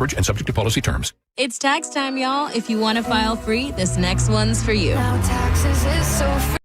And subject to policy terms. It's tax time, y'all. If you want to file free, this next one's for you. Now taxes is so free.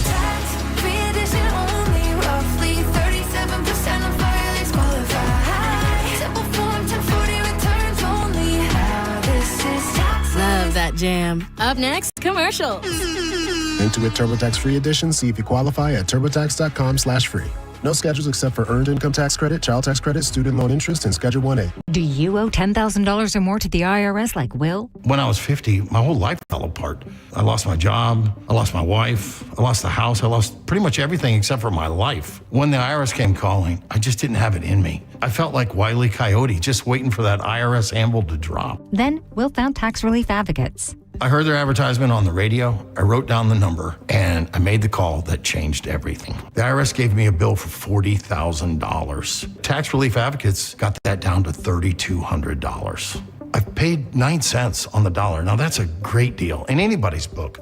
Tax free edition only. Roughly 37% of filings qualify. Simple form 1040 returns only. Now this is tax. Love that jam. Up next, commercials. Intuit TurboTax Free Edition. See if you qualify at turbotax.com/free. No schedules except for earned income tax credit, child tax credit, student loan interest, and Schedule 1A. Do you owe $10,000 or more to the IRS like Will? When I was 50, my whole life fell apart. I lost my job. I lost my wife. I lost the house. I lost pretty much everything except for my life. When the IRS came calling, I just didn't have it in me. I felt like Wile E. Coyote, just waiting for that IRS anvil to drop. Then Will found tax relief advocates. I heard their advertisement on the radio. I wrote down the number, and I made the call that changed everything. The IRS gave me a bill for $40,000. Tax Relief Advocates got that down to $3,200. I've paid 9 cents on the dollar. Now, that's a great deal in anybody's book.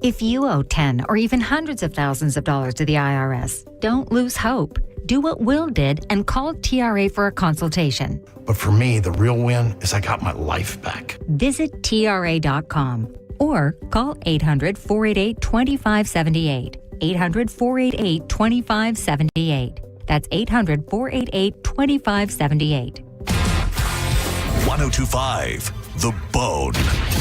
If you owe 10 or even hundreds of thousands of dollars to the IRS, don't lose hope. Do what Will did and call TRA for a consultation. But for me, the real win is I got my life back. Visit TRA.com or call 800-488-2578. 800-488-2578. That's 800-488-2578. 1025 The Bone.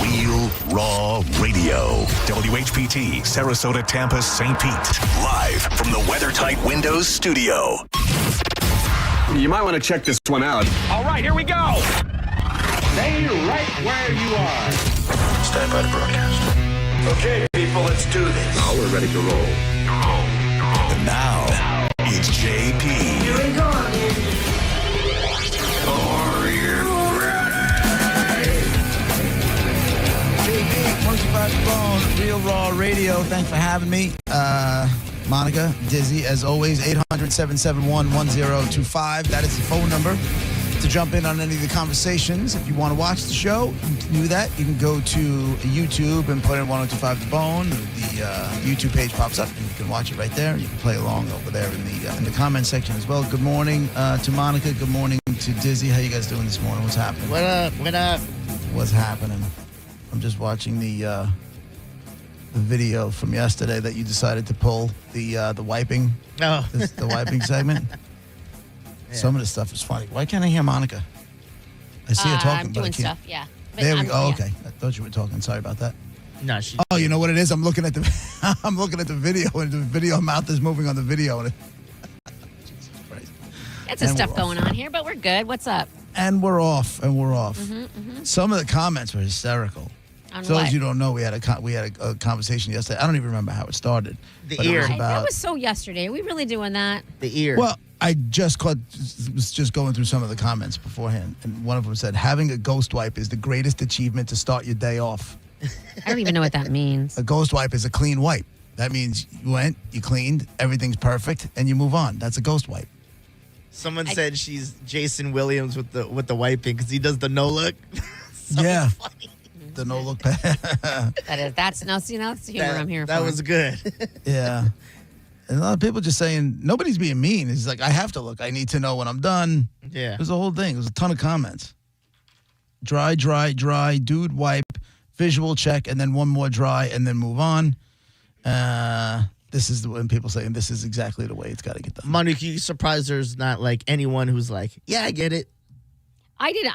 Real Raw Radio. WHPT, Sarasota, Tampa, St. Pete. Live from the WeatherTight Windows studio. You might want to check this one out. All right, here we go. Stay right where you are. Stand by to broadcast. Okay, people, let's do this. Now we're ready to roll. And now, it's JP. Here we go. Are you ready? JP, 125 The Bone, Real Raw Radio. Thanks for having me. Monica, Dizzy, as always, 800-771-1025. That is the phone number to jump in on any of the conversations. If you want to watch the show, you can do that. You can go to YouTube and put in 1025 The Bone. The YouTube page pops up, and you can watch it right there. You can play along over there in the comment section as well. Good morning to Monica. Good morning to Dizzy. How you guys doing this morning? What's happening? What up? What up? What's happening? I'm just watching the video from yesterday that you decided to pull, the wiping, the wiping segment. Yeah. Some of the stuff is funny. Why can't I hear Monica? I see her talking, I'm but I doing can't. stuff, yeah. But There we go. Oh, okay. I thought you were talking. Sorry about that. No, Oh, you know what it is? I'm looking at the I'm looking at the video, and the video mouth is moving on the video. And Jesus Christ. It's some stuff going on here, but we're good. What's up? And we're off. Mm-hmm. Some of the comments were hysterical. On For those what? you don't know, we had a conversation yesterday. I don't even remember how it started. The but ear. It was about, That was so yesterday. Are we really doing that? The ear. well, I was just going through some of the comments beforehand, and one of them said, having a ghost wipe is the greatest achievement to start your day off. I don't even know what that means. A ghost wipe is a clean wipe. That means you went, you cleaned, everything's perfect, and you move on. That's a ghost wipe. Someone said she's Jason Williams with the wiping because he does the no look. Yeah. Funny. The no look. That's the humor I'm here for. That was good. Yeah. And a lot of people just saying, nobody's being mean. It's like, I have to look. I need to know when I'm done. Yeah. It was a whole thing. It was a ton of comments. Dry, dude wipe, visual check, and then one more dry, and then move on. This is when people saying this is exactly the way it's got to get done. Monica, you surprised there's not like anyone who's like, yeah, I get it.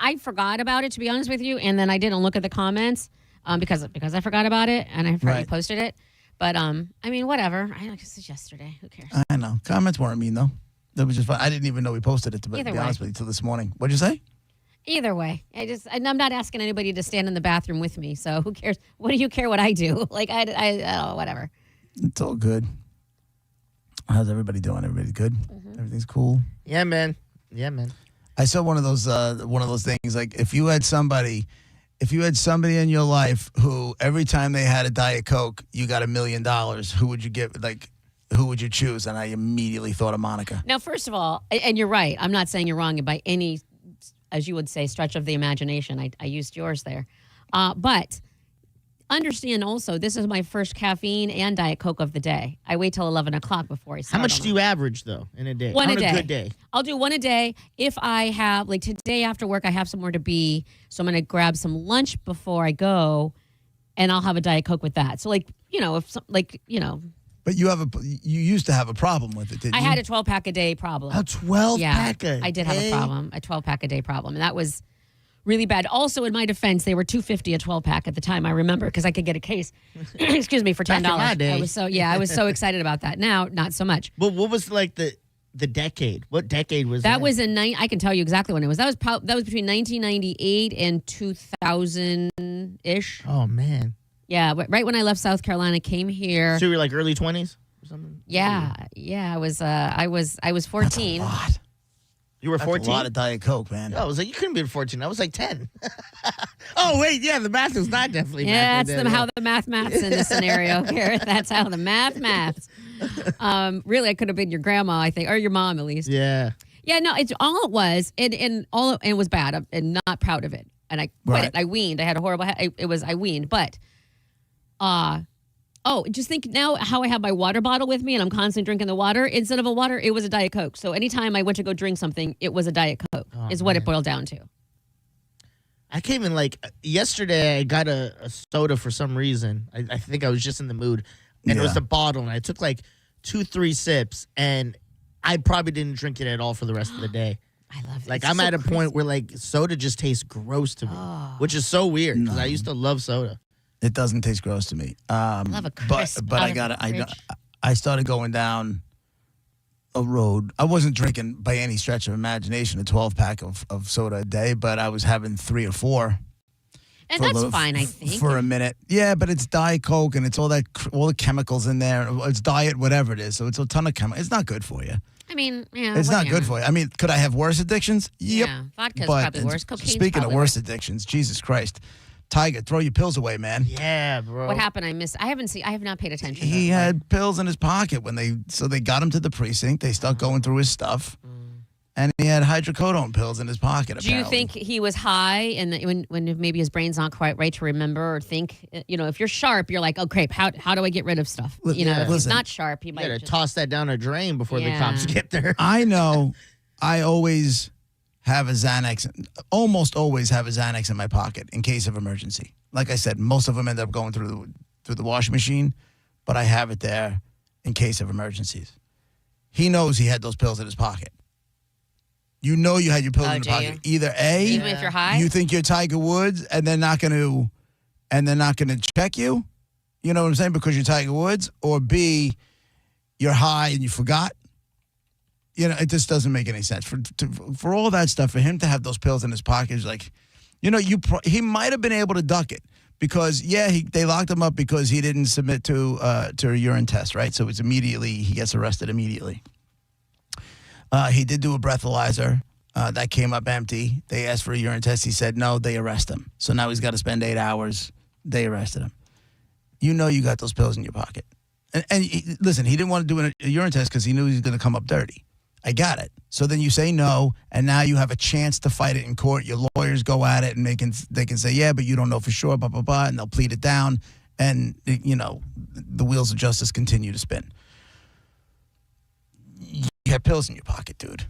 I forgot about it, to be honest with you, and then I didn't look at the comments because I forgot about it, and I already posted it. But, I mean, whatever. I guess it's yesterday. Who cares? I know. Comments weren't mean, though. That was just fun. I didn't even know we posted it, to be honest with you, till this morning. What'd you say? Either way. I'm not asking anybody to stand in the bathroom with me, so who cares? What do you care what I do? Like, whatever. It's all good. How's everybody doing? Everybody good? Mm-hmm. Everything's cool? Yeah, man. I saw one of those things, like if you had somebody in your life who every time they had a Diet Coke, you got $1 million, who would you get? Like, who would you choose? And I immediately thought of Monica. Now, first of all, and you're right. I'm not saying you're wrong by any, as you would say, stretch of the imagination. I used yours there. But understand also, this is my first caffeine and Diet Coke of the day. I wait till 11 o'clock before I start. How much do you average, though, in a day? One On a day. Good day. I'll do one a day. If I have, like today after work, I have somewhere to be. So I'm going to grab some lunch before I go, and I'll have a Diet Coke with that. So, like, But you used to have a problem with it, didn't you? I had a 12-pack a day problem. A 12-pack Yeah, I did have a problem, a 12-pack a day problem. And that was really bad. Also, in my defense, they were $2.50 a 12-pack at the time. I remember because I could get a case, excuse me, for $10. Back in my day. I was so excited about that. Now, not so much. But what was like the decade? What decade was that? That was I can tell you exactly when it was. That was between 1998 and 2000-ish. Oh, man. Yeah, right when I left South Carolina, came here. So you were like early 20s or something? Yeah. I was 14. That's a lot. You were 14? That's a lot of Diet Coke, man. No, I was like, you couldn't be 14. I was like 10. Oh, wait, yeah, the math was not definitely Yeah, math. that's how the maths in this scenario, Garrett. That's how the maths. Really, I could have been your grandma, I think, or your mom at least. Yeah. Yeah, no, it's all it was, and it was bad, and not proud of it. And I quit it. I weaned. I had a horrible. I weaned, but. Just think now how I have my water bottle with me and I'm constantly drinking the water. Instead of a water, it was a Diet Coke. So anytime I went to go drink something, it was a Diet Coke is what it boiled down to. I came in like yesterday, I got a soda for some reason. I think I was just in the mood. And it was the bottle. And I took like 2-3 sips. And I probably didn't drink it at all for the rest of the day. I love it. Like I'm at a point where like soda just tastes gross to me, which is so weird because I used to love soda. It doesn't taste gross to me. I love a crisp but I started going down a road. I wasn't drinking by any stretch of imagination a 12-pack of soda a day, but I was having 3 or 4. And that's fine, I think. For a minute. Yeah, but it's Diet Coke and it's all the chemicals in there. It's diet, whatever it is. So it's a ton of chemicals. It's not good for you. I mean, yeah. It's not good for you. I mean, could I have worse addictions? Yep. Yeah, vodka's But probably worse. Cocaine's speaking of probably worse addictions, Jesus Christ. Tiger, throw your pills away, man. Yeah, bro. What happened? I have not paid attention. He had pills in his pocket so they got him to the precinct. They start going through his stuff. And he had hydrocodone pills in his pocket, apparently. Do you think he was high and when maybe his brain's not quite right to remember or think? If you're sharp, you're like, okay, how do I get rid of stuff? If he's not sharp, he might gotta toss that down a drain before the cops get there. I know. I always have a Xanax, almost always have a Xanax in my pocket in case of emergency. Like I said, most of them end up going through the washing machine, but I have it there in case of emergencies. He knows he had those pills in his pocket. You know you had your pills in your pocket. Either A, even if you're high, you think you're Tiger Woods, and they're not going to check you. You know what I'm saying? Because you're Tiger Woods, or B, you're high and you forgot. It just doesn't make any sense for all that stuff. For him to have those pills in his pocket is like, he might have been able to duck it because they locked him up because he didn't submit to a urine test, right? So it's he gets arrested immediately. He did do a breathalyzer that came up empty. They asked for a urine test. He said no. They arrest him. So now he's got to spend 8 hours. They arrested him. You got those pills in your pocket. And listen, he didn't want to do a urine test because he knew he was going to come up dirty. I got it. So then you say no, and now you have a chance to fight it in court. Your lawyers go at it, and they can say, yeah, but you don't know for sure, blah, blah, blah, and they'll plead it down. And, the wheels of justice continue to spin. You have pills in your pocket, dude.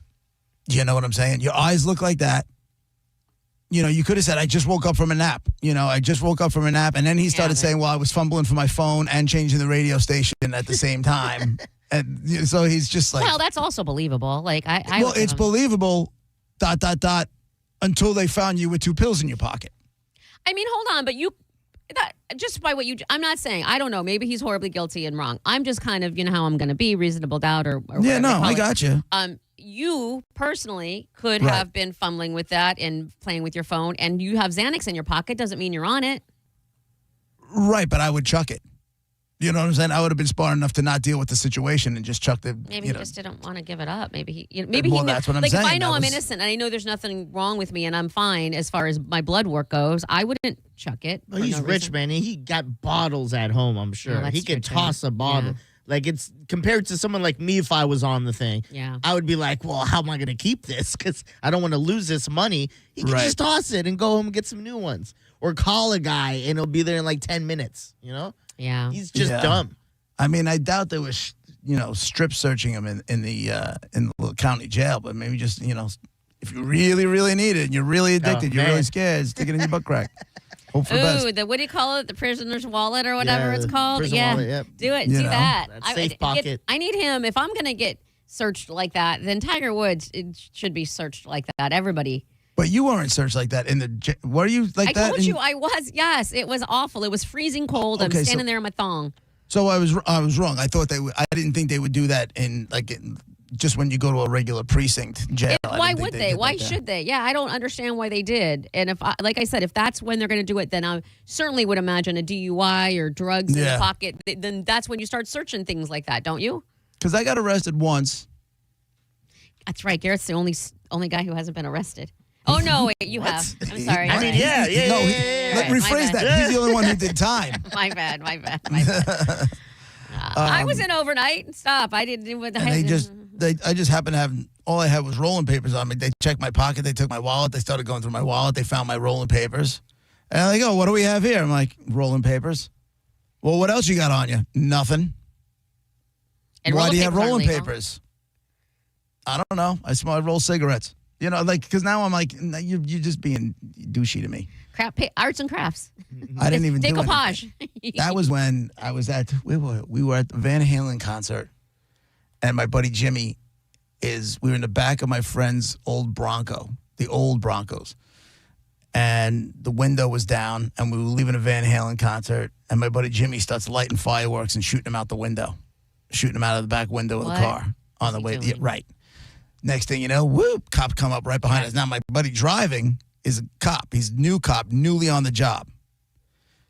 You know what I'm saying? Your eyes look like that. You could have said, I just woke up from a nap. I just woke up from a nap. And then he started saying, well, I was fumbling for my phone and changing the radio station at the same time. And so he's just like... Well, that's also believable. Like, it's believable, ... until they found you with 2 pills in your pocket. I mean, hold on, but just by what I'm not saying, I don't know, maybe he's horribly guilty and wrong. I'm just kind of, how I'm going to be, reasonable doubt or yeah, no, I got you. You personally could have been fumbling with that and playing with your phone, and you have Xanax in your pocket. Doesn't mean you're on it. Right, but I would chuck it. You know what I'm saying? I would have been smart enough to not deal with the situation and just chuck the. Maybe he just didn't want to give it up. Maybe he. That's what I'm saying. If I know I'm innocent and I know there's nothing wrong with me and I'm fine as far as my blood work goes, I wouldn't chuck it. Well, he's rich, man. He got bottles at home. I'm sure he could toss a bottle. Like, it's compared to someone like me, if I was on the thing, Yeah. I would be like, well, how am I going to keep this? Because I don't want to lose this money. He can Right. just toss it and go home and get some new ones. Or call a guy and he'll be there in like 10 minutes, you know? Yeah. He's just Yeah. dumb. I mean, I doubt they were, strip searching him in the little county jail, but maybe just, if you really, really need it and you're really addicted, you're man. really scared, stick it in your butt crack. Hope for the best. Ooh, what do you call it? The prisoner's wallet or whatever Yeah, it's called? prison Yeah. wallet, yep. Do it. You Do know, that. that safe pocket. I need him. If I'm going to get searched like that, then Tiger Woods should be searched like that. Everybody. But you weren't searched like that in the. Were you like I that? told you I was. Yes, it was awful. It was freezing cold. Okay, I'm so- standing there in my thong. So I was wrong. I thought they would. I didn't think they would do that just when you go to a regular precinct jail. Why would they? Why should they? Yeah, I don't understand why they did. And like I said, if that's when they're going to do it, then I certainly would imagine a DUI or drugs in the pocket. Then that's when you start searching things like that, don't you? Because I got arrested once. That's right. Garrett's the only guy who hasn't been arrested. Oh no, wait, you have. I'm sorry. I mean, yeah. Rephrase bad. that. He's the only one who did time. My bad. I was in overnight. Stop. I didn't do what the And I just happened to have, all I had was rolling papers on me. They checked my pocket. They took my wallet. They started going through my wallet. They found my rolling papers. And they go, what do we have here? I'm like, rolling papers. Well, what else you got on you? Nothing. And Why rolling do you have papers aren't rolling legal. papers? I don't know. I roll cigarettes. Because now I'm like, you're just being douchey to me. Arts and crafts. I didn't even do anything. Decoupage. That was when I was we were at the Van Halen concert, and my buddy Jimmy we were in the back of my friend's old Bronco, the old Broncos, and the window was down, and we were leaving a Van Halen concert, and my buddy Jimmy starts lighting fireworks and shooting them out the window, shooting them out of the back window of the car on the way. Yeah, right. Next thing you know, whoop, cop come up right behind us. Now my buddy driving is a cop. He's a new cop, newly on the job.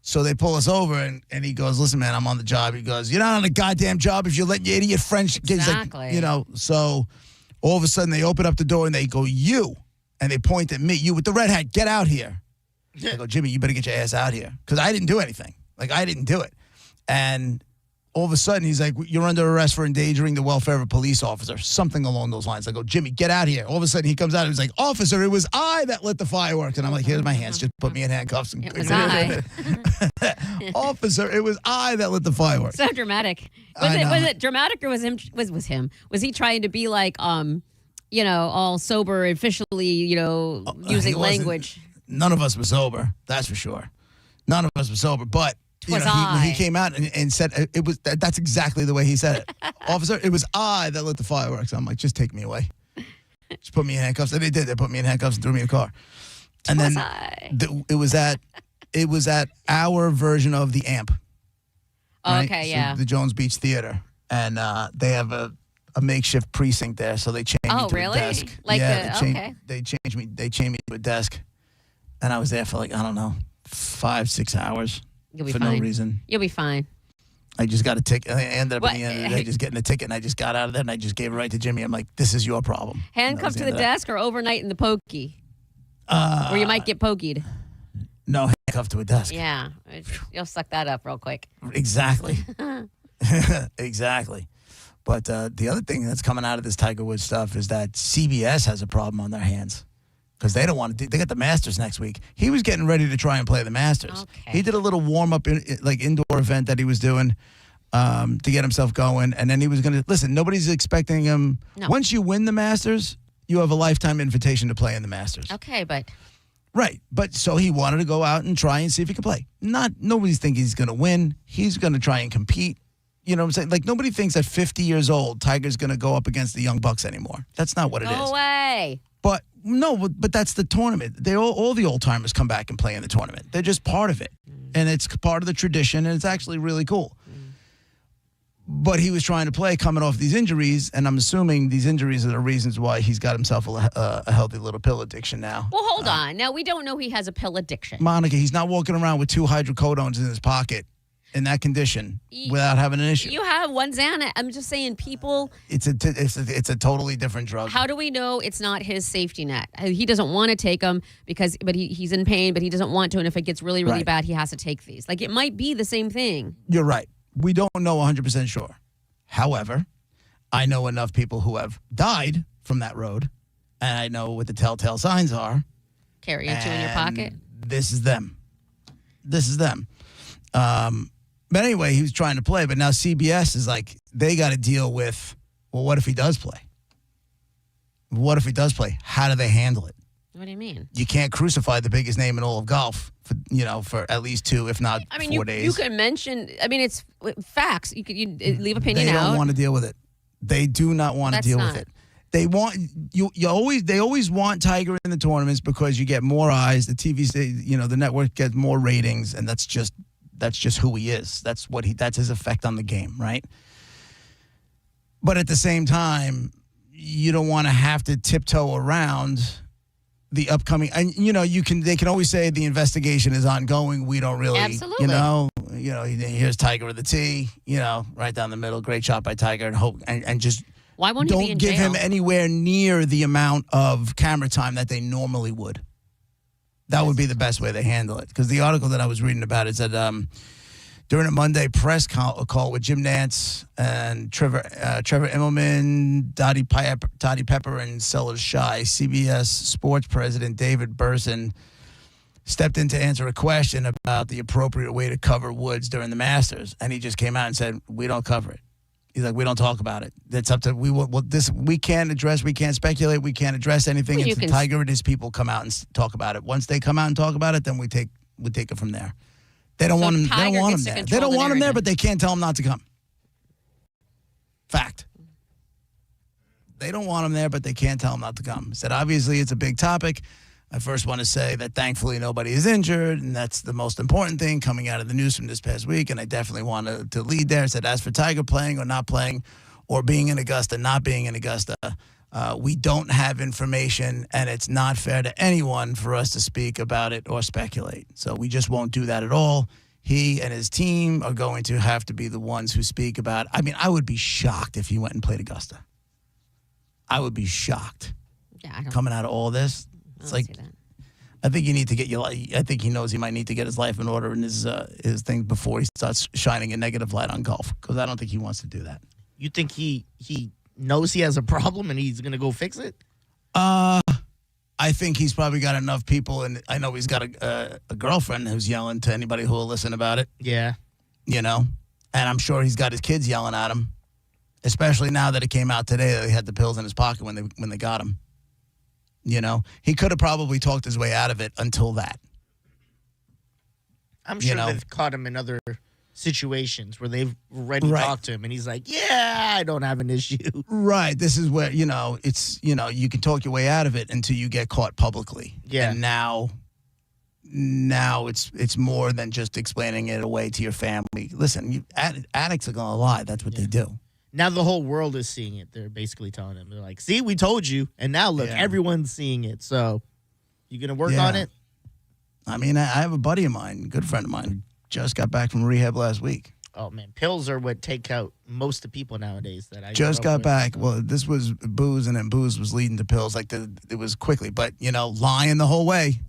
So they pull us over, and he goes, listen, man, I'm on the job. He goes, you're not on the goddamn job if you're letting your idiot friend. Exactly. He's like, so all of a sudden they open up the door and they go, you. And they point at me, you with the red hat, get out here. I go, Jimmy, you better get your ass out here. Because I didn't do anything. I didn't do it. And all of a sudden, he's like, you're under arrest for endangering the welfare of a police officer. Something along those lines. I go, Jimmy, get out here. All of a sudden, he comes out and he's like, officer, it was I that lit the fireworks. And I'm like, here's my hands. Just put me in handcuffs. It was I. Officer, it was I that lit the fireworks. So dramatic. Was it dramatic or was him? Was him? Was he trying to be like, all sober, officially, using language? None of us were sober. That's for sure. None of us were sober. But when he came out and said it was, that's exactly the way he said it. Officer, it was I that lit the fireworks. I'm like, just take me away. Just put me in handcuffs. And they did. They put me in handcuffs and threw me in a car. And then it was at our version of the AMP. Right? Okay, so yeah. the Jones Beach Theater. And they have a makeshift precinct there, so they changed me to a desk. They changed me to a desk. And I was there for I don't know, 5-6 hours. You'll be for fine. no reason. You'll be fine. I just got a ticket. I ended up at the end of the day just getting a ticket, and I just got out of there, and I just gave it right to Jimmy. I'm like, this is your problem. Handcuffed to the desk or overnight in the pokey? Or you might get pokied. No, handcuffed to a desk. Yeah. You'll suck that up real quick. Exactly. Exactly. But the other thing that's coming out of this Tiger Woods stuff is that CBS has a problem on their hands. Because they don't want to. They got the Masters next week. He was getting ready to try and play the Masters. Okay. He did a little warm up, indoor event that he was doing to get himself going, and then he was going to listen. Nobody's expecting him. No. Once you win the Masters, you have a lifetime invitation to play in the Masters. Okay, but Right, but so he wanted to go out and try and see if he could play. Nobody's thinking he's going to win. He's going to try and compete. You know what I'm saying? Nobody thinks at 50 years old, Tiger's going to go up against the Young Bucks anymore. That's not what it is. no way. But no, but that's the tournament. All the old timers come back and play in the tournament. They're just part of it, and it's part of the tradition, and it's actually really cool. But he was trying to play, coming off these injuries, and I'm assuming these injuries are the reasons why he's got himself a healthy little pill addiction now. Well, hold on. Now we don't know he has a pill addiction. Monica, he's not walking around with 2 hydrocodones in his pocket in that condition without having an issue. You have one Xanax. I'm just saying, people. It's a totally different drug. How do we know it's not his safety net? He doesn't want to take them but he's in pain, but he doesn't want to. And if it gets really, really Right. bad, he has to take these. It might be the same thing. You're right. We don't know 100% sure. However, I know enough people who have died from that road, and I know what the telltale signs are. Carry a two in your pocket. This is them. But anyway, he was trying to play, but now CBS is like, they got to deal with, well, what if he does play? What if he does play? How do they handle it? What do you mean? You can't crucify the biggest name in all of golf for at least 2, if not 4 days. You can mention, it's facts. You leave opinion out. They out. don't want to deal with it. They do not want to deal with it. They want they always want Tiger in the tournaments because you get more eyes. The TV, the network gets more ratings, and that's just who he is. That's his effect on the game, right? But at the same time, you don't want to have to tiptoe around the upcoming. And they can always say the investigation is ongoing. We don't really, absolutely. Here's Tiger with the tee, right down the middle. Great shot by Tiger, and hope and just. Why won't he be in Don't give jail? him anywhere near the amount of camera time that they normally would. That would be the best way they handle it. Because the article that I was reading about it said during a Monday press call with Jim Nantz and Trevor Immelman, Dottie Pepper, and Sellers Shy, CBS Sports President David Burson stepped in to answer a question about the appropriate way to cover Woods during the Masters. And he just came out and said, we don't cover it. He's like, we don't talk about it. That's up to we can't address, we can't speculate, we can't address anything until Tiger and his people come out and talk about it. Once they come out and talk about it, then we take it from there. They don't want him. They don't want him there. They don't want him there, but they can't tell him not to come. Fact. They don't want him there, but they can't tell him not to come. Said obviously it's a big topic. I first want to say that thankfully nobody is injured, and that's the most important thing coming out of the news from this past week, and I definitely want to lead there. Said as for Tiger playing or not playing or being in Augusta, not being in Augusta, we don't have information, and it's not fair to anyone for us to speak about it or speculate. So we just won't do that at all. He and his team are going to have to be the ones who speak about it. I mean, I would be shocked if he went and played Augusta. I would be shocked. Yeah, coming out of all this. It's like, I think you need to get I think he knows he might need to get his life in order and his thing before he starts shining a negative light on golf, because I don't think he wants to do that. You think he knows he has a problem and he's going to go fix it? I think he's probably got enough people, and I know he's got a girlfriend who's yelling to anybody who will listen about it. Yeah. And I'm sure he's got his kids yelling at him, especially now that it came out today that he had the pills in his pocket when they got him. He could have probably talked his way out of it until that. I'm sure they've caught him in other situations where they've already talked to him and he's like, yeah, I don't have an issue. Right. This is where, it's, you can talk your way out of it until you get caught publicly. Yeah. And now it's more than just explaining it away to your family. Listen, addicts are going to lie. That's what they do. Now the whole world is seeing it. They're basically telling him. They're like, see, we told you. And now, look, everyone's seeing it. So you going to work on it? I mean, I have a buddy of mine, a good friend of mine, who just got back from rehab last week. Oh, man. Pills are what take out most of the people nowadays. That I just got back. Well, this was booze, and then booze was leading to pills. It was quickly. But, lying the whole way.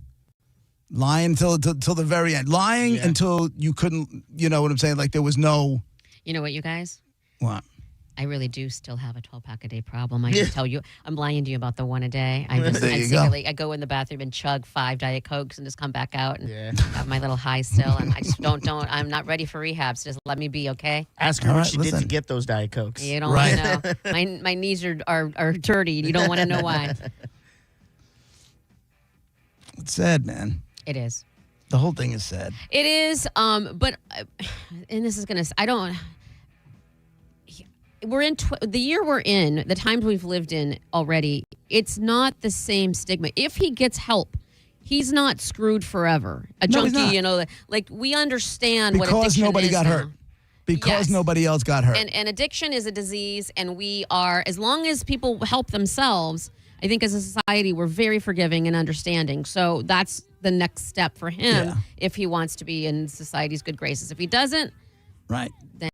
Lying till the very end. Lying until you couldn't, you know what I'm saying? Like there was no... You know what, you guys? What? I really do still have a 12-pack a day problem. I can tell you, I'm lying to you about the one a day. I go in the bathroom and chug 5 Diet Cokes and just come back out and have my little high still. And I just don't. I'm not ready for rehab. So just let me be, okay? Ask her what she did to get those Diet Cokes. You don't want to know. My knees are dirty. You don't want to know why. It's sad, man. It is. The whole thing is sad. It is. But and this is gonna. I don't. We're in the year we're in, the times we've lived in already, it's not the same stigma. If he gets help, he's not screwed forever. A junkie, like we understand what addiction is. Because nobody got hurt. Because nobody else got hurt. And addiction is a disease, and we are, as long as people help themselves, I think as a society, we're very forgiving and understanding. So that's the next step for him if he wants to be in society's good graces. If he doesn't, right. Then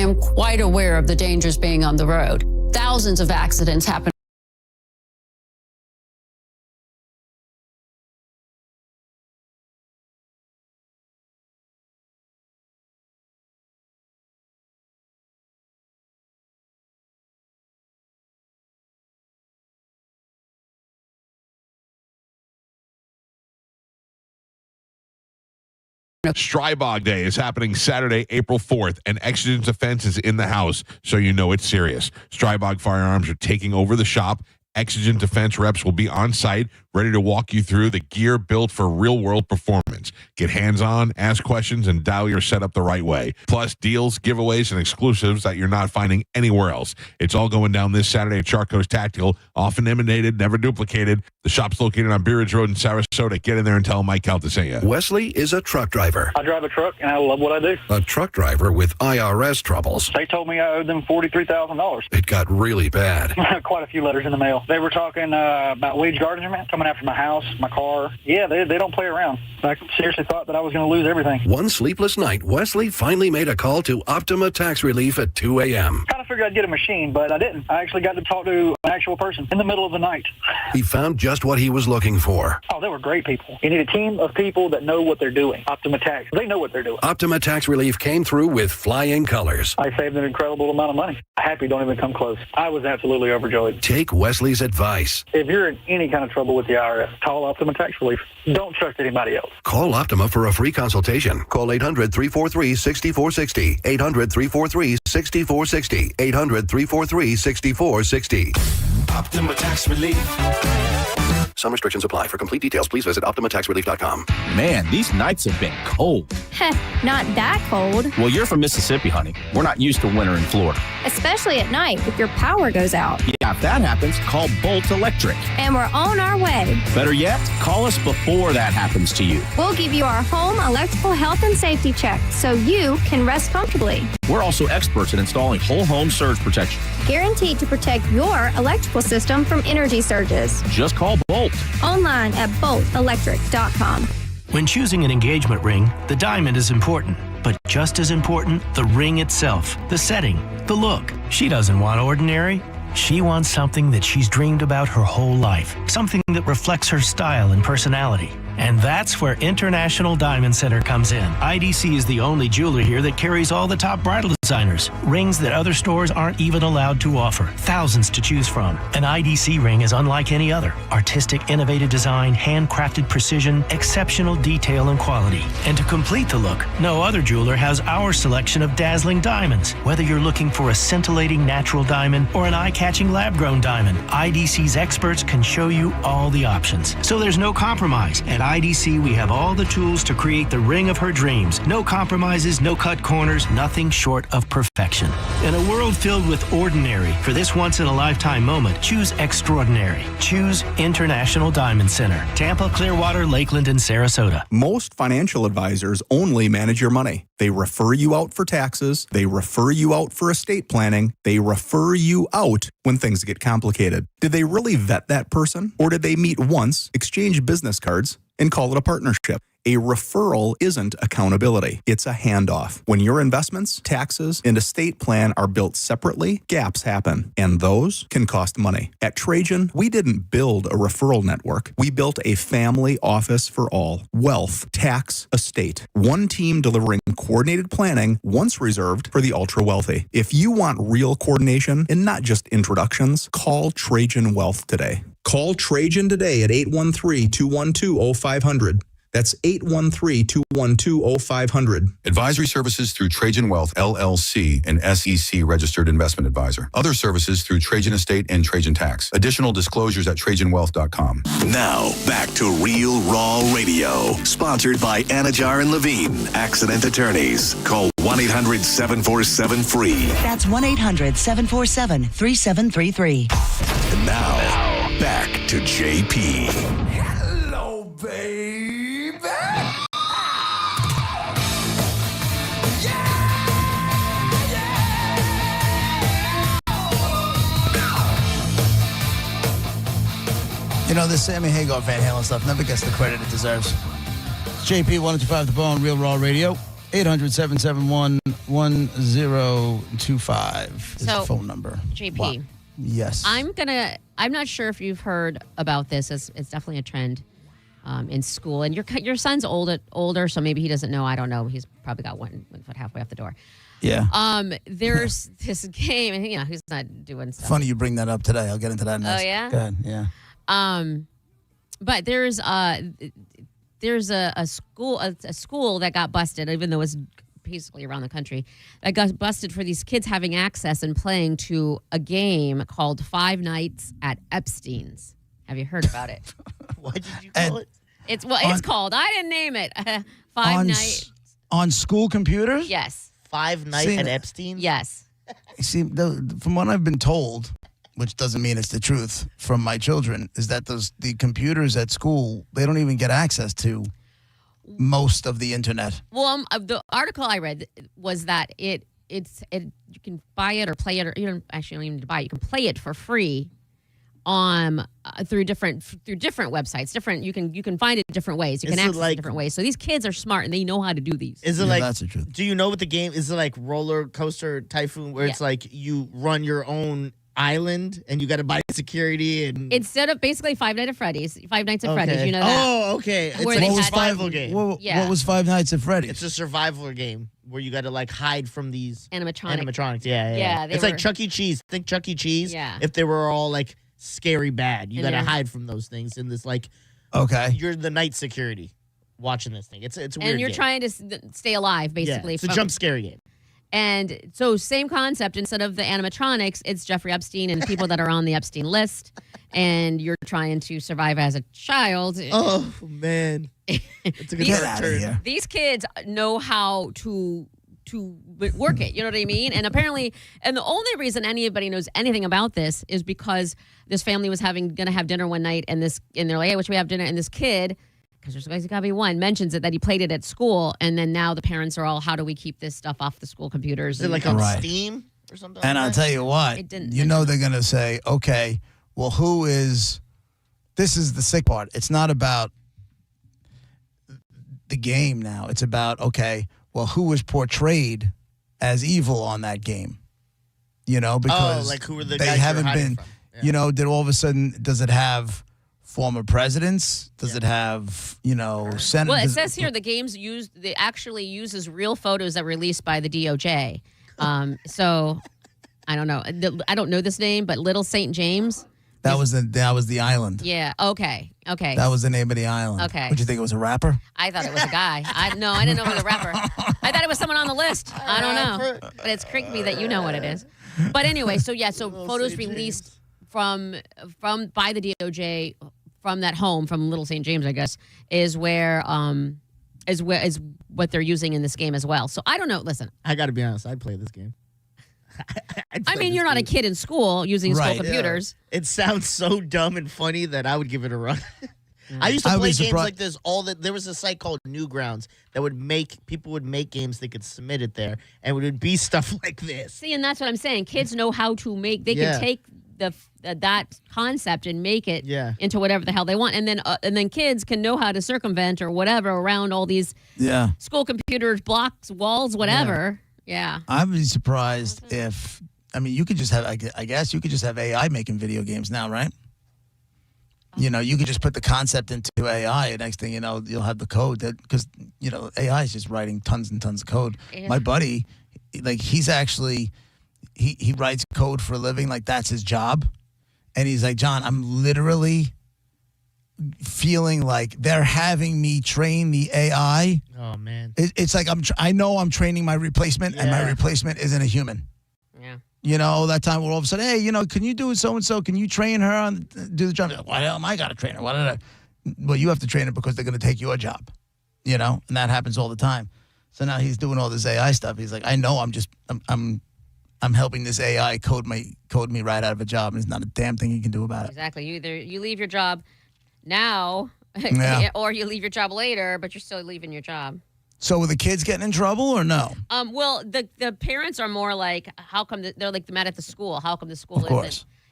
am quite aware of the dangers being on the road. Thousands of accidents happen. Strybog Day is happening Saturday, April 4th, and Exigent Defense is in the house, so you know it's serious. Strybog Firearms are taking over the shop. Exigent Defense reps will be on site, ready to walk you through the gear built for real-world performance. Get hands-on, ask questions, and dial your setup the right way. Plus, deals, giveaways, and exclusives that you're not finding anywhere else. It's all going down this Saturday at Charco's Tactical, often imitated, never duplicated. The shop's located on Bee Ridge Road in Sarasota. Get in there and tell Mike Calta sent you. Wesley is a truck driver. I drive a truck, and I love what I do. A truck driver with IRS troubles. They told me I owed them $43,000. It got really bad. Quite a few letters in the mail. They were talking about wage garnishment, coming after my house, my car. Yeah, they don't play around. I seriously thought that I was going to lose everything. One sleepless night, Wesley finally made a call to Optima Tax Relief at 2 a.m. Kind of figured I'd get a machine, but I didn't. I actually got to talk to an actual person in the middle of the night. He found just what he was looking for. Oh, they were great people. You need a team of people that know what they're doing. Optima Tax, they know what they're doing. Optima Tax Relief came through with flying colors. I saved an incredible amount of money. Happy don't even come close. I was absolutely overjoyed. Take Wesley's advice. If you're in any kind of trouble with the IRS, call Optima Tax Relief. Don't trust anybody else. Call Optima for a free consultation. Call 800-343-6460. 800-343-6460. 800-343-6460. Optima Tax Relief. Some restrictions apply. For complete details, please visit OptimaTaxRelief.com. Man, these nights have been cold. Heh, not that cold. Well, you're from Mississippi, honey. We're not used to winter in Florida. Especially at night if your power goes out. Yeah, if that happens, call Bolt Electric. And we're on our way. Better yet, call us before that happens to you. We'll give you our home electrical health and safety check so you can rest comfortably. We're also experts in installing whole home surge protection. Guaranteed to protect your electrical system from energy surges. Just call Bolt. Online at boltelectric.com. When choosing an engagement ring, the diamond is important. But just as important, the ring itself, the setting, the look. She doesn't want ordinary. She wants something that she's dreamed about her whole life. Something that reflects her style and personality. And that's where International Diamond Center comes in. IDC is the only jeweler here that carries all the top bridal designers. Rings that other stores aren't even allowed to offer. Thousands to choose from. An IDC ring is unlike any other. Artistic, innovative design, handcrafted precision, exceptional detail and quality. And to complete the look, no other jeweler has our selection of dazzling diamonds. Whether you're looking for a scintillating natural diamond or an eye-catching lab-grown diamond, IDC's experts can show you all the options. So there's no compromise. At IDC, we have all the tools to create the ring of her dreams. No compromises, no cut corners, nothing short of perfection. In a world filled with ordinary, for this once-in-a-lifetime moment, choose extraordinary. Choose International Diamond Center. Tampa, Clearwater, Lakeland, and Sarasota. Most financial advisors only manage your money. They refer you out for taxes. They refer you out for estate planning. They refer you out when things get complicated. Did they really vet that person? Or did they meet once, exchange business cards, and call it a partnership? A referral isn't accountability. It's a handoff. When your investments, taxes, and estate plan are built separately, gaps happen, and those can cost money. At Trajan, we didn't build a referral network. We built a family office for all. Wealth, tax, estate. One team delivering coordinated planning, once reserved for the ultra-wealthy. If you want real coordination and not just introductions, call Trajan Wealth today. Call Trajan today at 813-212-0500. That's 813-212-0500. Advisory services through Trajan Wealth, LLC, an SEC registered investment advisor. Other services through Trajan Estate and Trajan Tax. Additional disclosures at TrajanWealth.com. Now, back to Real Raw Radio. Sponsored by Anajar and Levine, Accident Attorneys. Call 1-800-747-FREE. That's 1-800-747-3733. And now, back to JP. Hello, baby. You know, this Sammy Hagar Van Halen stuff never gets the credit it deserves. It's JP 1025 The Bone, Real Raw Radio. 800-771-1025. 888-1025 is the phone number. JP. Wow. Yes. I'm not sure if you've heard about this. It's definitely a trend in school. And your son's older, so maybe he doesn't know. I don't know. He's probably got one foot halfway off the door. Yeah. There's this game, and he's not doing stuff. Funny you bring that up today. I'll get into that next. Oh yeah. Go ahead. Yeah. But there's a school that got busted, even though it's basically around the country, that got busted for these kids having access and playing to a game called 5 Nights at Epstein's. Have you heard about it? What did you call it? It's called. I didn't name it. 5 Nights on school computers. Yes. 5 Nights at Epstein. Yes. See, from what I've been told, which doesn't mean it's the truth from my children, is that the computers at school, they don't even get access to most of the internet. Well, the article I read was that you can buy it or play it, or you don't even need to buy it. You can play it for free through different websites. You can find it different ways. You can access it different ways. So these kids are smart and they know how to do these. Is it that's the truth. Do you know what the game is? It like Roller Coaster Typhoon, where it's like you run your own island and you got to buy security and instead of basically Five Nights at Freddy's, you know that. Oh, okay. It's Where like they a had- survival game. What was Five Nights at Freddy's? It's a survival game where you got to like hide from these animatronics. Yeah. It's like Chuck E. Cheese. Think Chuck E. Cheese. Yeah. If they were all like scary bad, you And got to they're- hide from those things in this like. Okay. You're the night security watching this thing. It's a weird And you're game. trying to stay alive, basically. Yeah, it's a jump scare game. And so same concept. Instead of the animatronics, it's Jeffrey Epstein and people that are on the Epstein list. And you're trying to survive as a child. Oh, man. It's a good Get out of here. These kids know how to work it. You know what I mean? And apparently, and the only reason anybody knows anything about this is because this family was gonna have dinner one night, and they're like, hey, what should we have dinner? And this kid, because there's got to be one, mentions it that he played it at school, and then now the parents are all, how do we keep this stuff off the school computers? Is it like on Steam or something? And I'll tell you what, you know they're going to say, okay, well, this is the sick part. It's not about the game now. It's about, okay, well, who was portrayed as evil on that game? Because like who were the they guys you were haven't hiding been, from? did all of a sudden, does it have former presidents? Does it have, senators? Well, it says here the games actually uses real photos that were released by the DOJ. So I don't know. I don't know this name, but Little St. James. That was the island. Yeah. Okay. That was the name of the island. Okay. Would you think it was a rapper? I thought it was a guy. I didn't know it was a rapper. I thought it was someone on the list. I don't know. But it's creeped me that you know what it is. But anyway, so photos released by the DOJ from that home, from Little St. James, I guess, is what they're using in this game as well. So I don't know. Listen, I got to be honest. I'd play this game. I mean, you're not a kid in school using school computers. Yeah. It sounds so dumb and funny that I would give it a run. I used to play games like this. There was a site called Newgrounds that people would make games. They could submit it there, and it would be stuff like this. See, and that's what I'm saying. Kids know how to make. They can take that concept and make it into whatever the hell they want, and then kids can know how to circumvent or whatever around all these school computers, blocks, walls, whatever. Yeah. I would be surprised if, you could just have, I guess you could just have AI making video games now, right? You could just put the concept into AI, and next thing you know, you'll have the code because AI is just writing tons and tons of code. Yeah. My buddy, he's actually, he writes code for a living, that's his job. And he's like, John, I'm literally feeling like they're having me train the AI. Oh man, it's like I know I'm training my replacement, and my replacement isn't a human. Yeah. That time where all of a sudden, hey, can you do it so and so? Can you train her on do the job? Why the hell am I got to train her? Well, you have to train her because they're going to take your job. And that happens all the time. So now he's doing all this AI stuff. He's like, I know I'm helping this AI code me right out of a job, and there's not a damn thing you can do about it. Exactly. You leave your job now, or you leave your job later, but you're still leaving your job. So were the kids getting in trouble or no? Well, the parents are more like, how come they're like mad at the school? How come the school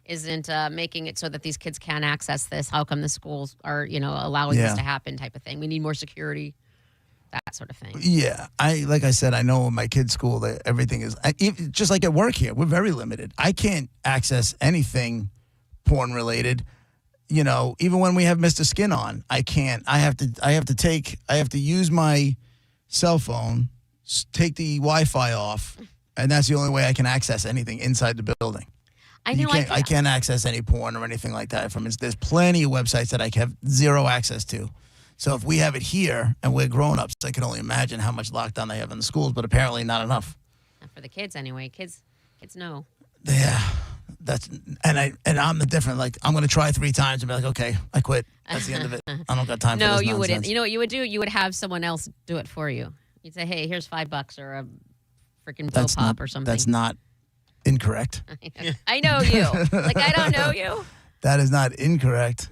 isn't making it so that these kids can access this? How come the schools are allowing this to happen? Type of thing. We need more security. that sort of thing. Yeah, like I said, I know in my kids' school that everything is just like at work here. We're very limited. I can't access anything porn related. You know, even when we have Mr. Skin on, I can't. I have to use my cell phone, take the Wi-Fi off, and that's the only way I can access anything inside the building. I can't access any porn or anything like that. There's plenty of websites that I have zero access to. So if we have it here and we're grown-ups, I can only imagine how much lockdown they have in the schools, but apparently not enough. Not for the kids anyway. Kids know. Yeah. I'm the different. Like, I'm going to try 3 times and be like, okay, I quit. That's the end of it. I don't got time for this No, you nonsense. wouldn't. You know what you would do? You would have someone else do it for you. You'd say, hey, here's $5 or a freaking blow pop or something. That's not incorrect. I know you. Like, I don't know you. That is not incorrect.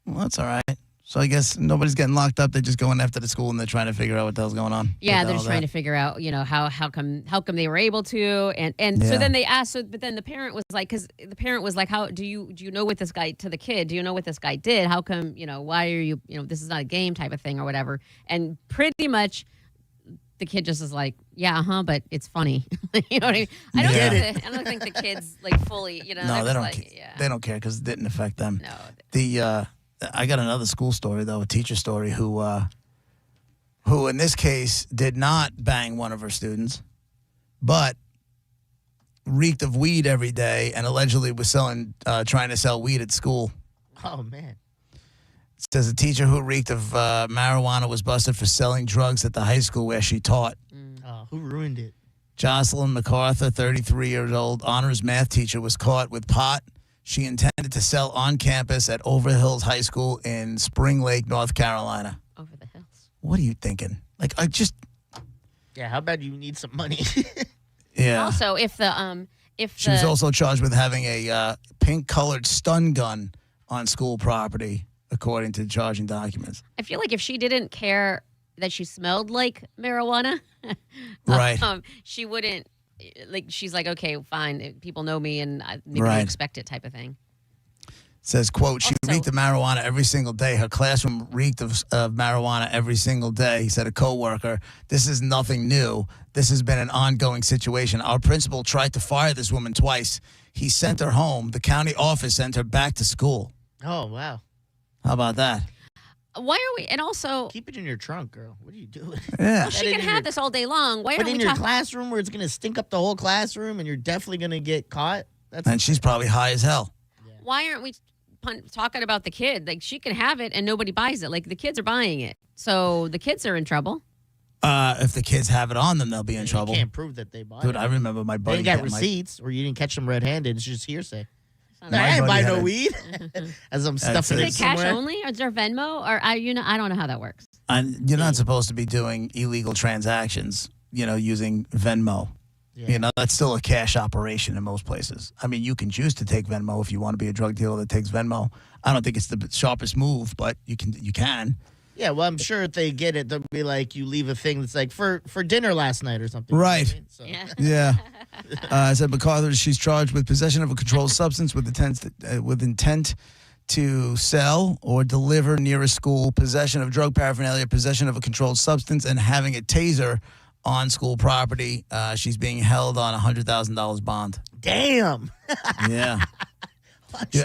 Well, that's all right. So I guess nobody's getting locked up. They're just going after the school and they're trying to figure out what the hell's going on. Yeah, they're just trying to figure out, you know, how come they were able to, and so then they asked. So, but then the parent was like, how do you know what this guy, to the kid? Do you know what this guy did? How come, you know, why are you, this is not a game type of thing or whatever? And pretty much, the kid just is like, yeah, but it's funny. You know what I mean? I don't think the kids like fully, you know. No, they don't. They don't care because it didn't affect them. No. I got another school story though, a teacher story who in this case did not bang one of her students, but reeked of weed every day and allegedly was trying to sell weed at school. Oh man. It says a teacher who reeked of marijuana was busted for selling drugs at the high school where she taught. Who ruined it? Jocelyn MacArthur, 33 years old, honors math teacher, was caught with pot she intended to sell on campus at Overhills High School in Spring Lake, North Carolina. Over the hills. What are you thinking? Like, Yeah, how about you need some money? Yeah. Also, if she was also charged with having a pink-colored stun gun on school property, according to charging documents. I feel like if she didn't care that she smelled like marijuana, right? She wouldn't. Like, she's like, okay, fine. People know me, and maybe they expect it, type of thing. Says, quote, she reeked of marijuana every single day. Her classroom reeked of marijuana every single day. He said, a coworker, this is nothing new. This has been an ongoing situation. Our principal tried to fire this woman twice. He sent her home. The county office sent her back to school. Oh, wow. How about that? Why are we, and also... Keep it in your trunk, girl. What are you doing? Yeah. Well, she can have this all day long. Why But are in we your classroom where it's going to stink up the whole classroom and you're definitely going to get caught? And she's probably high as hell. Why aren't we talking about the kid? Like, she can have it and nobody buys it. Like, the kids are buying it. So the kids are in trouble. If the kids have it on them, they'll be in trouble. You can't prove that they bought it. Dude, I remember my buddy. They got receipts or you didn't catch them red-handed. It's just hearsay. My I didn't buddy buy had no a- weed. As I'm stuffing Is it it cash somewhere. only? Or is there Venmo? Or I don't know how that works. And you're not supposed to be doing illegal transactions, using Venmo. Yeah. That's still a cash operation in most places. I mean, you can choose to take Venmo if you want to be a drug dealer that takes Venmo. I don't think it's the sharpest move, but you can. Yeah, well, I'm sure if they get it, they'll be like, you leave a thing that's like, for dinner last night or something. Right. You know what I mean? So. Yeah. I said MacArthur, she's charged with possession of a controlled substance with intent to sell or deliver near a school, possession of drug paraphernalia, possession of a controlled substance, and having a taser on school property. She's being held on a $100,000 bond. Damn. Yeah.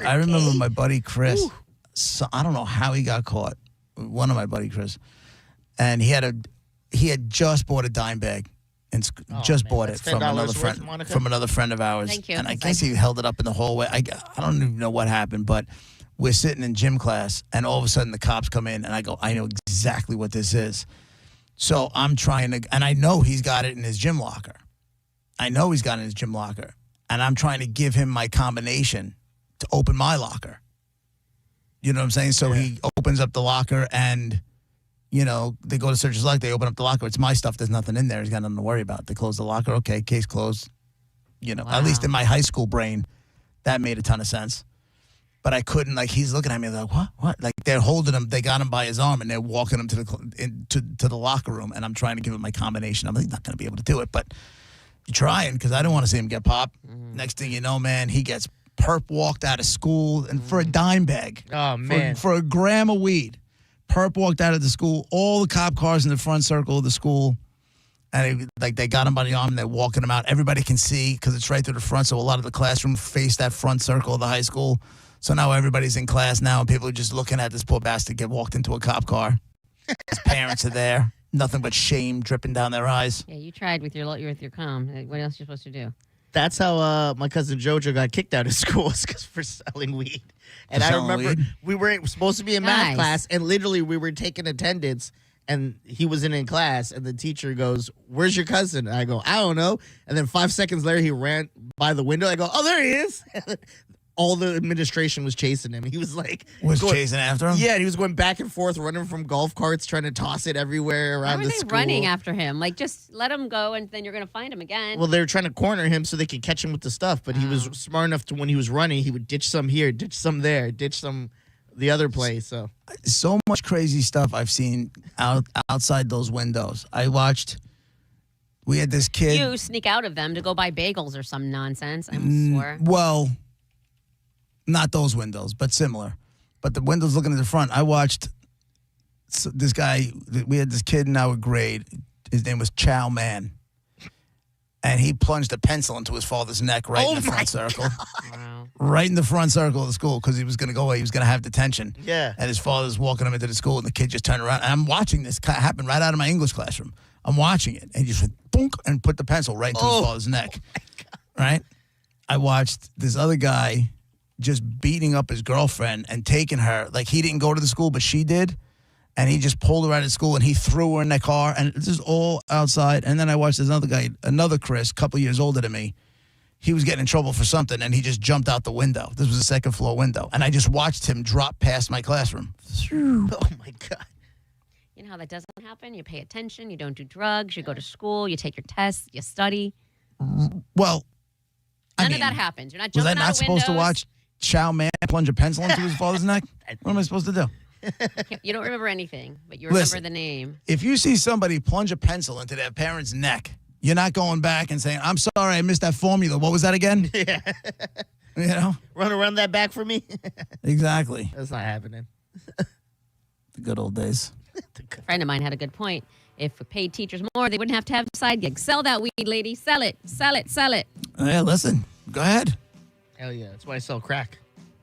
I remember my buddy Chris. So, I don't know how he got caught. One of my buddy Chris, and he had just bought a dime bag, and bought it from another friend of ours. Thank you. And I guess he held it up in the hallway. I don't even know what happened, but we're sitting in gym class, and all of a sudden the cops come in, and I go, I know exactly what this is. So I'm trying to, and I know he's got it in his gym locker. And I'm trying to give him my combination to open my locker. You know what I'm saying? So he opens up the locker and, they go to search his locker. They open up the locker. It's my stuff. There's nothing in there. He's got nothing to worry about. They close the locker. Okay, case closed. At least in my high school brain, that made a ton of sense. But I couldn't, he's looking at me like, what? Like, they're holding him. They got him by his arm, and they're walking him to the locker room, and I'm trying to give him my combination. I'm not going to be able to do it, but you're trying because I don't want to see him get popped. Mm-hmm. Next thing you know, man, he gets perp walked out of school and for a dime bag. Oh, man. For a gram of weed. Perp walked out of the school, all the cop cars in the front circle of the school. And they got him by the arm and they're walking him out. Everybody can see because it's right through the front. So a lot of the classroom face that front circle of the high school. So now everybody's in class now and people are just looking at this poor bastard get walked into a cop car. His parents are there. Nothing but shame dripping down their eyes. Yeah, you tried with your com. What else are you supposed to do? That's how my cousin Jojo got kicked out of school for selling weed. And I remember we were supposed to be in math class and literally we were taking attendance. And he wasn't in class, and the teacher goes, "Where's your cousin?" And I go, "I don't know." And then 5 seconds later, he ran by the window. I go, "Oh, there he is!" All the administration was chasing him. He was like, chasing after him. Yeah, and he was going back and forth, running from golf carts, trying to toss it everywhere around the school. Why were they running after him? Like, just let him go, and then you're going to find him again. Well, they were trying to corner him so they could catch him with the stuff. But he was smart enough to, when he was running, he would ditch some here, ditch some there, ditch some the other place. So much crazy stuff I've seen outside those windows. We had this kid. You sneak out of them to go buy bagels or some nonsense, I swear. Well, not those windows, but similar. But the windows looking at the front. I watched this guy. We had this kid in our grade. His name was Chow Man. And he plunged a pencil into his father's neck right in the front circle. Wow. Right in the front circle of the school because he was going to go away. He was going to have detention. Yeah. And his father's walking him into the school, and the kid just turned around. And I'm watching this happen right out of my English classroom. I'm watching it. And he just went, boonk, and put the pencil right into his father's neck. Right? I watched this other guy just beating up his girlfriend and taking her. Like, he didn't go to the school, but she did. And he just pulled her out of school, and he threw her in the car. And this is all outside. And then I watched this other guy, another Chris, a couple years older than me. He was getting in trouble for something, and he just jumped out the window. This was a second-floor window. And I just watched him drop past my classroom. Oh, my God. You know how that doesn't happen? You pay attention. You don't do drugs. You go to school. You take your tests. You study. Well, None of that happens. You're not was jumping I not out of supposed to windows. watch Chow Man plunge a pencil into his father's neck? What am I supposed to do? You don't remember anything, but you remember Listen, the name. If you see somebody plunge a pencil into their parent's neck, you're not going back and saying, "I'm sorry, I missed that formula. What was that again?" Yeah. You know? Run that back for me? Exactly. That's not happening. The good old days. A friend of mine had a good point. If we paid teachers more, they wouldn't have to have side gigs. Sell that weed, lady. Sell it. Sell it. Sell it. Yeah, listen. Go ahead. Hell yeah. That's why I sell crack.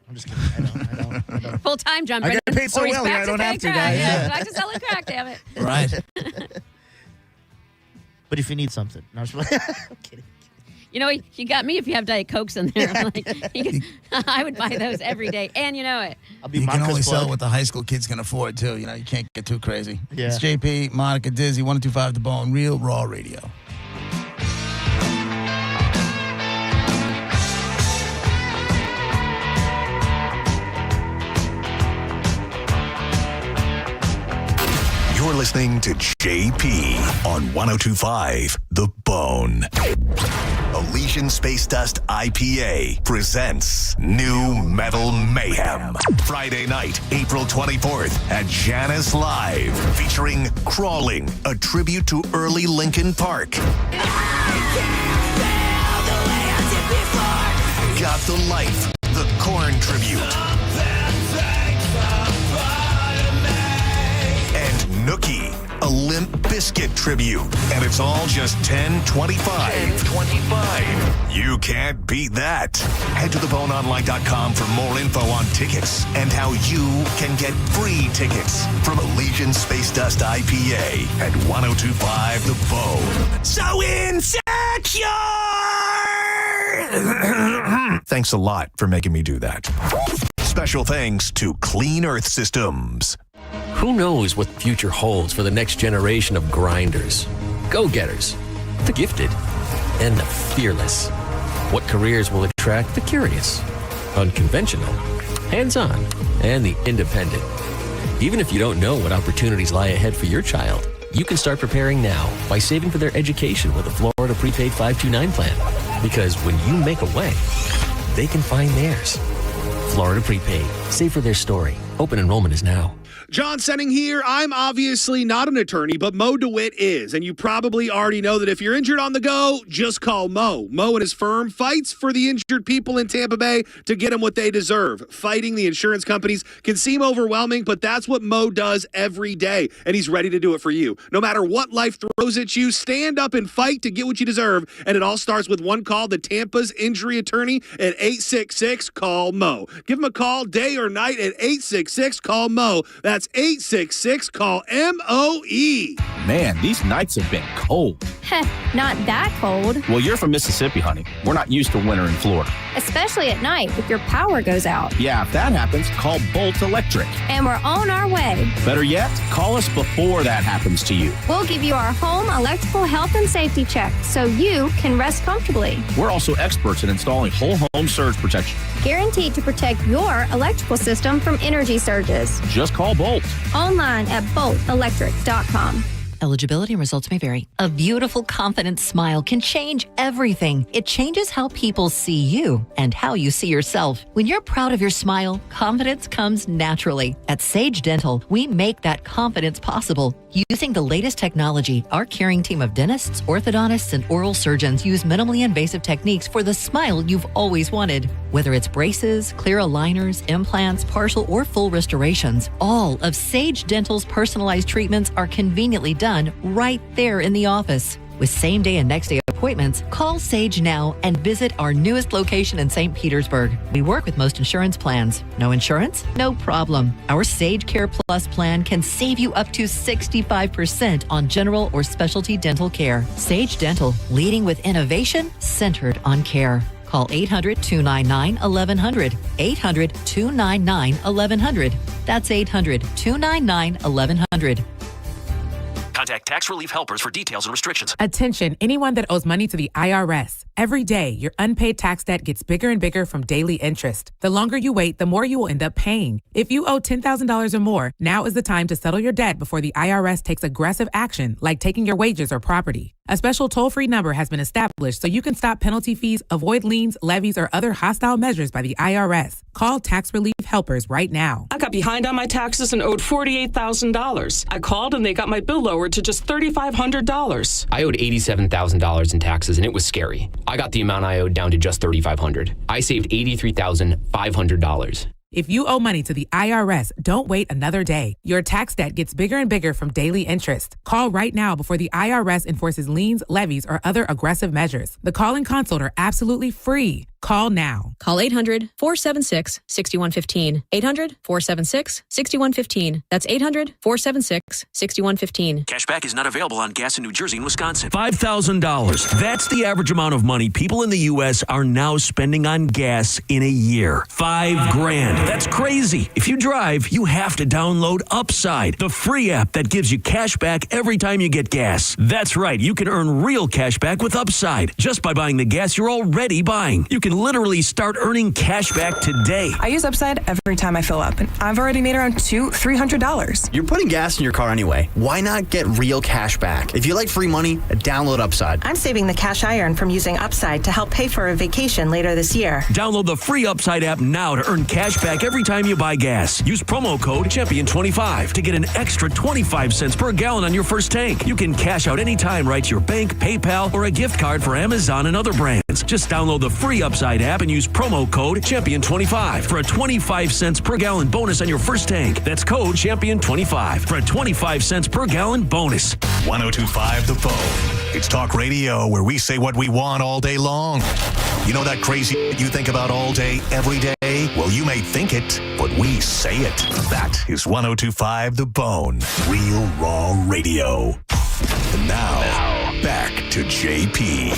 I'm just kidding. I don't. Full time, John I Brennan. get paid so Or he's well, back yeah, I don't selling have to, crack. guys. Yeah, Yeah. back to selling crack, damn it. Right. But if you need something. No, I'm kidding. You know, you got me if you have Diet Cokes in there. I'm like, I would buy those every day, and you know it. You can only sell what the high school kids can afford, too. You know, you can't get too crazy. Yeah. It's JP, Monica, Dizzy, 102.5 The Bone, Real Raw Radio. You're listening to JP on 102.5 The Bone. Elysian Space Dust IPA presents New Metal Mayhem. Friday night, April 24th at Janus Live, featuring Crawling, a tribute to early Linkin Park. Got the Life, the Korn tribute. And Nookie, a Limp Bizkit tribute. And it's all just $10.25. $10.25. You can't beat that. Head to theboneonline.com for more info on tickets and how you can get free tickets from Elysian Space Dust IPA at 102.5 The Bone. So insecure! Thanks a lot for making me do that. Special thanks to Clean Earth Systems. Who knows what the future holds for the next generation of grinders, go-getters, the gifted, and the fearless? What careers will attract the curious, unconventional, hands-on, and the independent? Even if you don't know what opportunities lie ahead for your child, you can start preparing now by saving for their education with a Florida Prepaid 529 plan. Because when you make a way, they can find theirs. Florida Prepaid. Safer their story. Open enrollment is now. John Senning here. I'm obviously not an attorney, but Mo DeWitt is. And you probably already know that if you're injured on the go, just call Mo. Mo and his firm fights for the injured people in Tampa Bay to get them what they deserve. Fighting the insurance companies can seem overwhelming, but that's what Mo does every day. And he's ready to do it for you. No matter what life throws at you, stand up and fight to get what you deserve. And it all starts with one call to Tampa's injury attorney at 866-CALL-MO. Give him a call day or night at 866-CALL-MO. That's 866-CALL-MOE. Man, these nights have been cold. Heh, not that cold. Well, you're from Mississippi, honey. We're not used to winter in Florida. Especially at night if your power goes out. Yeah, if that happens, call Bolt Electric. And we're on our way. Better yet, call us before that happens to you. We'll give you our home electrical health and safety check so you can rest comfortably. We're also experts in installing whole home surge protection. Guaranteed to protect your electrical system from energy surges. Just call Bolt. Online at boltelectric.com. Eligibility and results may vary. A beautiful, confident smile can change everything. It changes how people see you and how you see yourself. When you're proud of your smile, confidence comes naturally. At Sage Dental, we make that confidence possible. Using the latest technology, our caring team of dentists, orthodontists, and oral surgeons use minimally invasive techniques for the smile you've always wanted. Whether it's braces, clear aligners, implants, partial or full restorations, all of Sage Dental's personalized treatments are conveniently done right there in the office. With same-day and next-day appointments, call Sage now and visit our newest location in St. Petersburg. We work with most insurance plans. No insurance? No problem. Our Sage Care Plus plan can save you up to 65% on general or specialty dental care. Sage Dental, leading with innovation centered on care. Call 800-299-1100. 800-299-1100. That's 800-299-1100. Contact Tax Relief Helpers for details and restrictions. Attention, anyone that owes money to the IRS. Every day, your unpaid tax debt gets bigger and bigger from daily interest. The longer you wait, the more you will end up paying. If you owe $10,000 or more, now is the time to settle your debt before the IRS takes aggressive action, like taking your wages or property. A special toll-free number has been established so you can stop penalty fees, avoid liens, levies, or other hostile measures by the IRS. Call Tax Relief Helpers right now. I got behind on my taxes and owed $48,000. I called and they got my bill lowered to just $3,500. I owed $87,000 in taxes and it was scary. I got the amount I owed down to just $3,500. I saved $83,500. If you owe money to the IRS, don't wait another day. Your tax debt gets bigger and bigger from daily interest. Call right now before the IRS enforces liens, levies, or other aggressive measures. The call and consult are absolutely free. Call now. Call 800-476-6115. 800-476-6115. That's 800-476-6115. Cashback is not available on gas in New Jersey and Wisconsin. $5,000. That's the average amount of money people in the U.S. are now spending on gas in a year. $5,000. That's crazy. If you drive, you have to download Upside, the free app that gives you cash back every time you get gas. That's right. You can earn real cash back with Upside just by buying the gas you're already buying. You can literally start earning cash back today. I use Upside every time I fill up, and I've already made around $300. You're putting gas in your car anyway. Why not get real cash back? If you like free money, download Upside. I'm saving the cash I earn from using Upside to help pay for a vacation later this year. Download the free Upside app now to earn cash back every time you buy gas. Use promo code Champion25 to get an extra 25 cents per gallon on your first tank. You can cash out anytime right to your bank, PayPal, or a gift card for Amazon and other brands. Just download the free Upside app and use promo code Champion25 for a 25 cents per gallon bonus on your first tank. That's code Champion25 for a 25 cents per gallon bonus. 102.5 The Phone. It's talk radio where we say what we want all day long. You know that crazy you think about all day, every day? Well, you may think it, but we say it. That is 102.5 The Bone. Real raw radio. And now back to JP.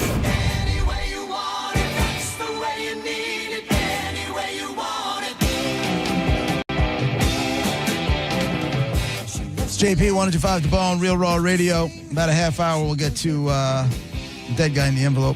JP 105 The Bone, Real Raw Radio. About a half hour, we'll get to Dead Guy in the Envelope.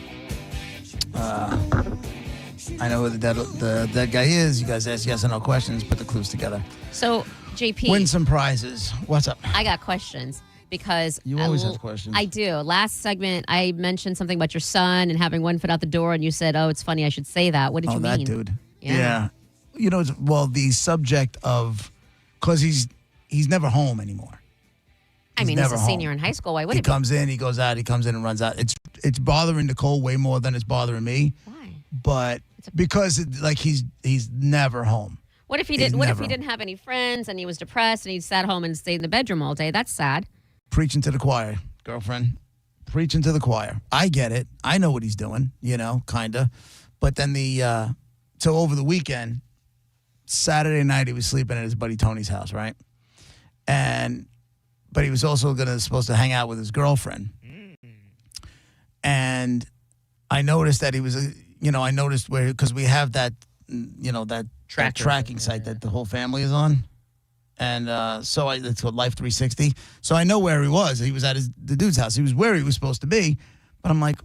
I know who the dead guy is. You guys ask yes or no questions, put the clues together. So, JP. Win some prizes. What's up? I got questions because you always have questions. I do. Last segment, I mentioned something about your son and having one foot out the door, and you said, "Oh, it's funny. I should say that." What did you mean? Oh, that dude. Yeah. the subject of, because he's never home anymore. I mean, he's a senior in high school. Why would he comes in, he goes out, he comes in and runs out. It's bothering Nicole way more than it's bothering me. Why? But because he's never home. What if he didn't? What if he didn't have any friends and he was depressed and he sat home and stayed in the bedroom all day? That's sad. Preaching to the choir, girlfriend. Preaching to the choir. I get it. I know what he's doing. Kinda. But then so over the weekend, Saturday night, he was sleeping at his buddy Tony's house, right? But he was also supposed to hang out with his girlfriend. And I noticed that he was, I noticed because we have that, that tracking site that the whole family is on. And it's called Life 360. So I know where he was. He was at the dude's house. He was where he was supposed to be. But I'm like,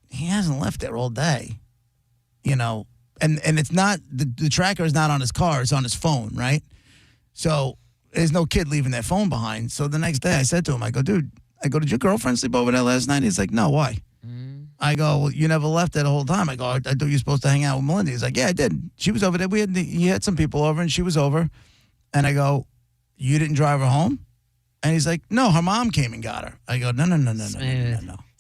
he hasn't left there all day, And it's not, the tracker is not on his car. It's on his phone, right? So there's no kid leaving their phone behind. So the next day I said to him, I go, dude, did your girlfriend sleep over there last night? He's like, no, why? I go, well, you never left there the whole time. I go, I thought you were supposed to hang out with Melinda. He's like, yeah, I did. She was over there. He had some people over and she was over. And I go, you didn't drive her home? And he's like, no, her mom came and got her. I go, no.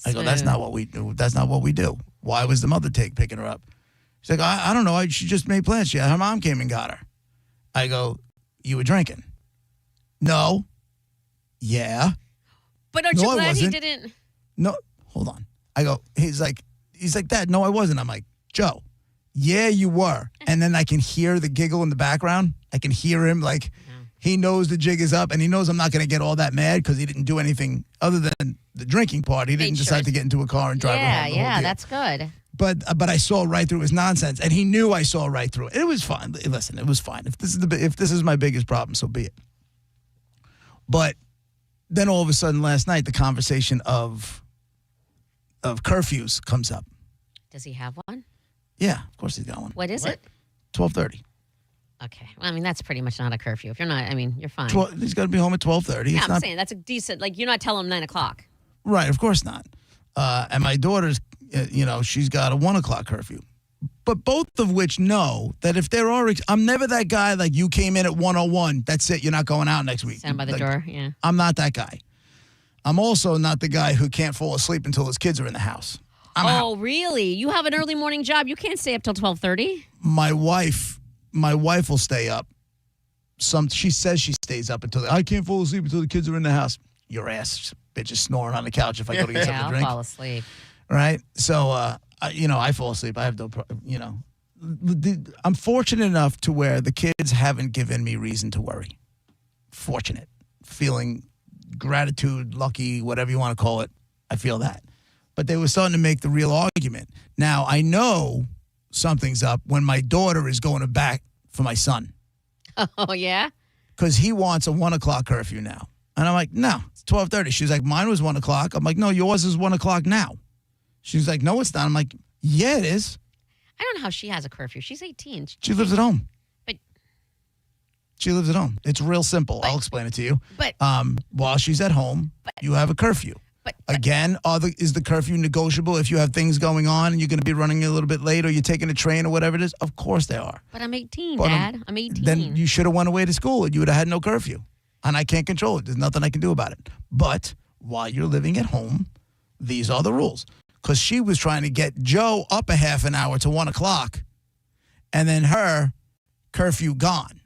I go, that's not what we do. That's not what we do. Why was the mother picking her up? She's like, I don't know. She just made plans. Her mom came and got her. I go, you were drinking? No. Yeah. But aren't you glad he didn't? No, hold on. I go, he's like, Dad, no, I wasn't. I'm like, Joe, yeah, you were. And then I can hear the giggle in the background. I can hear him like he knows the jig is up and he knows I'm not going to get all that mad because he didn't do anything other than the drinking part. He didn't decide to get into a car and drive her home. Yeah, that's good. But I saw right through his nonsense, and he knew I saw right through it. It was fine. Listen, it was fine. If this is my biggest problem, so be it. But then all of a sudden last night, the conversation of curfews comes up. Does he have one? Yeah, of course he's got one. What is it? 12:30. Okay. Well, I mean, that's pretty much not a curfew. If you're not, you're fine. He's got to be home at 12:30. Yeah, I'm saying that's a decent, you're not telling him 9 o'clock. Right, of course not. And my daughter's, she's got a 1 o'clock curfew. But both of which know that if there are, I'm never that guy like you came in at 1:01. That's it. You're not going out next week. Stand by the door. Yeah. I'm not that guy. I'm also not the guy who can't fall asleep until his kids are in the house. I'm out. Really? You have an early morning job. You can't stay up till 12:30. My wife will stay up. She says she stays up until I can't fall asleep until the kids are in the house. Your ass bitch is snoring on the couch if I go to get something to drink. I'll fall asleep. Right? So, I fall asleep. I have no problem, I'm fortunate enough to where the kids haven't given me reason to worry. Fortunate. Feeling gratitude, lucky, whatever you want to call it. I feel that. But they were starting to make the real argument. Now, I know something's up when my daughter is going to bat for my son. Oh, yeah? Because he wants a 1 o'clock curfew now. And I'm like, no, it's 12:30. She's like, mine was 1 o'clock. I'm like, no, yours is 1 o'clock now. She's like, no, it's not. I'm like, yeah, it is. I don't know how she has a curfew. She's 18. She lives at home. But she lives at home. It's real simple. I'll explain it to you. But while she's at home, you have a curfew. But again, is the curfew negotiable if you have things going on and you're going to be running a little bit late or you're taking a train or whatever it is? Of course they are. But I'm 18, Dad. I'm 18. Then you should have went away to school and you would have had no curfew. And I can't control it. There's nothing I can do about it. But while you're living at home, these are the rules. Because she was trying to get Joe up a half an hour to 1 o'clock and then her curfew gone.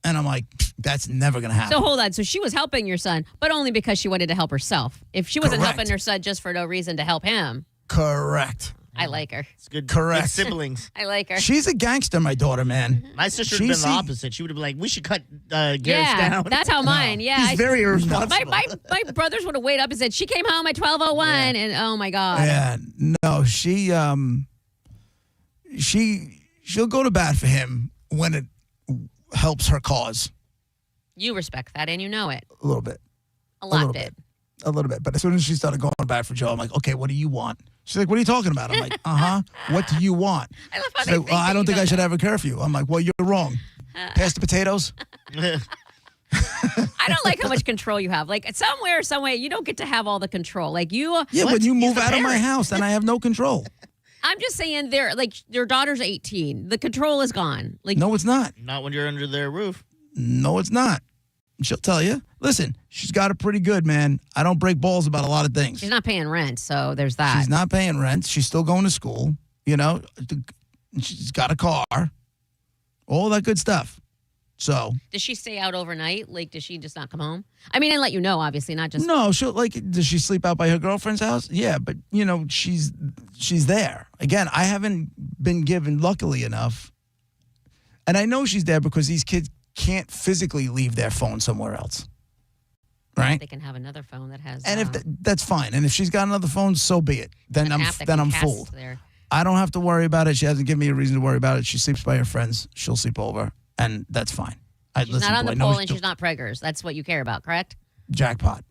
And I'm like, that's never going to happen. So hold on. So she was helping your son, but only because she wanted to help herself. If she wasn't helping her son just for no reason to help him. Correct. I like her. It's good. Correct. Good siblings. I like her. She's a gangster, my daughter, man. My sister would have been the opposite. She would have been like, we should cut Garrett's down. That's how mine. Yeah. He's very irresponsible. My brothers would have waited up and said, she came home at 12:01 and oh my God. Yeah. No, she'll go to bat for him when it helps her cause. You respect that and you know it. A little bit. A lot bit. A little bit. But as soon as she started going back for Joe, I'm like, okay, what do you want? She's like, what are you talking about? I'm like, what do you want? I love how She's like, well, I don't think I should have a curfew. I'm like, well, you're wrong. Pass the potatoes. I don't like how much control you have. Like somewhere, some way, you don't get to have all the control. Like you. Yeah, when you move out of my house, then I have no control. I'm just saying, their daughter's 18. The control is gone. Like, no, it's not. Not when you're under their roof. No, it's not. She'll tell you. Listen, she's got it pretty good, man. I don't break balls about a lot of things. She's not paying rent, so there's that. She's not paying rent. She's still going to school. You know, she's got a car. All that good stuff. So. Does she stay out overnight? Like, does she just not come home? I mean, and let you know, obviously, not just. No, she'll does she sleep out by her girlfriend's house? Yeah, but, you know, she's there. Again, I haven't been given, luckily enough. And I know she's there because these kids can't physically leave their phone somewhere else. Right? They can have another phone that has. And if that's fine. And if she's got another phone, so be it. Then I'm fooled. I don't have to worry about it. She hasn't given me a reason to worry about it. She sleeps by her friends. She'll sleep over, and that's fine. She's not on the pole, and she's not preggers. That's what you care about, correct? Jackpot.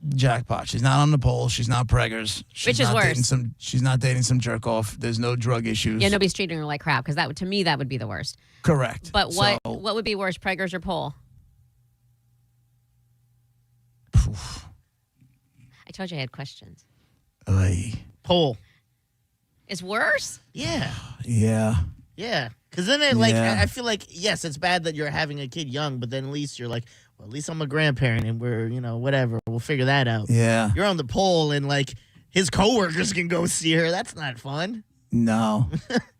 Jackpot. She's not on the pole. She's not preggers. Which is worse. She's not dating some jerk off. There's no drug issues. Yeah, nobody's treating her like crap, because to me that would be the worst. Correct. But what would be worse, preggers or pole? I told you I had questions. Pole. It's worse? Yeah. Yeah. Yeah. Because then I feel like, yes, it's bad that you're having a kid young, but then at least you're like, well, at least I'm a grandparent and we're, whatever. We'll figure that out. Yeah. You're on the pole and like his coworkers can go see her. That's not fun. No.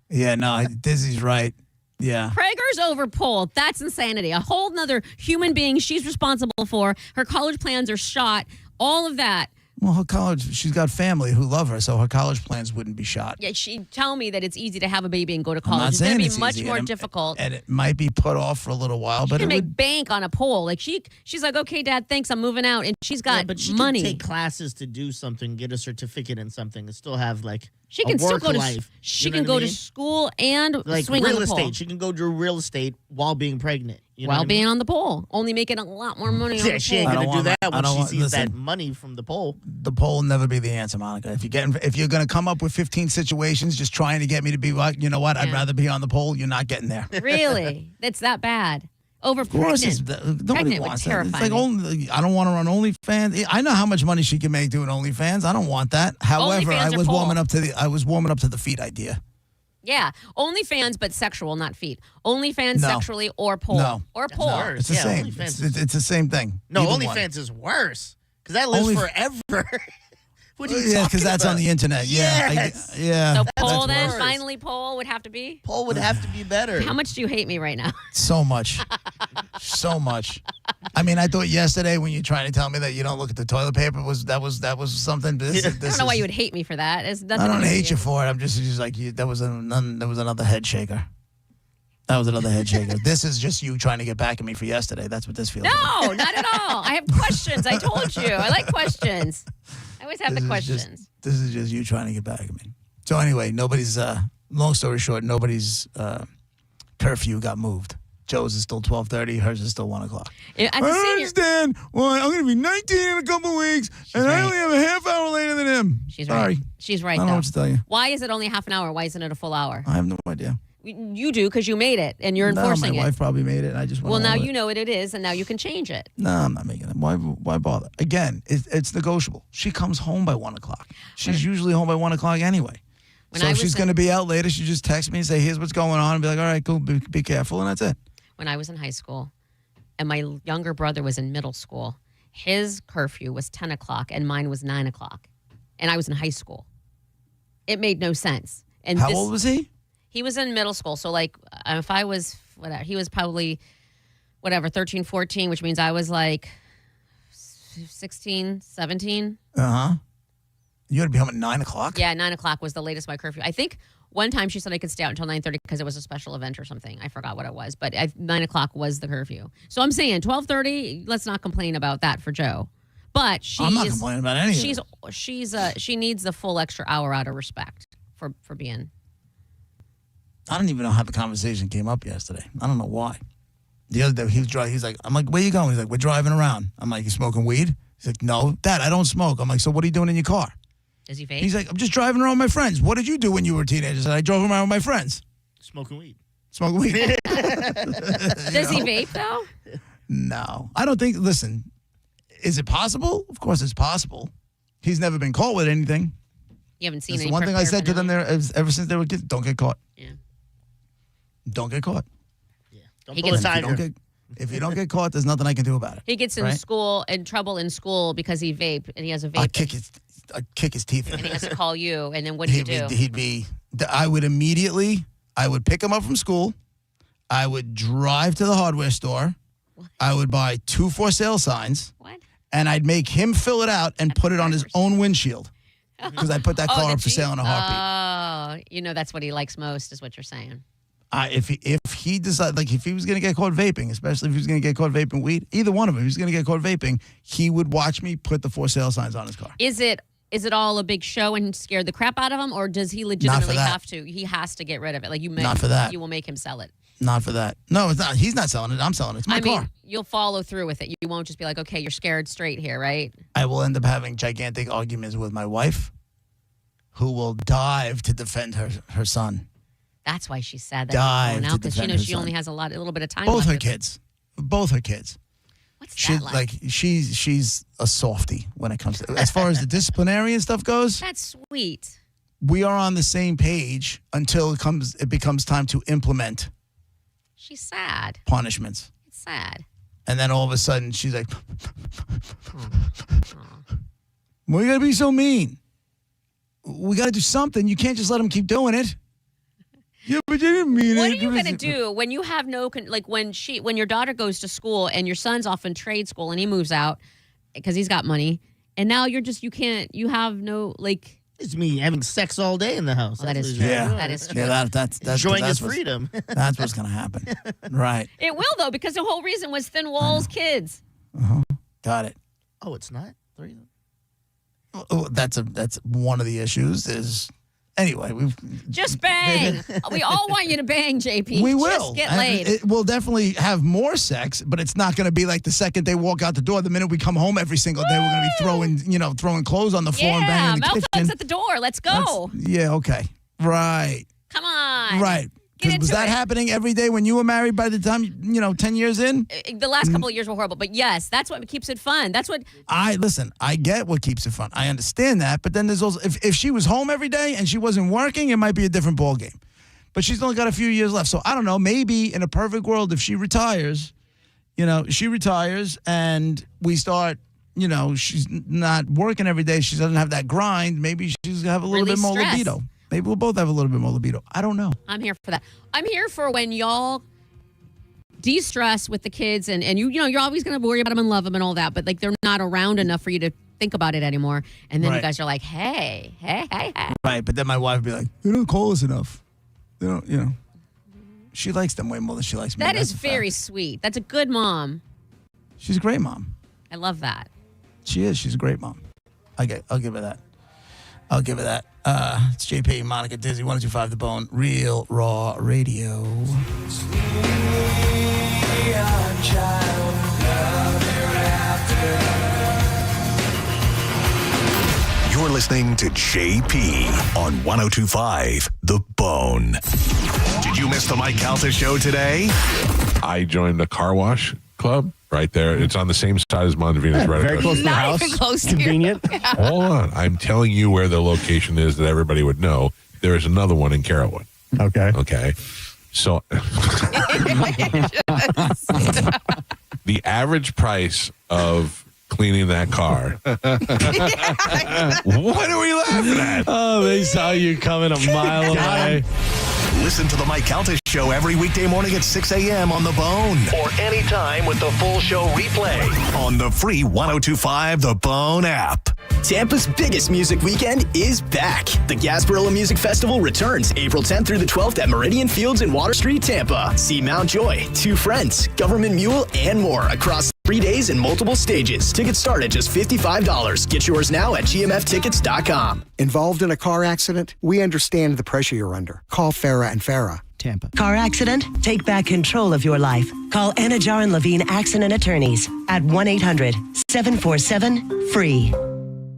Yeah, no, Dizzy's right. Yeah. Preggers over pole. That's insanity. A whole nother human being she's responsible for. Her college plans are shot. All of that. Well, she's got family who love her, so her college plans wouldn't be shot. Yeah, she'd tell me that it's easy to have a baby and go to college. I'm not it's going to saying be much easy, more difficult. And it might be put off for a little while, she but can make bank on a pole. Like she's like, okay, Dad, thanks, I'm moving out, and she's got but she money. Can take classes to do something, get a certificate in something, and still have like she can still go life. to she can go to school and like swing real on the pole. estate. She can go do real estate while being pregnant. While being on the pole, only making a lot more money. On the she ain't gonna do that when she sees that money from the pole. The pole will never be the answer, Monica. If you're gonna come up with 15 situations just trying to get me to be like, you know what, I'd rather be on the pole. You're not getting there. Really, it's that bad. Over pregnant. Nobody wants that. It's like I don't want her on OnlyFans. I know how much money she can make doing OnlyFans. I don't want that. However, I was warming up to the feet idea. Yeah, OnlyFans, but sexual, not feet. OnlyFans sexually or pole. No. Or pole. No, it's the same. It's the same thing. No, OnlyFans is worse because that lives forever. What are you because that's on the internet. Yes. Yeah. So pole then, finally pole would have to be? Pole would have to be better. How much do you hate me right now? So much. So much. I mean, I thought yesterday when you're trying to tell me that you don't look at the toilet paper that was something. I don't know why you would hate me for that. I don't hate you for it. I'm just like that was another head shaker. That was another head shaker. This is just you trying to get back at me for yesterday. That's what this feels like. No, not at all. I have questions. I told you. I like questions. I always have the questions. This is just you trying to get back at me. So anyway, long story short, nobody's curfew got moved. Joe's is still 12:30. Hers is still 1 o'clock. I understand. Well, I'm going to be 19 in a couple weeks, I only have a half hour later than him. She's Sorry. right. She's right, I don't know what to tell you. Why is it only half an hour? Why isn't it a full hour? I have no idea. You do because you made it and you're enforcing it. My wife probably made it. And I just well, now you know what it is, and now you can change it. No, I'm not making it. Why bother? Again, it's negotiable. She comes home by 1 o'clock. She's usually home by 1 o'clock anyway. So if she's going to be out later, she just text me and say, "Here's what's going on," and be like, "All right, cool. Be careful," and that's it. When I was in high school, and my younger brother was in middle school, his curfew was 10 o'clock, and mine was 9 o'clock, and I was in high school. It made no sense. And how old was he? He was in middle school. So, like, if I was, whatever, he was probably, 13, 14, which means I was like 16, 17. Uh-huh. You had to be home at 9 o'clock? Yeah, 9 o'clock was the latest my curfew. I think one time she said I could stay out until 9:30 because it was a special event or something. I forgot what it was. But 9 o'clock was the curfew. So I'm saying 12:30, let's not complain about that for Joe. But I'm not complaining about any of it. She needs the full extra hour out of respect for being... I don't even know how the conversation came up yesterday. I don't know why. The other day, he's like, I'm like, where you going? He's like, we're driving around. I'm like, you smoking weed? He's like, no. Dad, I don't smoke. I'm like, so what are you doing in your car? Does he vape? He's like, I'm just driving around with my friends. What did you do when you were a teenager? I said, I drove around with my friends. Smoking weed. Smoking weed. Does he vape, though? No. I don't think, listen, is it possible? Of course it's possible. He's never been caught with anything. You haven't seen That's any the one thing I said to them paraphernalia? there ever since they were kids. Don't get caught. Yeah. Don't get caught. Don't He pull a gets- tiger. If you don't get caught, there's nothing I can do about it. He gets in trouble in school because he vaped and he has a vape. I'd kick his teeth in. And he has to call you. And then what do you do? I would pick him up from school. I would drive to the hardware store. I would buy 2 for sale signs. What? And I'd make him fill it out and put it on his own windshield. Because I put that car up for sale in a heartbeat. Oh, that's what he likes most, is what you're saying. If he decided, like, if he was going to get caught vaping, especially if he was going to get caught vaping weed, either one of them, if he was going to get caught vaping, he would watch me put the for sale signs on his car. Is it all a big show and scare the crap out of him, or does he legitimately have to? He has to get rid of it. Like Not for that. You will make him sell it. Not for that. No, it's not. He's not selling it. I'm selling it. It's my car. You'll follow through with it. You won't just be like, okay, you're scared straight here, right? I will end up having gigantic arguments with my wife, who will dive to defend her son. That's why she's sad that Dive he's going to out, because she defend knows her she son. only has a little bit of time. Both left her with him. kids. Both her kids. What's that like? She's a softie when it comes to, as far as the disciplinary and stuff goes. That's sweet. We are on the same page until it becomes time to implement She's sad. punishments. It's sad. And then all of a sudden she's like, "Why you gotta be so mean? We gotta do something. You can't just let them keep doing it." Yeah, but you didn't mean it. What are you gonna do when you have when your daughter goes to school and your son's off in trade school and he moves out because he's got money, and now you have no like. It's me having sex all day in the house. That is true. Yeah. That is true. Yeah, that's enjoying his what's- freedom. That's what's gonna happen. Right. It will though, because the whole reason was thin walls, kids. Got it. Oh, it's not 3. Oh, that's one of the issues is, anyway, Just bang. We all want you to bang, JP. we will. Just get laid. We'll definitely have more sex, but it's not going to be like the second they walk out the door. The minute we come home every single day, we're going to be throwing clothes on the floor and banging in the mouth kitchen. hugs at the door. Let's go. Yeah, okay. Right. Come on. Right. Get Was into that it. happening every day when you were married by the time, 10 years in? The last couple of years were horrible, but yes, that's what keeps it fun. That's what. I get what keeps it fun. I understand that, but then there's also, if she was home every day and she wasn't working, it might be a different ball game. But she's only got a few years left. So I don't know, maybe in a perfect world, if she retires, and we start, she's not working every day, she doesn't have that grind, maybe she's going to have a little bit more stress. libido. Maybe we'll both have a little bit more libido. I don't know. I'm here for that. I'm here for when y'all de-stress with the kids and you're always going to worry about them and love them and all that, but like they're not around enough for you to think about it anymore. And then you guys are like, hey. Right, but then my wife would be like, they don't call us enough. They don't, She likes them way more than she likes me. That That's is a fact. very sweet. That's a good mom. She's a great mom. I love that. She is. She's a great mom. I'll give her that. It's JP, Monica, Dizzy, 102.5 The Bone, Real Raw Radio. You're listening to JP on 102.5 The Bone. Did you miss the Mike Calta show today? I joined the car wash club right there. It's on the same side as Montevina's. Right very across close to the Not house. even close to Convenient. Hold on. I'm telling you where the location is that everybody would know. There is another one in Carrollwood. Okay. So the average price of cleaning that car. What are we laughing at? Oh, they saw you coming a mile away. Listen to the Mike Calta show every weekday morning at 6 a.m. on The Bone. Or anytime with the full show replay on the free 102.5 The Bone app. Tampa's biggest music weekend is back. The Gasparilla Music Festival returns April 10th through the 12th at Meridian Fields in Water Street, Tampa. See Mount Joy, Two Friends, Government Mule, and more across 3 days and multiple stages. Tickets start at just $55. Get yours now at gmftickets.com. Involved in a car accident? We understand the pressure you're under. Call Farah and Farah. Tampa. Car accident? Take back control of your life. Call Anajar and Levine Accident Attorneys at 1-800-747-FREE.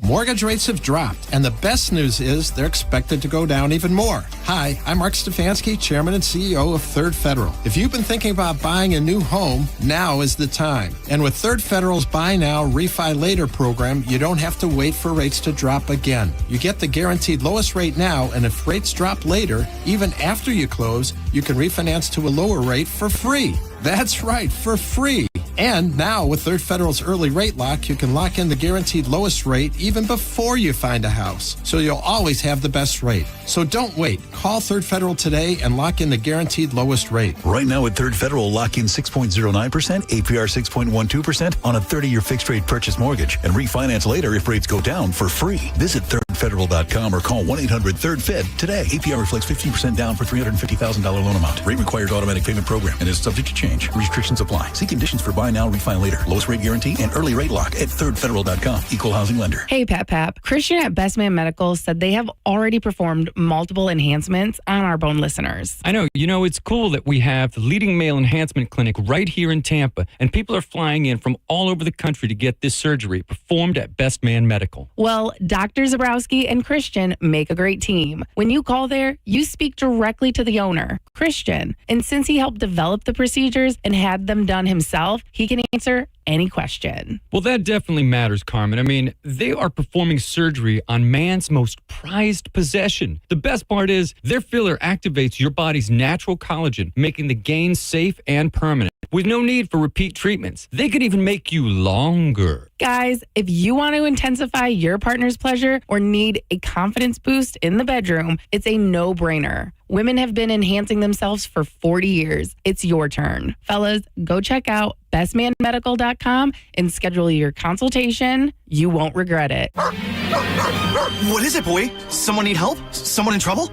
Mortgage rates have dropped, and the best news is they're expected to go down even more. Hi, I'm Mark Stefanski, Chairman and CEO of Third Federal. If you've been thinking about buying a new home, now is the time. And with Third Federal's Buy Now, Refi Later program, you don't have to wait for rates to drop again. You get the guaranteed lowest rate now, and if rates drop later, even after you close, you can refinance to a lower rate for free. That's right, for free. And now with Third Federal's early rate lock, you can lock in the guaranteed lowest rate even before you find a house. So you'll always have the best rate. So don't wait. Call Third Federal today and lock in the guaranteed lowest rate. Right now at Third Federal, lock in 6.09%, APR 6.12% on a 30-year fixed rate purchase mortgage and refinance later if rates go down for free. Visit thirdfederal.com or call 1-800-3RD-FED today. APR reflects 15% down for $350,000 loan amount. Rate requires automatic payment program and is subject to change. Restrictions apply. See conditions for Buy Now, Refi Later. Lowest rate guarantee and early rate lock at thirdfederal.com. Equal housing lender. Hey, Pap. Christian at Best Man Medical said they have already performed multiple enhancements on our bone listeners. I know. You know, it's cool that we have the leading male enhancement clinic right here in Tampa, and people are flying in from all over the country to get this surgery performed at Best Man Medical. Well, Dr. Zabrowski and Christian make a great team. When you call there, you speak directly to the owner, Christian. And since he helped develop the procedures and had them done himself, he can answer any question. Well, that definitely matters, Carmen. I mean, they are performing surgery on man's most prized possession. The best part is their filler activates your body's natural collagen, making the gains safe and permanent. With no need for repeat treatments. They could even make you longer. Guys, if you want to intensify your partner's pleasure or need a confidence boost in the bedroom, it's a no-brainer. Women have been enhancing themselves for 40 years. It's your turn. Fellas, go check out bestmanmedical.com and schedule your consultation. You won't regret it. What is it, boy? Someone need help? Someone in trouble?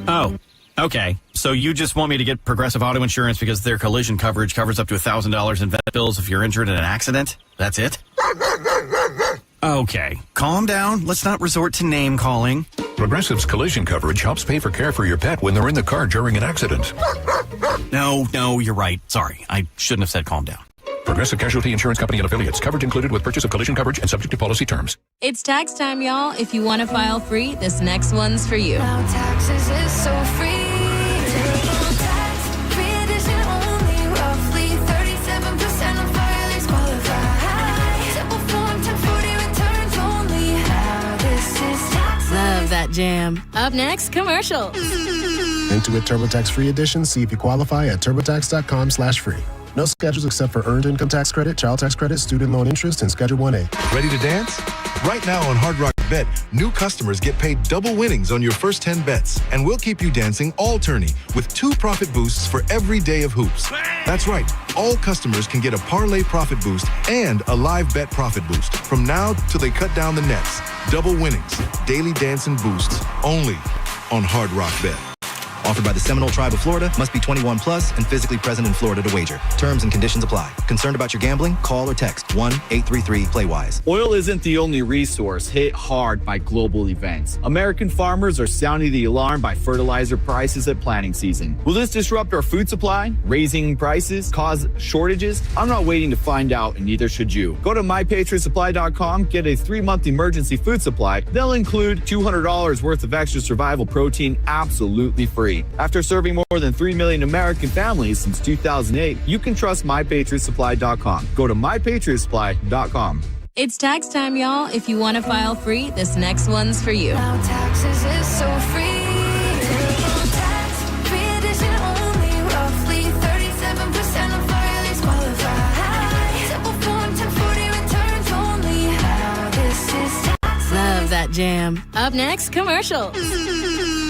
Oh, okay. So you just want me to get Progressive Auto Insurance because their collision coverage covers up to $1,000 in vet bills if you're injured in an accident? That's it? Okay, calm down. Let's not resort to name calling. Progressive's collision coverage helps pay for care for your pet when they're in the car during an accident. No, you're right. Sorry, I shouldn't have said calm down. Progressive Casualty Insurance Company and affiliates. Coverage included with purchase of collision coverage and subject to policy terms. It's tax time, y'all. If you want to file free, this next one's for you. Now taxes is so free. Love that jam. Up next, commercials. Intuit TurboTax Free Edition. See if you qualify at turbotax.com/free. No schedules except for earned income tax credit, child tax credit, student loan interest, and Schedule 1A. Ready to dance? Right now on Hard Rock Bet, new customers get paid double winnings on your first 10 bets. And we'll keep you dancing all tourney with 2 profit boosts for every day of hoops. That's right. All customers can get a parlay profit boost and a live bet profit boost from now till they cut down the nets. Double winnings, daily dancing boosts, only on Hard Rock Bet. Offered by the Seminole Tribe of Florida. Must be 21 plus and physically present in Florida to wager. Terms and conditions apply. Concerned about your gambling? Call or text 1-833-PLAY-WISE. Oil isn't the only resource hit hard by global events. American farmers are sounding the alarm by fertilizer prices at planting season. Will this disrupt our food supply? Raising prices? Cause shortages? I'm not waiting to find out, and neither should you. Go to mypatriotsupply.com, get a 3-month emergency food supply. They'll include $200 worth of extra survival protein absolutely free. After serving more than 3 million American families since 2008, you can trust mypatriotsupply.com. Go to mypatriotsupply.com. It's tax time, y'all. If you want to file free, this next one's for you. Now taxes is so free. Tax free edition only. Roughly 37% of filers qualify. Simple form 1040 returns only. How this is tax. Love that jam. Up next, commercials.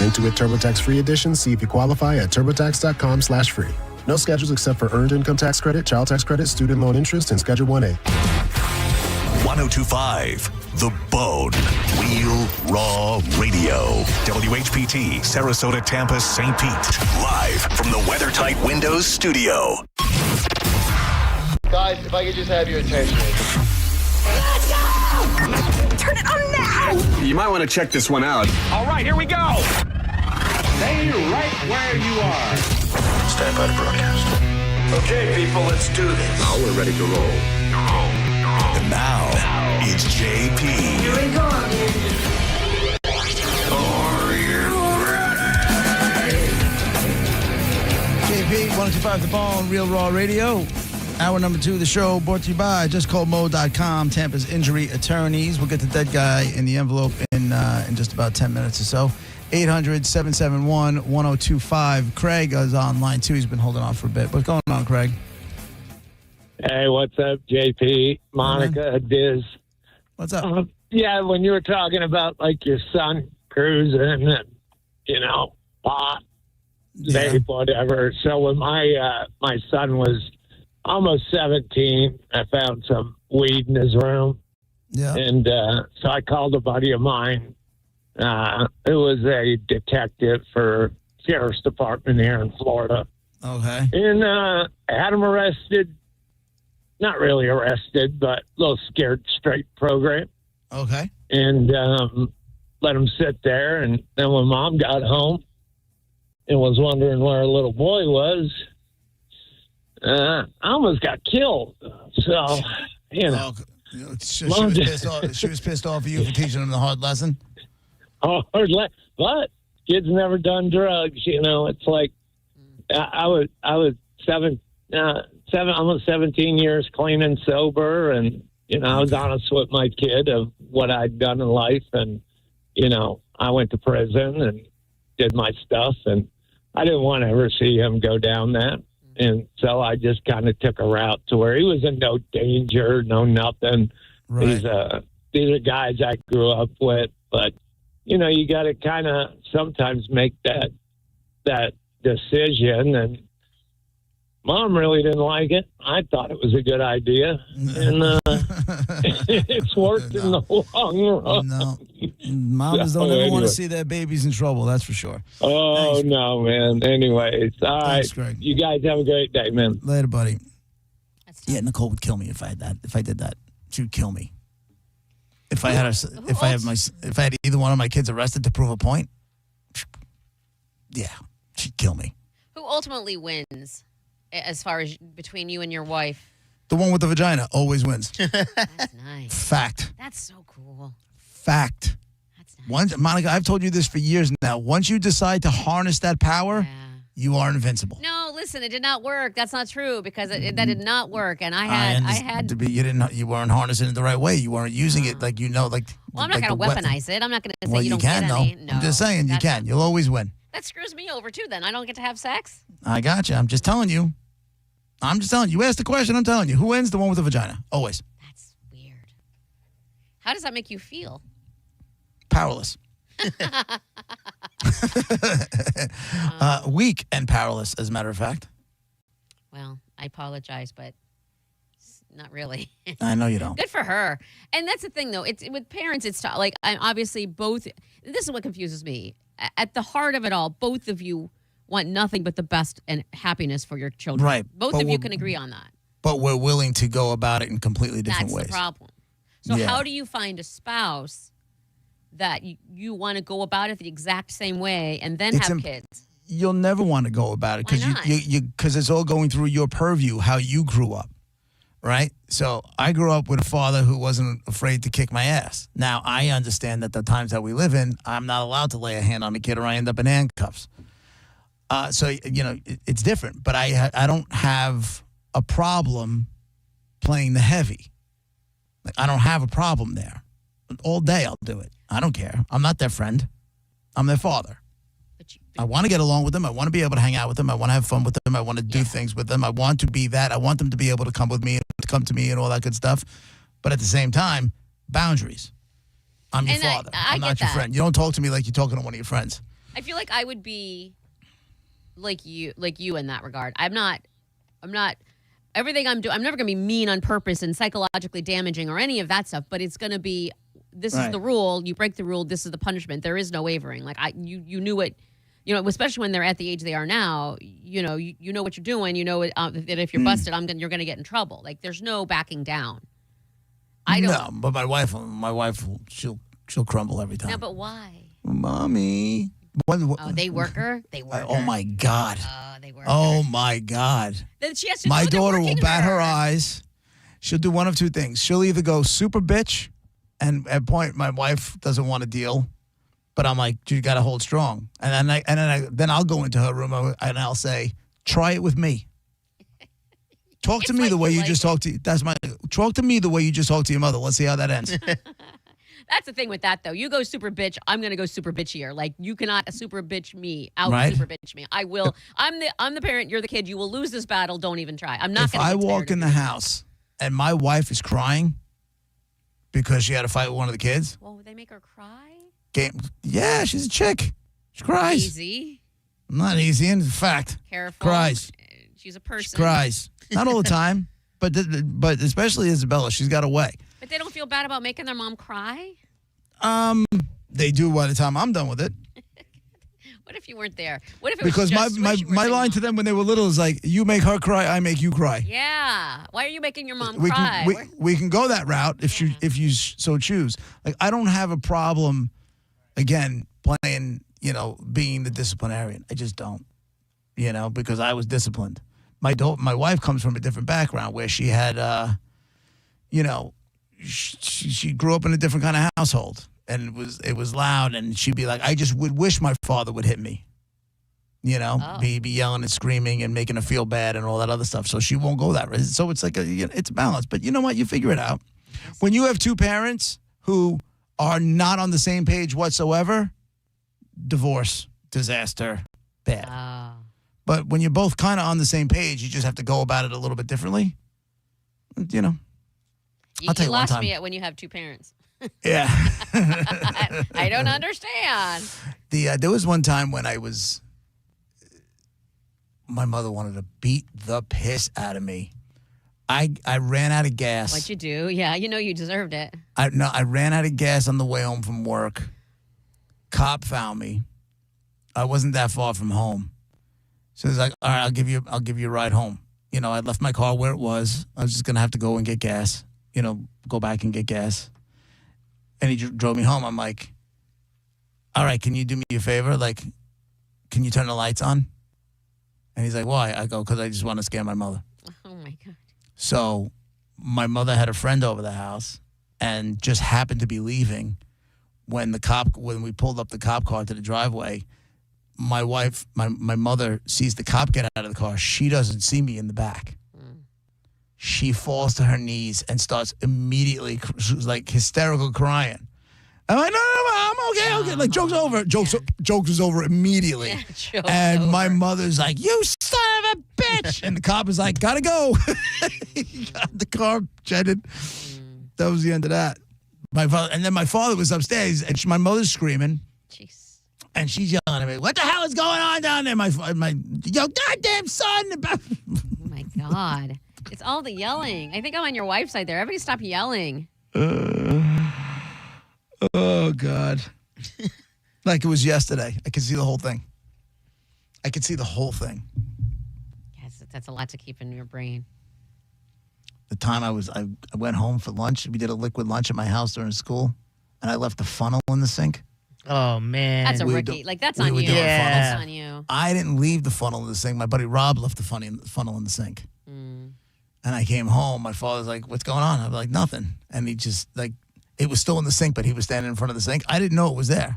Intuit TurboTax Free Edition. See if you qualify at turbotax.com/free. No schedules except for earned income tax credit, child tax credit, student loan interest, and Schedule 1A. 1025, The Bone. Real Raw Radio. WHPT, Sarasota, Tampa, St. Pete. Live from the WeatherTight Windows studio. Guys, if I could just have your attention. Let's go! Turn it on now! You might want to check this one out. All right, here we go. Stay right where you are. Stand by to broadcast. Okay, people, let's do this. Now we're ready to roll. Roll. And now, it's JP. Here we go. Are you ready? JP, 105 The Bone, Real Raw Radio. Hour number 2 of the show brought to you by JustCallMo.com, Tampa's injury attorneys. We'll get the dead guy in the envelope in just about 10 minutes or so. 800-771-1025. Craig is on line 2. He's been holding off for a bit. What's going on, Craig? Hey, what's up, JP? Monica, Diz. What's up? Yeah, when you were talking about, like, your son cruising and, pot, vape, whatever. So when my son was almost 17, I found some weed in his room. Yeah. And so I called a buddy of mine. It was a detective for Sheriff's Department here in Florida. Okay. And I had him arrested. Not really arrested, but a little scared straight program. Okay. And let him sit there. And then when Mom got home and was wondering where her little boy was, I almost got killed. So, She was pissed off at you for teaching him the hard lesson? But kids never done drugs. It's like I was almost 17 years clean and sober, and I was honest with my kid of what I'd done in life, and I went to prison and did my stuff, and I didn't want to ever see him go down that. And so I just kind of took a route to where he was in no danger, no nothing. Right. These are guys I grew up with, but you got to kind of sometimes make that decision. And Mom really didn't like it. I thought it was a good idea, and it's worked in the long run. No, moms don't ever want to see their babies in trouble. That's for sure. Oh, thanks. No, man. Anyways, all right. Thanks, Greg. You guys have a great day, man. Later, buddy. Yeah, Nicole would kill me if I had that. If I did that, she would kill me. If I had either one of my kids arrested to prove a point, yeah, she'd kill me. Who ultimately wins as far as between you and your wife? The one with the vagina always wins. That's nice. Fact. That's so cool. Fact. That's nice. Monica, I've told you this for years now. Once you decide to harness that power, you are invincible. No, listen, it did not work. That's not true because that did not work. And I had to be. You weren't harnessing it the right way. You weren't using it like Well, I'm not going to weaponize it. I'm not going to say you don't can, get any. No, I'm just saying you can. You'll always win. That screws me over too. Then I don't get to have sex. I got you. I'm just telling you. You asked the question. I'm telling you. Who wins? The one with the vagina. Always. That's weird. How does that make you feel? Powerless. Weak and powerless, as a matter of fact. Well, I apologize, but not really. I know you don't. Good for her. And that's the thing, though. It's with parents. It's like obviously both. This is what confuses me. At the heart of it all, both of you want nothing but the best and happiness for your children. Right. Both of you can agree on that. But we're willing to go about it in completely different ways. That's the problem. So how do you find a spouse that you want to go about it the exact same way and then have kids? You'll never want to go about it because it's all going through your purview, how you grew up, right? So I grew up with a father who wasn't afraid to kick my ass. Now, I understand that the times that we live in, I'm not allowed to lay a hand on a kid or I end up in handcuffs. So, it's different. But I don't have a problem playing the heavy. Like, I don't have a problem there. All day I'll do it. I don't care. I'm not their friend. I'm their father. I want to get along with them. I want to be able to hang out with them. I want to have fun with them. I want to do things with them. I want to be that. I want them to be able to come with me and come to me and all that good stuff. But at the same time, boundaries. I'm your father. I'm not your friend. You don't talk to me like you're talking to one of your friends. I feel like I would be like you in that regard. I'm not everything I'm doing. I'm never going to be mean on purpose and psychologically damaging or any of that stuff, but it's going to be, this is the rule. You break the rule. This is the punishment. There is no wavering. Like you knew it, especially when they're at the age they are now, you know what you're doing. You know that if you're busted, you're going to get in trouble. Like there's no backing down. No, but my wife, she'll crumble every time. No, but why? Mommy. They work her? They work her. Oh, my God. They work Oh, my God. Then she has to My know daughter will bat her her eyes. she'll do one of two things. She'll either go super bitch, and at point my wife doesn't want to deal, but I'm like, you got to hold strong. And then I'll go into her room and I'll say, try it with me. Talk to me the way you just talk to. Talk to me the way you just talk to your mother. Let's see how that ends. That's the thing with that, though. You go super bitch, I'm going to go super bitchier. Like, you cannot super bitch me, Right. super bitch me. I will. I'm the parent, you're the kid. You will lose this battle. Don't even try. I'm not If going to I walk in the house and my wife is crying because she had a fight with one of the kids. Whoa, they make her cry? Yeah, she's a chick. She cries. Easy. Not easy, in fact. Careful. Cries. She's a person. She cries. Not all the time, but especially Isabella. She's got a way. But they don't feel bad about making their mom cry? They do by the time I'm done with it. What if you weren't there? What if it Because was just my line to them when they were little is like, you make her cry, I make you cry. Yeah. Why are you making your mom We cry? can we can go that route if you so choose. Like, I don't have a problem, again, playing, being the disciplinarian. I just don't, because I was disciplined. My wife comes from a different background where she had, she grew up in a different kind of household, and it was loud, and she'd be like, I just would wish my father would hit me. Be yelling and screaming and making her feel bad and all that other stuff. So she won't go that way. So it's like it's a balance. But you know what? You figure it out. When you have two parents who are not on the same page whatsoever, divorce, disaster, bad. But when you're both kind of on the same page, you just have to go about it a little bit differently. I'll tell you one lost time. me at when you have two parents. Yeah. I don't understand. There was one time when my mother wanted to beat the piss out of me. I ran out of gas. What'd you do? Yeah, you deserved it. I ran out of gas on the way home from work. Cop found me. I wasn't that far from home. So he's like, all right, I'll give you a ride home. I left my car where it was. I was just going to have to go and get gas, go back and get gas. And he drove me home. I'm like, all right, can you do me a favor? Like, can you turn the lights on? And he's like, why? I go, because I just want to scare my mother. Oh, my God. So my mother had a friend over the house and just happened to be leaving when we pulled up the cop car to the driveway. My wife, my mother sees the cop get out of the car. She doesn't see me in the back. She falls to her knees and starts immediately, like, hysterical crying. I'm like, no, I'm okay. Like, joke's over. Jokes was over immediately. And my mother's like, you son of a bitch. And the cop is like, gotta go. He got the car jetted. That was the end of that. My father was upstairs, and my mother's screaming. And she's yelling at me, what the hell is going on down there? My goddamn son. Oh, my God. It's all the yelling. I think I'm on your wife's side there. Everybody stop yelling. Oh, God. Like it was yesterday. I could see the whole thing. Yes, that's a lot to keep in your brain. The time I went home for lunch, we did a liquid lunch at my house during school, and I left the funnel in the sink. Oh, man. That's a rookie. That's on you. Yeah. That's on you. I didn't leave the funnel in the sink. My buddy Rob left the funnel in the sink. And I came home. My father's like, what's going on? I'm like, nothing. And he just, like, it was still in the sink, but he was standing in front of the sink. I didn't know it was there.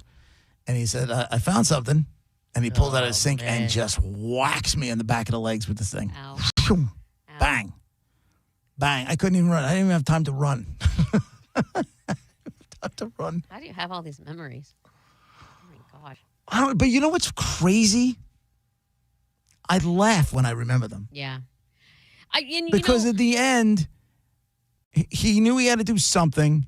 And he said, I found something. And he pulled out of the sink and just whacks me in the back of the legs with this thing. Ow. Bang. Bang. I couldn't even run. I didn't even have time to run. How do you have all these memories? Oh, my gosh. But you know what's crazy? I laugh when I remember them. Yeah. Because at the end, he knew he had to do something.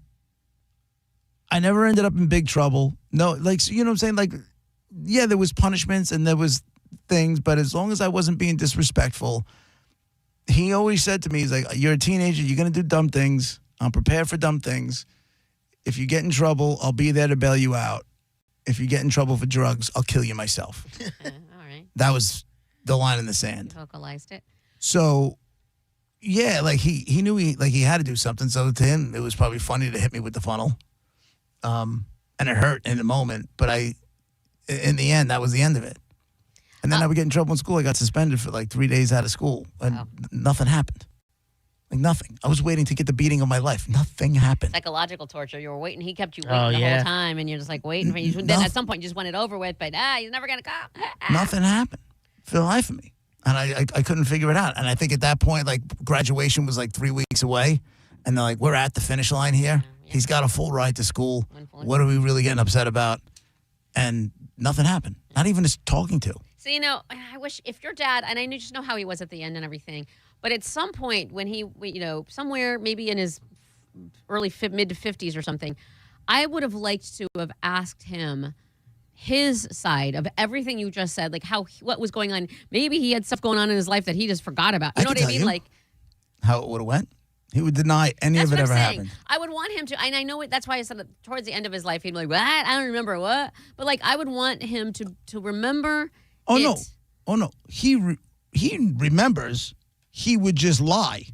I never ended up in big trouble. No, like, you know what I'm saying? Like, yeah, there was punishments and there was things, but as long as I wasn't being disrespectful, he always said to me, he's like, you're a teenager, you're going to do dumb things. I'm prepared for dumb things. If you get in trouble, I'll be there to bail you out. If you get in trouble for drugs, I'll kill you myself. All right. That was the line in the sand. Vocalized it. So, yeah, like he knew he had to do something. So to him, it was probably funny to hit me with the funnel. And it hurt in the moment. But in the end, that was the end of it. And then I would get in trouble in school. I got suspended for like 3 days out of school. And nothing happened. Like nothing. I was waiting to get the beating of my life. Nothing happened. Psychological torture. You were waiting. He kept you waiting the whole time, and you're just like waiting for you. Then at some point, you just want it over with. But he's never gonna come. Nothing happened for the life of me, and I couldn't figure it out. And I think at that point, like graduation was like 3 weeks away, and they're like, "We're at the finish line here. Yeah. He's got a full ride to school. What are we really getting upset about?" And nothing happened. Not even just talking to. So I wish if your dad, and I just know how he was at the end and everything. But at some point when he, somewhere maybe in his mid to 50s or something, I would have liked to have asked him his side of everything you just said, like what was going on. Maybe he had stuff going on in his life that he just forgot about. You know what I mean? Like how it would have went. He would deny any of it ever happened. I would want him to, and I know it. That's why I said that towards the end of his life, he'd be like, "What? I don't remember what." But like, I would want him to remember. Oh no! He remembers. He would just lie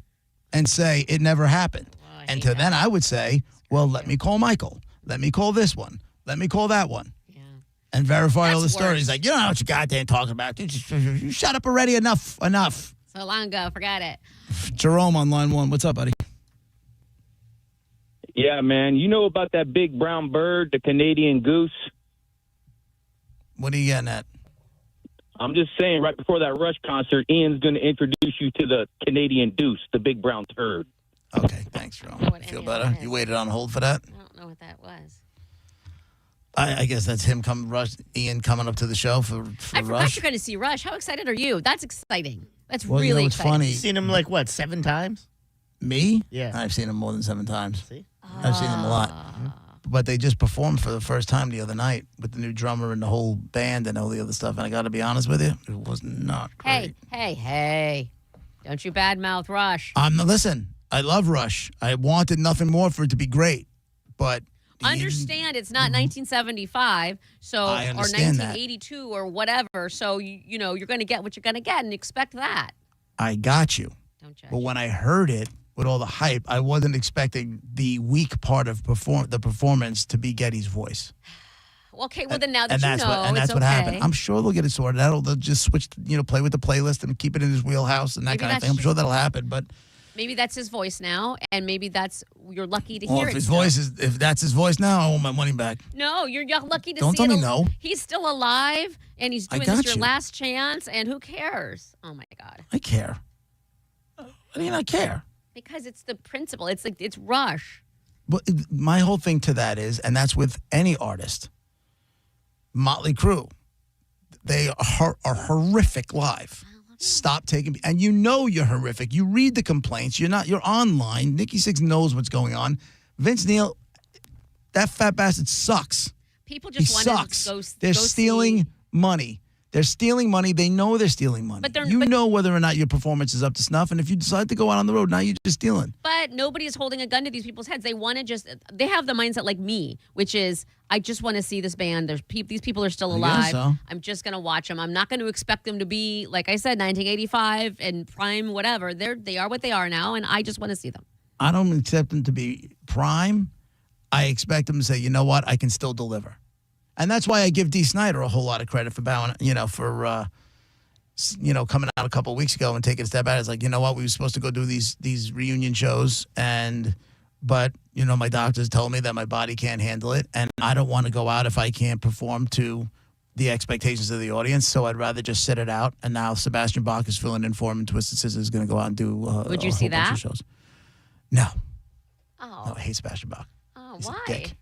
and say it never happened. And to then I would say, well, let me call Michael. Let me call this one. Let me call that one. Yeah. And verify all the stories. Like, you don't know what you goddamn talking about. You shut up already. Enough. So long ago. Forgot it. Jerome on line 1. What's up, buddy? Yeah, man. You know about that big brown bird, the Canadian goose? What are you getting at? I'm just saying, right before that Rush concert, Ian's going to introduce you to the Canadian deuce, the big brown turd. Okay, thanks, Jerome. Feel better? You waited on hold for that? I don't know what that was. I guess that's him Ian coming up to the show for I Rush. forgot you're going to see Rush. How excited are you? That's exciting. That's Well, really it's exciting. funny. You've seen him like what, 7 times? Me? Yeah. I've seen him more than 7 times. See? I've seen him a lot. But they just performed for the first time the other night with the new drummer and the whole band and all the other stuff. And I got to be honest with you, it was not great. Hey. Don't you badmouth Rush. Listen, I love Rush. I wanted nothing more for it to be great. But Understand it's not 1975, so I or understand 1982 or whatever. So you're going to get what you're going to get and expect that. I got you. Don't judge. But when I heard it with all the hype, I wasn't expecting the weak part of the performance to be Getty's voice. Okay, well then now that that's you know, that's it's what okay. happened. I'm sure they'll get it sorted out. They'll just switch, play with the playlist and keep it in his wheelhouse and that kind of thing. I'm sure that'll happen. But maybe that's his voice now, and maybe you're lucky to well, hear if it. If that's his voice now, I want my money back. No, you're lucky to Don't see tell it. me no. He's still alive, and he's doing this your last chance, and who cares? Oh my God. I care. What do you not care? Because it's the principle. It's like it's Rush. But my whole thing to that is, and that's with any artist, Motley Crue, they are horrific live. Stop taking, and you're horrific. You read the complaints. You're online. Nikki Sixx knows what's going on. Vince Neil, that fat bastard sucks. People just he want sucks. to go. They're stealing money. They're stealing money. They know they're stealing money. But know whether or not your performance is up to snuff. And if you decide to go out on the road, now you're just stealing. But nobody is holding a gun to these people's heads. They want to they have the mindset like me, which is, I just want to see this band. These people are still alive. So. I'm just going to watch them. I'm not going to expect them to be, like I said, 1985 and prime, whatever. They are what they are now, and I just want to see them. I don't expect them to be prime. I expect them to say, you know what, I can still deliver. And that's why I give Dee Snider a whole lot of credit for bowing, for coming out a couple of weeks ago and taking a step out. It's like, you know what, we were supposed to go do these reunion shows, but my doctors told me that my body can't handle it, and I don't want to go out if I can't perform to the expectations of the audience. So I'd rather just sit it out. And now Sebastian Bach is filling in for him, and Twisted Sister is going to go out and do. Would you see that? Bunch of shows. No. Oh. No, I hate Sebastian Bach. Oh, He's why? A dick.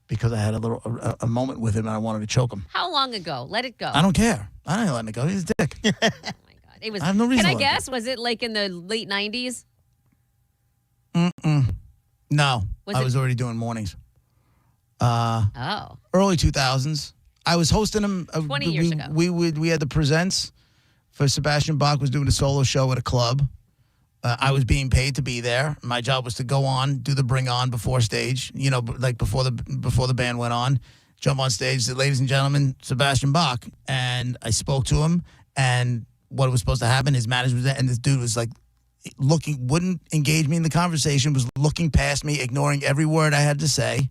Because I had a moment with him and I wanted to choke him. How long ago? Let it go. I don't care. I ain't letting it go. He's a dick. Oh my God! It was. I have no reason. Can I to guess? Was it like in the late 90s? No, Was I it- was already doing mornings. Oh. Early 2000s. I was hosting him. 20 years ago. We had the presents for Sebastian Bach was doing a solo show at a club. I was being paid to be there. My job was to go on, do the bring on before stage, like before the band went on, jump on stage, say, ladies and gentlemen, Sebastian Bach. And I spoke to him, and what was supposed to happen, his manager was there, and this dude was like wouldn't engage me in the conversation, was looking past me, ignoring every word I had to say,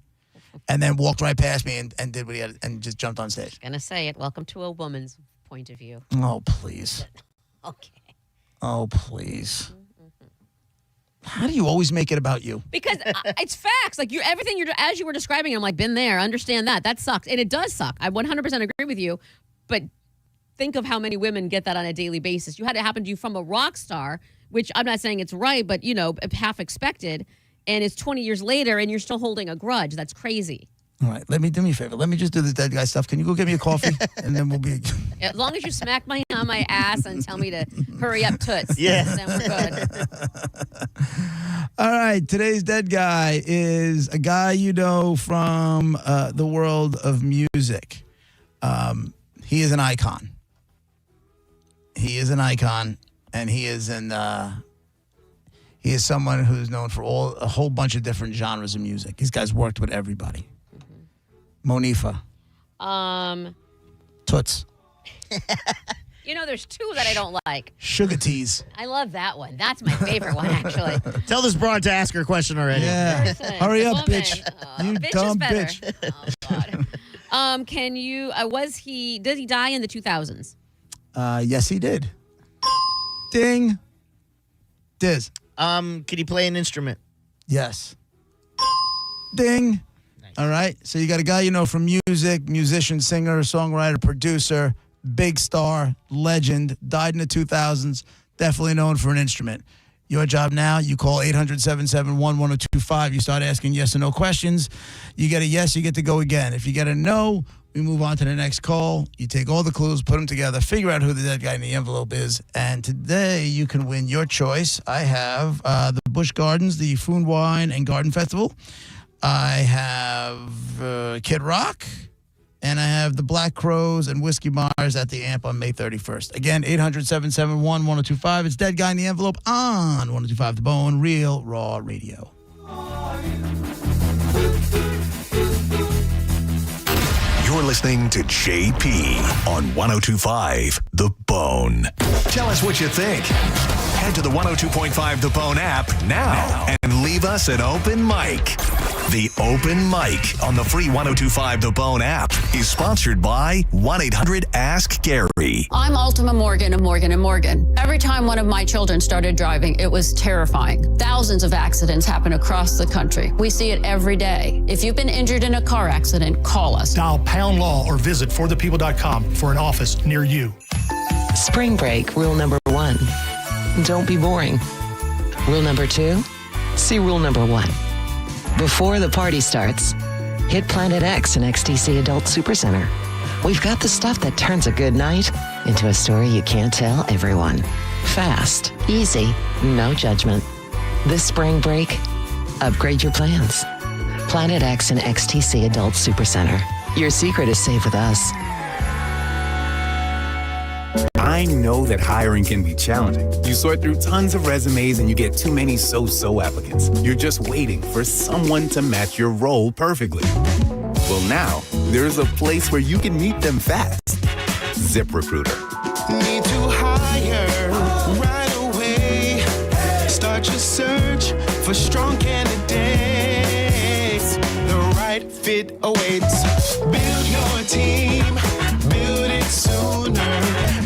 and then walked right past me and did what he had and just jumped on stage. Gonna say it. Welcome to a woman's point of view. Oh, please. Okay. Oh, please. How do you always make it about you? Because it's facts. Like everything as you were describing, I'm like, been there, understand that. That sucks. And it does suck. I 100% agree with you. But think of how many women get that on a daily basis. You had it happen to you from a rock star, which I'm not saying it's right, but, half expected. And it's 20 years later and you're still holding a grudge. That's crazy. All right, do me a favor. Let me just do this dead guy stuff. Can you go get me a coffee? And then we'll be... As long as you smack on my ass and tell me to hurry up, toots. Yeah. Then we're good. All right, today's dead guy is a guy you know from the world of music. He is an icon. He is an icon, and he is someone who's known for a whole bunch of different genres of music. These guys worked with everybody. Monifa. Toots. There's two that I don't like. Sugar Teas. I love that one. That's my favorite one, actually. Tell this broad to ask her a question already. Yeah. Hurry up, bitch. You bitch dumb is better. bitch. Oh, God. Can you, did he die in the 2000s? Yes, he did. Ding. Diz. Can he play an instrument? Yes. Ding. Nice. All right. So you got a guy you know from music, musician, singer, songwriter, producer, big star, legend, died in the 2000s, definitely known for an instrument. Your job now, you call 800-771-1025. You start asking yes or no questions. You get a yes, you get to go again. If you get a no, we move on to the next call. You take all the clues, put them together, figure out who the dead guy in the envelope is. And today you can win your choice. I have the Busch Gardens, the Food, Wine, and Garden Festival. I have Kid Rock. And I have the Black Crows and Whiskey Bars at the Amp on May 31st. Again, 800-771-1025. It's Dead Guy in the Envelope on 102.5 The Bone, Real Raw Radio. You're listening to JP on 102.5 The Bone. Tell us what you think. Head to the 102.5 The Bone app now and leave us an open mic. The Open Mic on the free 102.5 The Bone app is sponsored by 1-800-ASK-GARY. I'm Ultima Morgan of Morgan & Morgan. Every time one of my children started driving, it was terrifying. Thousands of accidents happen across the country. We see it every day. If you've been injured in a car accident, call us. Dial pound law or visit forthepeople.com for an office near you. Spring break, rule number 1. Don't be boring. Rule number 2, see rule number 1. Before the party starts, hit Planet X and XTC Adult Supercenter. We've got the stuff that turns a good night into a story you can't tell everyone. Fast, easy, no judgment. This spring break, upgrade your plans. Planet X and XTC Adult Supercenter. Your secret is safe with us. I know that hiring can be challenging. You sort through tons of resumes and you get too many so-so applicants. You're just waiting for someone to match your role perfectly. Well, now, there's a place where you can meet them fast. ZipRecruiter. Need to hire right away. Start your search for strong candidates. The right fit awaits. Build your team. Build it sooner.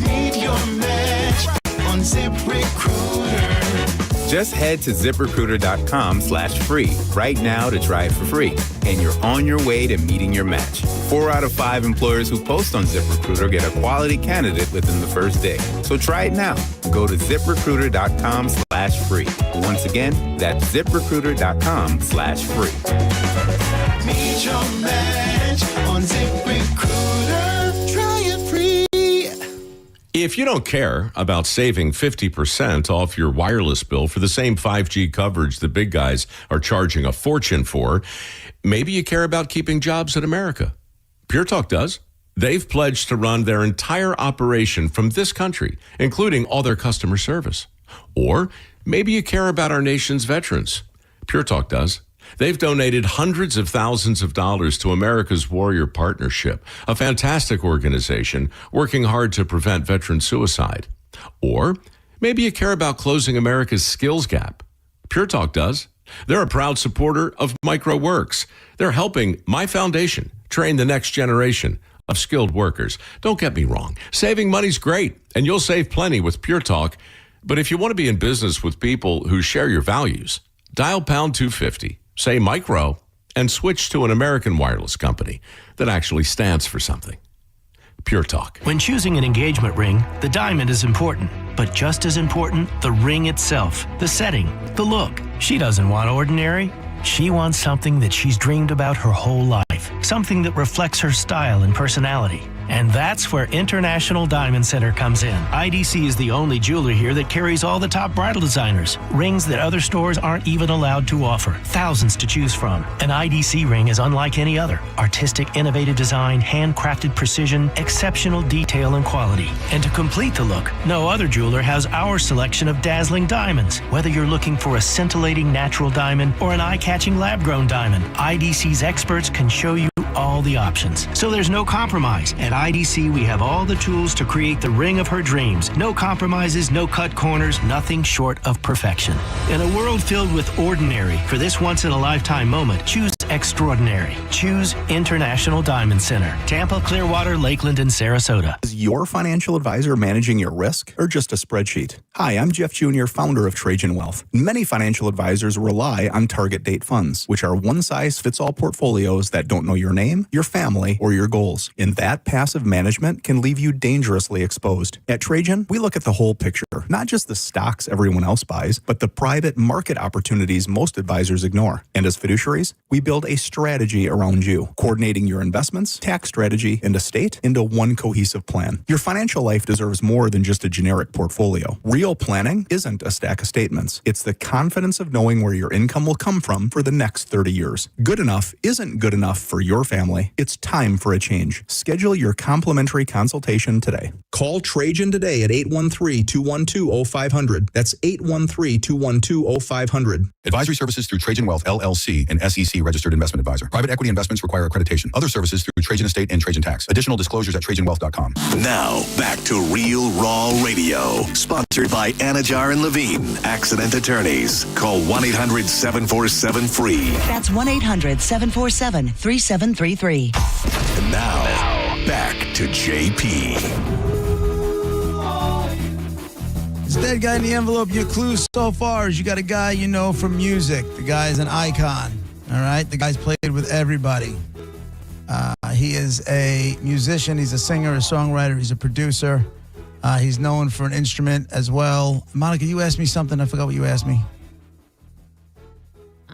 Meet your match on ZipRecruiter. Just head to ZipRecruiter.com/free right now to try it for free. And you're on your way to meeting your match. 4 out of 5 employers who post on ZipRecruiter get a quality candidate within the first day. So try it now. Go to ZipRecruiter.com/free. Once again, that's ZipRecruiter.com/free. Meet your match on ZipRecruiter. Try it free. If you don't care about saving 50% off your wireless bill for the same 5G coverage the big guys are charging a fortune for, maybe you care about keeping jobs in America. Pure Talk does. They've pledged to run their entire operation from this country, including all their customer service. Or maybe you care about our nation's veterans. Pure Talk does. They've donated hundreds of thousands of dollars to America's Warrior Partnership, a fantastic organization working hard to prevent veteran suicide. Or maybe you care about closing America's skills gap. Pure Talk does. They're a proud supporter of MicroWorks. They're helping my foundation train the next generation of skilled workers. Don't get me wrong. Saving money's great, and you'll save plenty with Pure Talk. But if you want to be in business with people who share your values, dial pound 250, say micro, and switch to an American wireless company that actually stands for something. Pure Talk. When choosing an engagement ring, the diamond is important, but just as important, the ring itself, the setting, the look. She doesn't want ordinary. She wants something that she's dreamed about her whole life, something that reflects her style and personality. And that's where International Diamond Center comes in. IDC is the only jeweler here that carries all the top bridal designers, rings that other stores aren't even allowed to offer, thousands to choose from. An IDC ring is unlike any other. Artistic, innovative design, handcrafted precision, exceptional detail and quality. And to complete the look, no other jeweler has our selection of dazzling diamonds. Whether you're looking for a scintillating natural diamond or an eye-catching lab-grown diamond, IDC's experts can show you all the options. So there's no compromise. At IDC, we have all the tools to create the ring of her dreams. No compromises, no cut corners, nothing short of perfection. In a world filled with ordinary, for this once-in-a-lifetime moment, choose extraordinary. Choose International Diamond Center. Tampa, Clearwater, Lakeland, and Sarasota. Is your financial advisor managing your risk or just a spreadsheet? Hi, I'm Jeff Jr., founder of Trajan Wealth. Many financial advisors rely on target date funds, which are one-size-fits-all portfolios that don't know your name, your family, or your goals. And that passive management can leave you dangerously exposed. At Trajan, we look at the whole picture, not just the stocks everyone else buys, but the private market opportunities most advisors ignore. And as fiduciaries, we build a strategy around you, coordinating your investments, tax strategy, and estate into one cohesive plan. Your financial life deserves more than just a generic portfolio. Real planning isn't a stack of statements. It's the confidence of knowing where your income will come from for the next 30 years. Good enough isn't good enough for your family. It's time for a change. Schedule your complimentary consultation today. Call Trajan today at 813-212-0500. That's 813-212-0500. Advisory services through Trajan Wealth, LLC, an SEC registered investment advisor. Private equity investments require accreditation. Other services through Trajan Estate and Trajan Tax. Additional disclosures at TrajanWealth.com. Now, back to Real Raw Radio. Sponsored by Anajar and Levine, accident attorneys. Call 1-800-747-FREE. That's 1-800-747-3733. And now, back to JP. It's Dead Guy in the Envelope. Your clues so far is you got a guy you know from music. The guy's an icon. All right? The guy's played with everybody. He is a musician. He's a singer, a songwriter. He's a producer. He's known for an instrument as well. Monica, you asked me something. I forgot what you asked me.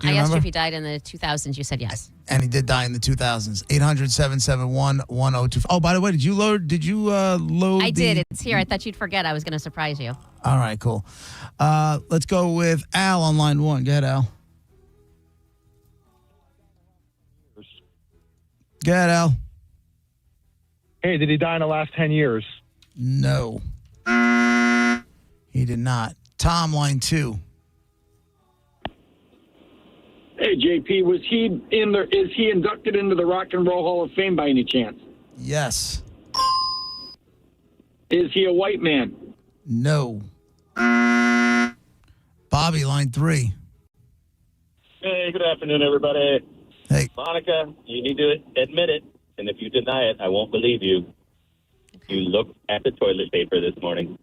I asked you if he died in the 2000s. You said yes. And he did die in the 2000s. 800-771-1025. Oh, by the way, did you load? I did. It's here. I thought you'd forget. I was going to surprise you. All right, cool. Let's go with Al on line one. Go ahead, Al. Go ahead, Al. Hey, did he die in the last 10 years? No. He did not. Tom, line two. Hey, JP, is he inducted into the Rock and Roll Hall of Fame by any chance? Yes. Is he a white man? No. Bobby, line three. Hey, good afternoon, everybody. Hey. Monica, you need to admit it, and if you deny it, I won't believe you. You looked at the toilet paper this morning.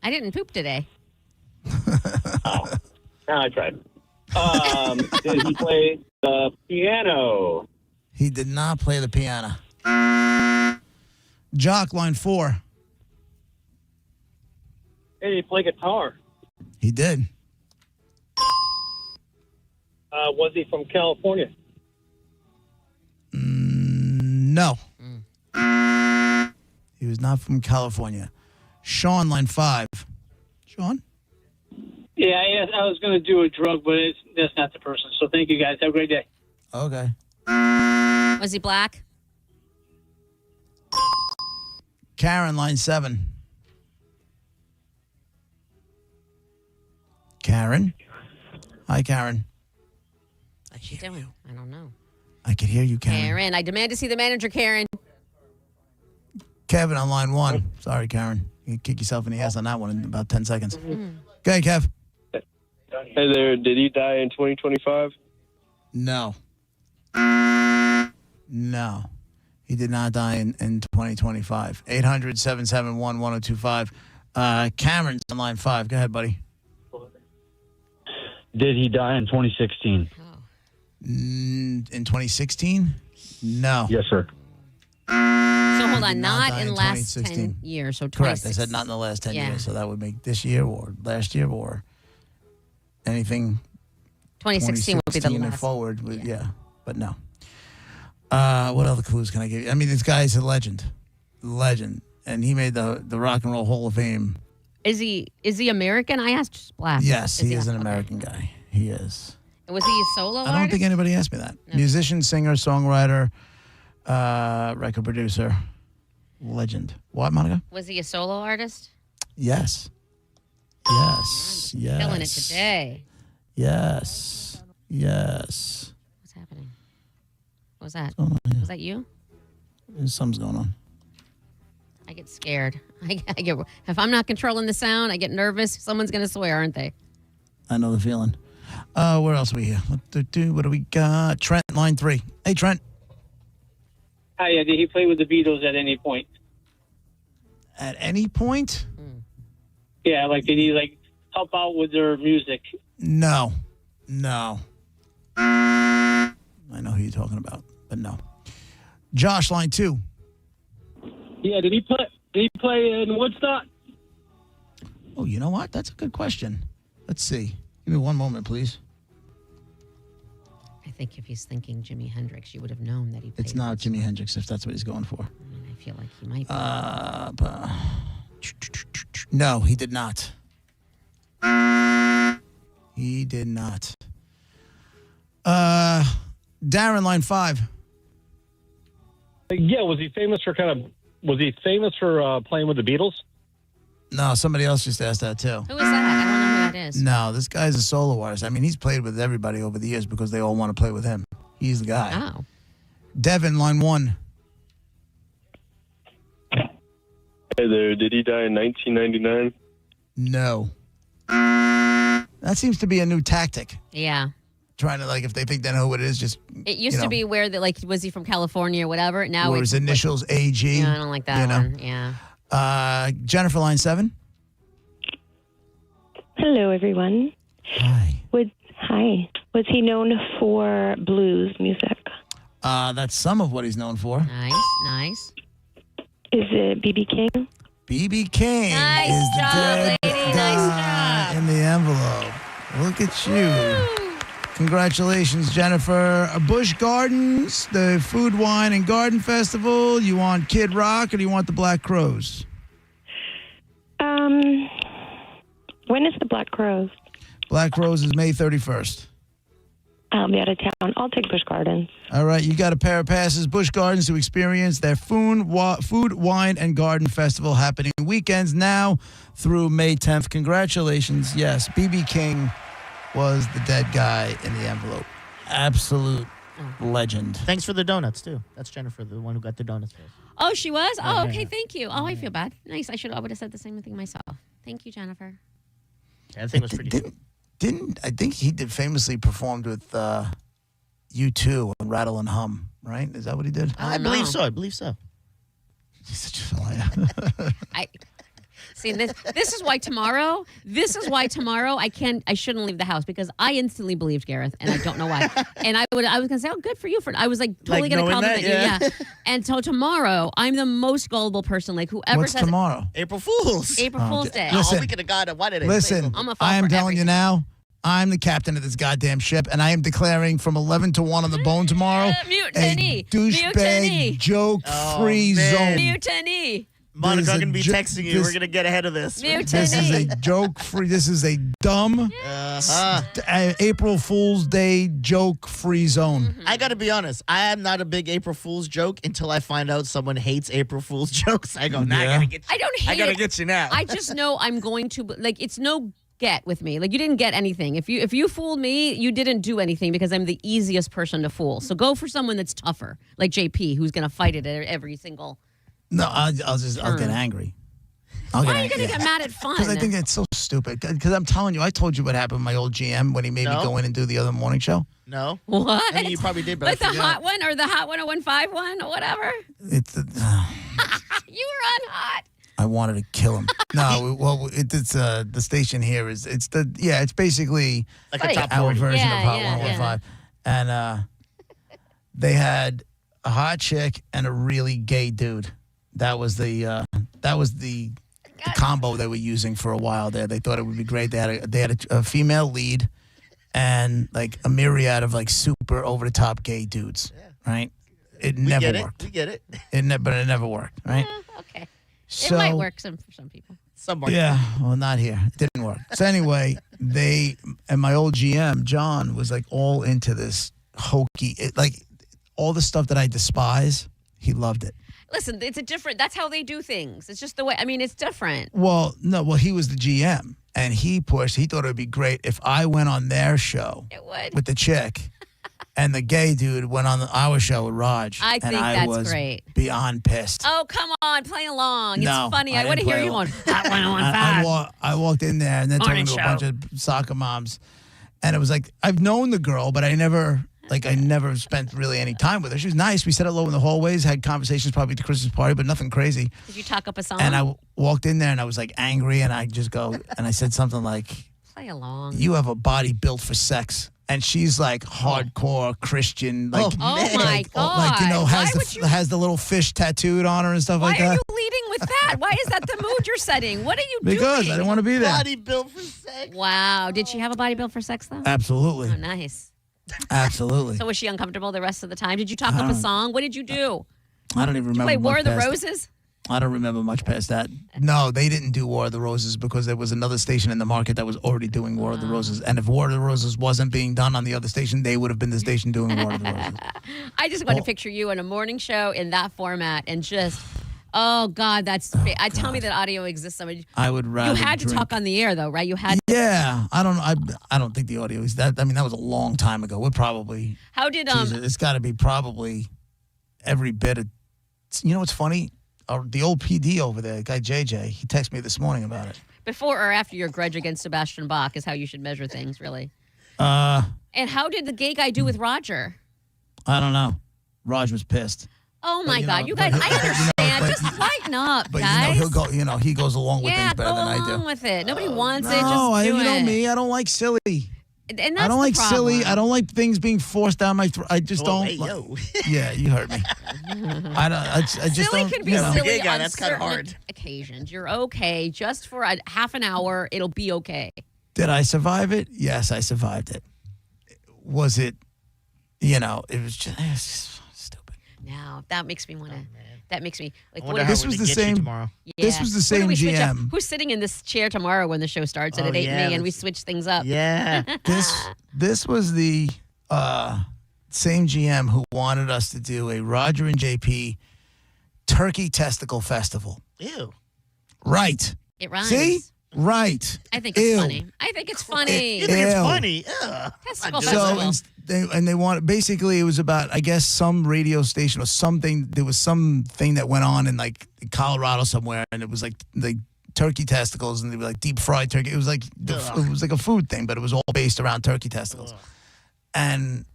I didn't poop today. I tried. Did he play the piano? He did not play the piano. Jock, line four. Hey, he played guitar. He did. Was he from California? No. He was not from California. Sean, line five. Sean? Yeah, I was going to do a drug, but that's not the person. So thank you, guys. Have a great day. Okay. Was he black? Karen, line seven. Karen? Hi, Karen. What's she doing? I don't know. I could hear you, Karen. Karen, I demand to see the manager, Karen. Kevin on line one. Sorry, Karen. You can kick yourself in the ass on that one in about 10 seconds. Go ahead, Kev. Hey there, did he die in 2025? No. No. He did not die in 2025. 800-771-1025. Cameron's on line 5. Go ahead, buddy. Did he die in 2016? In 2016? No. Yes, sir. So hold He on, did not die not in in last 2016. 10 years. So Correct. 26. I said not in the last 10 Yeah. years. So that would make this year or last year or anything 2016 would be the 2016 and last. forward. Yeah. But no. What other clues can I give you? I mean, this guy is a legend. Legend. And he made the Rock and Roll Hall of Fame. Is he American? I asked Splash. Yes, he is an American guy. He is. Was he a solo I don't artist? think anybody asked me that. Musician, singer, songwriter, record producer, legend. What, Monica? Was he a solo artist? Yes. Yes. Yes. Killing it today. Yes. Yes. What's happening? What was that? going on here? Was that you? Something's going on. I get scared. I get if I'm not controlling the sound, I get nervous. Someone's gonna swear, aren't they? I know the feeling. Where else are we here? What do we got? Trent, line 3. Hey, Trent. Hi, did he play with the Beatles at any point? At any point? Yeah, like did he like help out with their music? No. No. I know who you're talking about, but no. Josh, line 2. Yeah, did he play in Woodstock? Oh, you know what? That's a good question. Let's see. Give me one moment, please. I think if he's thinking Jimi Hendrix, you would have known that he played. It's not Jimi Hendrix, if that's what he's going for. I mean, I feel like he might be. No, he did not. He did not. Darren, line 5. Yeah, was he famous for playing with the Beatles? No, somebody else just asked that, too. Who is that? I don't know who that is. No, this guy's a solo artist. I mean, he's played with everybody over the years because they all want to play with him. He's the guy. Oh. Devin, line 1. Hey there, did he die in 1999? No. That seems to be a new tactic. Yeah. Trying to, like, if they think they know who it is, just. It used to be where that, like, was he from California or whatever? Now Or it's his initials AG. Yeah, I don't like that you know? one. Yeah. Jennifer, line 7. Hello, everyone. Hi. Hi. Was he known for blues music? That's some of what he's known for. Nice. Is it B.B. King? B.B. King Nice is the job, dead lady. guy in the envelope. Look at you. Congratulations, Jennifer. Busch Gardens, the Food, Wine, and Garden Festival. You want Kid Rock or do you want the Black Crows? When is the Black Crows? Black Crows is May 31st. I'll be out of town. I'll take Busch Gardens. All right, you got a pair of passes. Busch Gardens to experience their Food, Wine, and Garden Festival happening weekends now through May 10th. Congratulations. Yes, B.B. King was the dead guy in the envelope. Absolute legend. Thanks for the donuts, too. That's Jennifer, the one who got the donuts first. Oh, she was? Yeah, Oh, yeah, okay. yeah. Thank you. Oh, I feel bad. Nice. I would have said the same thing myself. Thank you, Jennifer. Yeah, I think it was pretty I think he did famously performed with U2 on Rattle and Hum, right? Is that what he did? I believe so. He's such a liar. See, this is why tomorrow I shouldn't leave the house because I instantly believed Gareth and I don't know why. And I was gonna say, oh, good for you I was like totally gonna compliment you. Yeah. And so tomorrow I'm the most gullible person. Like whoever What's says tomorrow? April Fool's. April Fool's Day. Listen, we could have got it. Why did I Listen, I'm a fall I am for telling you everything. now, I'm the captain of this goddamn ship, and I am declaring from 11 to 1 on the bone tomorrow Mutiny. a douchebag joke-free zone. Mutiny. Monica, I'm going to be This is a texting you. We're going to get ahead of this. This is a joke-free. This is a dumb April Fool's Day joke-free zone. I got to be honest. I am not a big April Fool's joke until I find out someone hates April Fool's jokes. I go, nah, I got to get you. I don't hate I got to it. get you now. I just know I'm going to like it's no get with me. Like you didn't get anything. If you fooled me, you didn't do anything because I'm the easiest person to fool. So go for someone that's tougher, like JP, who's going to fight it at every single. No, I'll get angry. Why are you going to get mad at fun? Because I think it's so stupid. Because I'm telling you, I told you what happened with my old GM when he made me go in and do the other morning show. No. What? I mean, you probably did, but like I the forgot. hot one or the hot 1015 one or whatever? It's You were on hot. I wanted to kill him. No, well, it's the station here is it's basically like a top our 40. version of Hot 115, and they had a hot chick and a really gay dude. That was the combo they were using for a while there. They thought it would be great. They had a female lead and like a myriad of like super over the top gay dudes. Right? It never worked. We get it. But it never worked. Right? Okay. So, it might work for some people. Yeah, well, not here. It didn't work. So anyway, my old GM, John, was like all into this hokey, like all the stuff that I despise, he loved it. Listen, that's how they do things. It's just the way, it's different. Well, no, he was the GM, and he thought it would be great if I went on their show with the chick. And the gay dude went on our show with Raj. I think that's great. Beyond pissed. Oh, come on, play along. No, it's funny. I want to hear you on Hot 115. I walked in there and then talking to a bunch of soccer moms. And it was like, I've known the girl, but I never spent really any time with her. She was nice. We sat hello in the hallways, had conversations probably at the Christmas party, but nothing crazy. Did you talk up a song? And I walked in there and I was like angry and I just go, and I said something like, play along. You have a body built for sex. And she's like hardcore Christian, like my God! Has the little fish tattooed on her and stuff like that. Why are you leading with that? Why is that the mood you're setting? What are you doing? Because I didn't want to be there. Body built for sex. Wow! Did she have a body built for sex though? Absolutely. Oh, nice. Absolutely. So was she uncomfortable the rest of the time? Did you talk up a song? What did you do? I don't even remember. Wait, War of the Roses? I don't remember much past that. No, they didn't do War of the Roses because there was another station in the market that was already doing War of the Roses. And if War of the Roses wasn't being done on the other station, they would have been the station doing War of the Roses. I just want to picture you in a morning show in that format and just, oh, God, tell me that audio exists. I would rather You had to talk on the air, though, right? You had to. Yeah. I don't think the audio is that. That was a long time ago. We're probably. How did. It's got to be probably every bit of. You know what's funny? The old PD over there, the guy JJ, he texted me this morning about it. Before or after your grudge against Sebastian Bach is how you should measure things, really. And how did the gay guy do with Roger? I don't know. Raj was pissed. Oh my God, you guys! I understand. Just lighten up, guys. He goes along with things better than I do. Go along with it. Nobody wants it. No, just do you know it. me. I don't like silly. And that's I don't like problem. silly. I don't like things being forced down my throat. I just don't. Hey, yo. Yeah, you heard me. I just silly don't. can be silly guy, on that's kind of certain hard. occasions. You're okay. Just for a half an hour, it'll be okay. Did I survive it? Yes, I survived it. Was it? It was just stupid. Now that makes me want to. That makes me like. This was the same. Tomorrow. Yeah. This was the same GM. Who's sitting in this chair tomorrow when the show starts at 8 and we switch things up? Yeah. This was the same GM who wanted us to do a Roger and JP Turkey Testicle Festival. Ew. Right. It rhymes. See? Right. I think it's funny. I think it's funny. You think it's funny? Testicle So festival. they wanted, basically it was about, I guess, some radio station or something. There was something that went on in like Colorado somewhere, and it was like turkey testicles, and they were like deep fried turkey. It was like a food thing, but it was all based around turkey testicles. And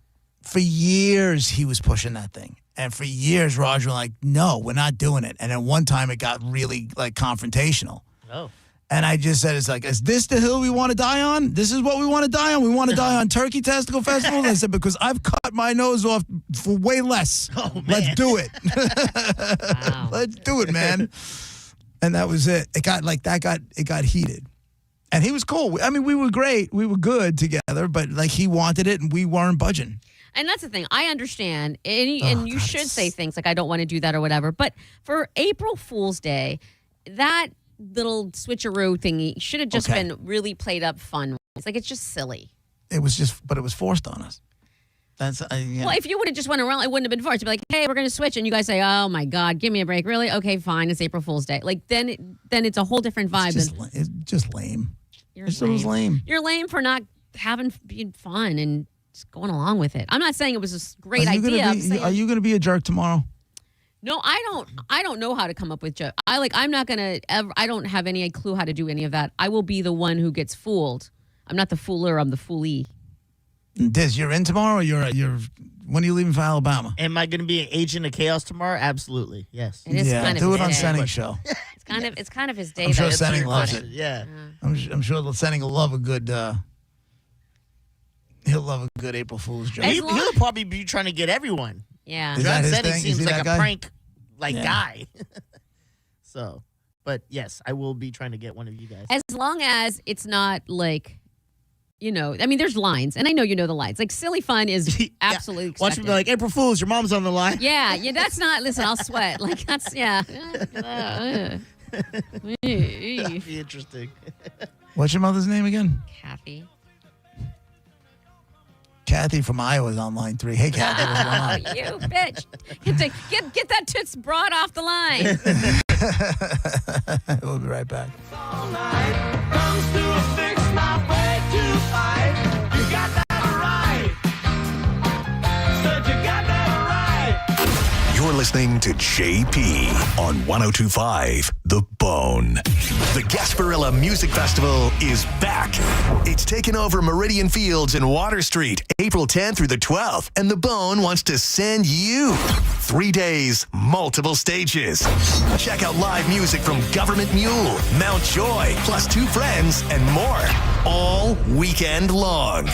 for years he was pushing that thing. And for years Roger was like, no, we're not doing it. And then one time it got really like confrontational. Oh. And I just said, it's like, is this the hill we want to die on? This is what we want to die on? We want to die on Turkey Testicle Festival? And I said, because I've cut my nose off for way less. Oh, man. Let's do it. Wow. Let's do it, man. And that was it. It got heated. And he was cool. I mean, we were great. We were good together, but like he wanted it and we weren't budging. And that's the thing. I understand. And you should say things like, I don't want to do that or whatever. But for April Fool's Day, that little switcheroo thingy should have just been really played up fun. It's like, it's just silly. It was forced on us. That's Well, if you would have just went around, it wouldn't have been forced. You'd be like, hey, we're going to switch. And you guys say, oh my God, give me a break. Really? Okay, fine. It's April Fool's Day. Like then it's a whole different vibe. It's just lame. It was lame. You're lame for not being fun and just going along with it. I'm not saying it was a great idea. Are you going to be a jerk tomorrow? No, I don't know how to come up with jokes. I'm not gonna ever. I don't have any clue how to do any of that. I will be the one who gets fooled. I'm not the fooler. I'm the foolee. Diz, you're in tomorrow. Or you're. When are you leaving for Alabama? Am I going to be an agent of chaos tomorrow? Absolutely, yes. It is kind of do it on today. Senning show. It's It's kind of his day. I'm sure though. Senning It's loves funny. it. Yeah. I'm sure Senning will love a good. He'll love a good April Fool's joke. He'll probably be trying to get everyone. Yeah. Is that John his Senning thing? seems Is he like that a guy? prank Yeah. guy. So, but yes, I will be trying to get one of you guys. As long as it's not like, I mean, there's lines, and I know you know the lines. Like, silly fun is absolutely Watch expected. me be like, April Fool's, your mom's on the line. Yeah, that's not. Listen, I'll sweat. Like that's That'd be interesting. What's your mother's name again? Kathy. Kathy from Iowa is on line 3. Hey, Kathy, what's going on? You bitch. Get that toots broad off the line. We'll be right back. You're listening to JP on 102.5 The Bone. The Gasparilla Music Festival is back. It's taken over Meridian Fields in Water Street, April 10th through the 12th, and The Bone wants to send you 3 days, multiple stages. Check out live music from Government Mule, Mount Joy, plus 2 Friends, and more, all weekend long.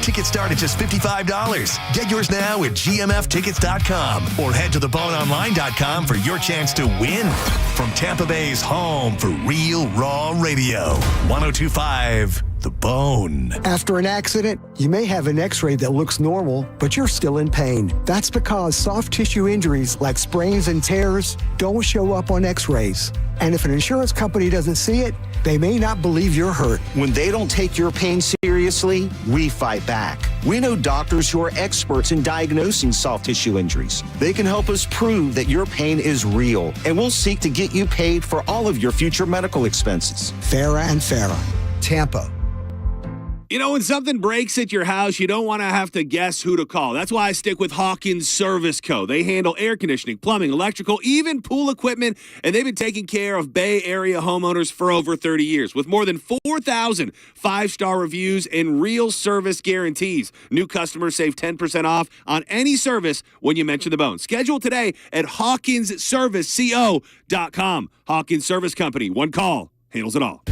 Tickets start at just $55. Get yours now at gmftickets.com or head to theboneonline.com for your chance to win. From Tampa Bay's home for real raw radio, 102.5 The Bone. After an accident, you may have an x-ray that looks normal, but you're still in pain. That's because soft tissue injuries like sprains and tears don't show up on x-rays. And if an insurance company doesn't see it, they may not believe you're hurt. When they don't take your pain seriously, we fight back. We know doctors who are experts in diagnosing soft tissue injuries. They can help us prove that your pain is real, and we'll seek to get you paid for all of your future medical expenses. Farah and Farah, Tampa. You know, when something breaks at your house, you don't want to have to guess who to call. That's why I stick with Hawkins Service Co. They handle air conditioning, plumbing, electrical, even pool equipment, and they've been taking care of Bay Area homeowners for over 30 years. With more than 4,000 5-star reviews and real service guarantees. New customers save 10% off on any service when you mention The Bone. Schedule today at HawkinsServiceCo.com. Hawkins Service Company. One call handles it all.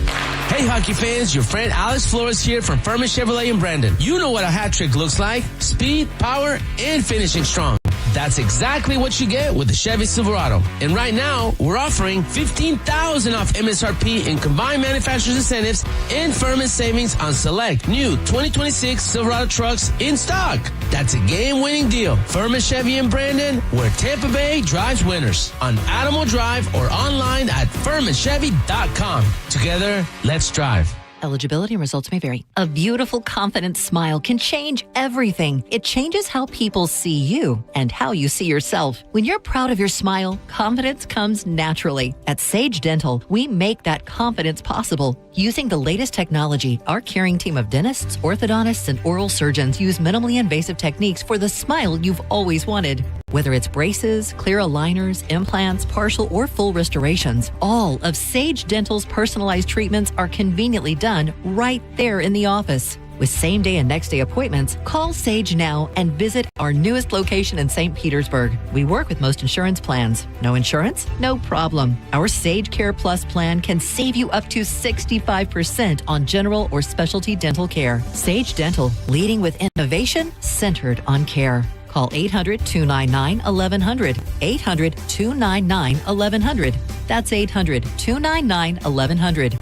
Hey, hockey fans, your friend Alex Flores here from Furman Chevrolet in Brandon. You know what a hat trick looks like. Speed, power, and finishing strong. That's exactly what you get with the Chevy Silverado. And right now, we're offering $15,000 off MSRP in combined manufacturer's incentives and Furman savings on select new 2026 Silverado trucks in stock. That's a game-winning deal. Furman Chevy in Brandon, where Tampa Bay drives winners. On Adamo Drive or online at FurmanChevy.com. Together, let's drive. Eligibility and results may vary. A beautiful, confident smile can change everything. It changes how people see you and how you see yourself. When you're proud of your smile, confidence comes naturally. At Sage Dental, we make that confidence possible. Using the latest technology, our caring team of dentists, orthodontists, and oral surgeons use minimally invasive techniques for the smile you've always wanted. Whether it's braces, clear aligners, implants, partial or full restorations, all of Sage Dental's personalized treatments are conveniently done right there in the office. With same-day and next-day appointments, call Sage now and visit our newest location in St. Petersburg. We work with most insurance plans. No insurance? No problem. Our Sage Care Plus plan can save you up to 65% on general or specialty dental care. Sage Dental, leading with innovation centered on care. Call 800-299-1100. 800-299-1100. That's 800-299-1100.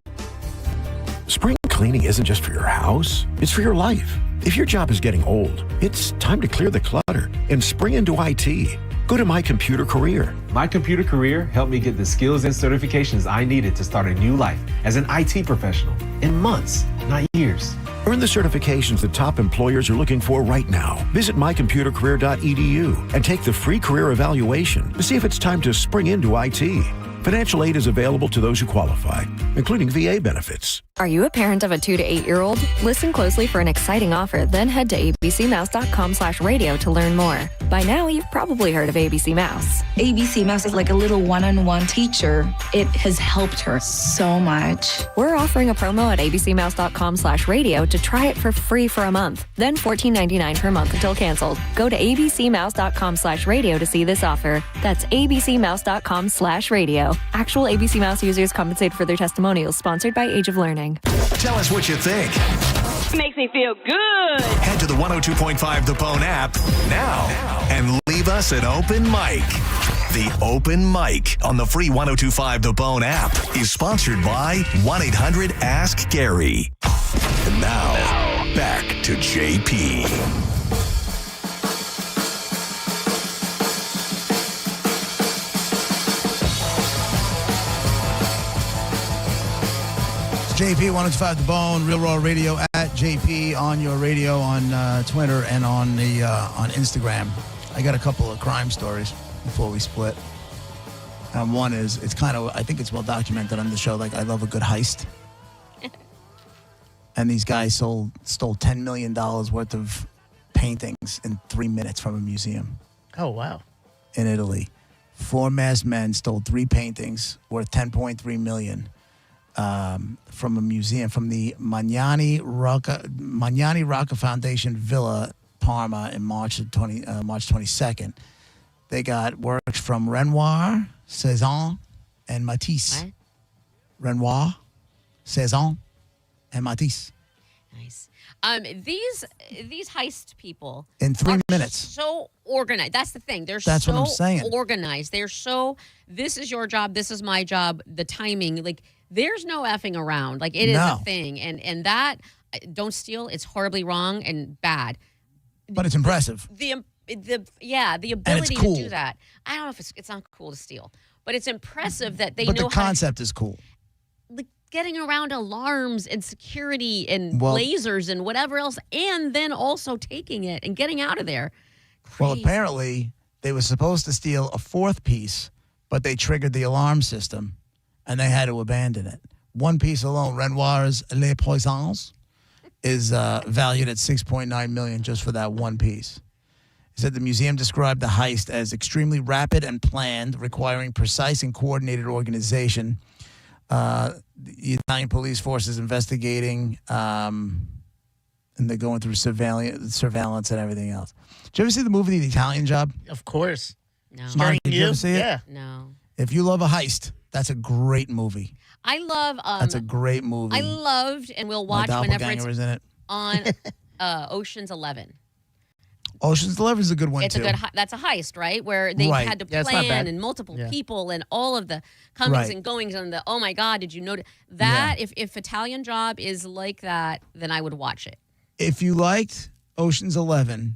Spring cleaning isn't just for your house, it's for your life. If your job is getting old, it's time to clear the clutter and spring into IT. Go to My Computer Career. My Computer Career helped me get the skills and certifications I needed to start a new life as an IT professional in months, not years. Earn the certifications that top employers are looking for right now. Visit mycomputercareer.edu and take the free career evaluation to see if it's time to spring into IT. Financial aid is available to those who qualify, including VA benefits. Are you a parent of a 2 to 8-year-old? Listen closely for an exciting offer, then head to abcmouse.com/radio to learn more. By now, you've probably heard of ABC Mouse. ABC Mouse is like a little one-on-one teacher. It has helped her so much. We're offering a promo at abcmouse.com/radio to try it for free for a month, then $14.99 per month until canceled. Go to abcmouse.com/radio to see this offer. That's abcmouse.com/radio. Actual ABC Mouse users compensated for their testimonials, sponsored by Age of Learning. Tell us what you think. Makes me feel good. Head to the 102.5 The Bone app now and leave us an open mic. The Open Mic on the free 102.5 The Bone app is sponsored by 1-800-ASK-GARY. And now, back to JP. JP 105 The Bone, Real Raw Radio at JP on your radio on Twitter and on the on Instagram. I got a couple of crime stories before we split. One is I think it's well documented on the show. Like, I love a good heist. And these guys stole $10 million worth of paintings in 3 minutes from a museum. Oh, wow. In Italy. 4 masked men stole 3 paintings worth $10.3 million. From a museum, from the Magnani Rocca Foundation Villa, Parma, in March 22nd. They got works from Renoir, Cezanne, and Matisse. What? Renoir, Cezanne, and Matisse. Nice. These heist people in 3 minutes. So organized. That's the thing. That's what I'm saying. Organized. They're so. This is your job. This is my job. The timing, like. There's no effing around. Like, it is a thing. And that, don't steal. It's horribly wrong and bad. But it's impressive. The ability to do that. I don't know if it's not cool to steal, but it's impressive that they know But the concept is cool. Like, getting around alarms and security and lasers and whatever else, and then also taking it and getting out of there. Crazy. Well, apparently, they were supposed to steal a 4th piece, but they triggered the alarm system. And they had to abandon it. One piece alone, Renoir's Les Poissons, is valued at $6.9 million just for that one piece. He said the museum described the heist as extremely rapid and planned, requiring precise and coordinated organization. The Italian police force is investigating, and they're going through surveillance and everything else. Did you ever see the movie The Italian Job? Of course. No. Mark, did you ever see it? Yeah. No. If you love a heist, that's a great movie. I love. That's a great movie. I loved, and we'll watch My whenever it's is in it. on Ocean's 11. Ocean's 11 is a good one It's too. That's a heist, right? Where they had to plan and multiple people and all of the comings and goings and the, oh my God, did you know that? If Italian Job is like that, then I would watch it. If you liked Ocean's 11,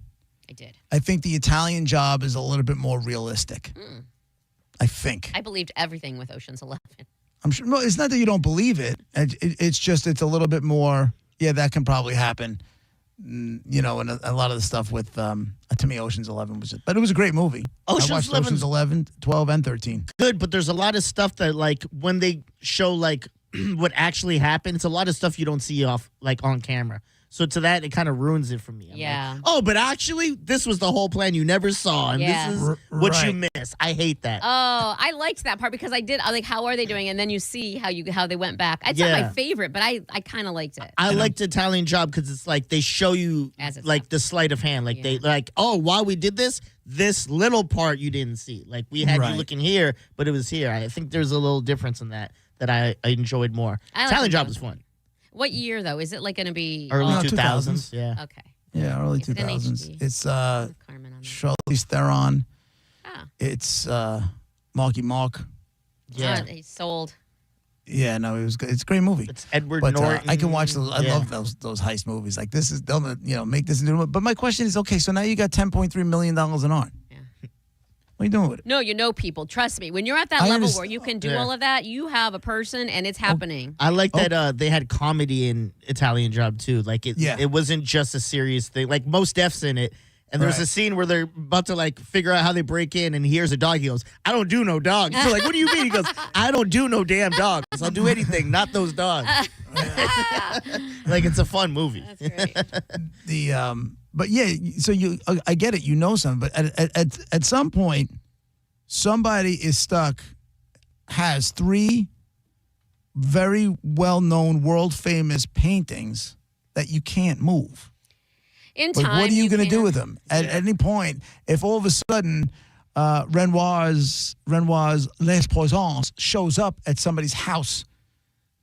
I did. I think the Italian Job is a little bit more realistic. I think. I believed everything with Ocean's 11. I'm sure. No, it's not that you don't believe it. It's just it's a little bit more. Yeah, that can probably happen. You know, and a lot of the stuff with to me, Ocean's 11 was, but it was a great movie. I watched Ocean's 11, 12, and 13. Good, but there's a lot of stuff that, like, when they show like what actually happened, it's a lot of stuff you don't see off like on camera. So to that, it kind of ruins it for me. I'm like, oh, but actually, this was the whole plan you never saw, and this is what you miss. I hate that. Oh, I liked that part because I like, how are they doing? And then you see how they went back. It's not my favorite, but I kind of liked it. I liked Italian Job because it's like they show you like the sleight of hand. Like they like, oh, while we did this little part you didn't see. Like we had you looking here, but it was here. I think there's a little difference in that I enjoyed more. Italian Job was fun. What year, though? Is it like going to be early 2000s? Yeah. Okay. Yeah, early 2000s. It's Charlize Theron. Ah. It's Marky Mark. Yeah. He's sold. Yeah, no, it was good. It's a great movie. It's Edward But Norton. I can watch those. I love those heist movies. Like this is they'll make this into. But my question is, okay, so now you got $10.3 million in art. What are you doing with it? No, you know people. Trust me. When you're at that level where you can do all of that, you have a person and it's happening. I like that they had comedy in Italian Job too. Like it wasn't just a serious thing. Like most F's in it, And there's a scene where they're about to like figure out how they break in, and he hears a dog. He goes, "I don't do no dogs." So like, what do you mean? He goes, "I don't do no damn dogs. I'll do anything, not those dogs." Like, it's a fun movie. That's great. But yeah, so I get it. You know something, but at some point, somebody is stuck. Has 3 very well-known, world-famous paintings that you can't move. In time, what are you going to do can. with them? At any point, if all of a sudden Renoir's Les Poissons shows up at somebody's house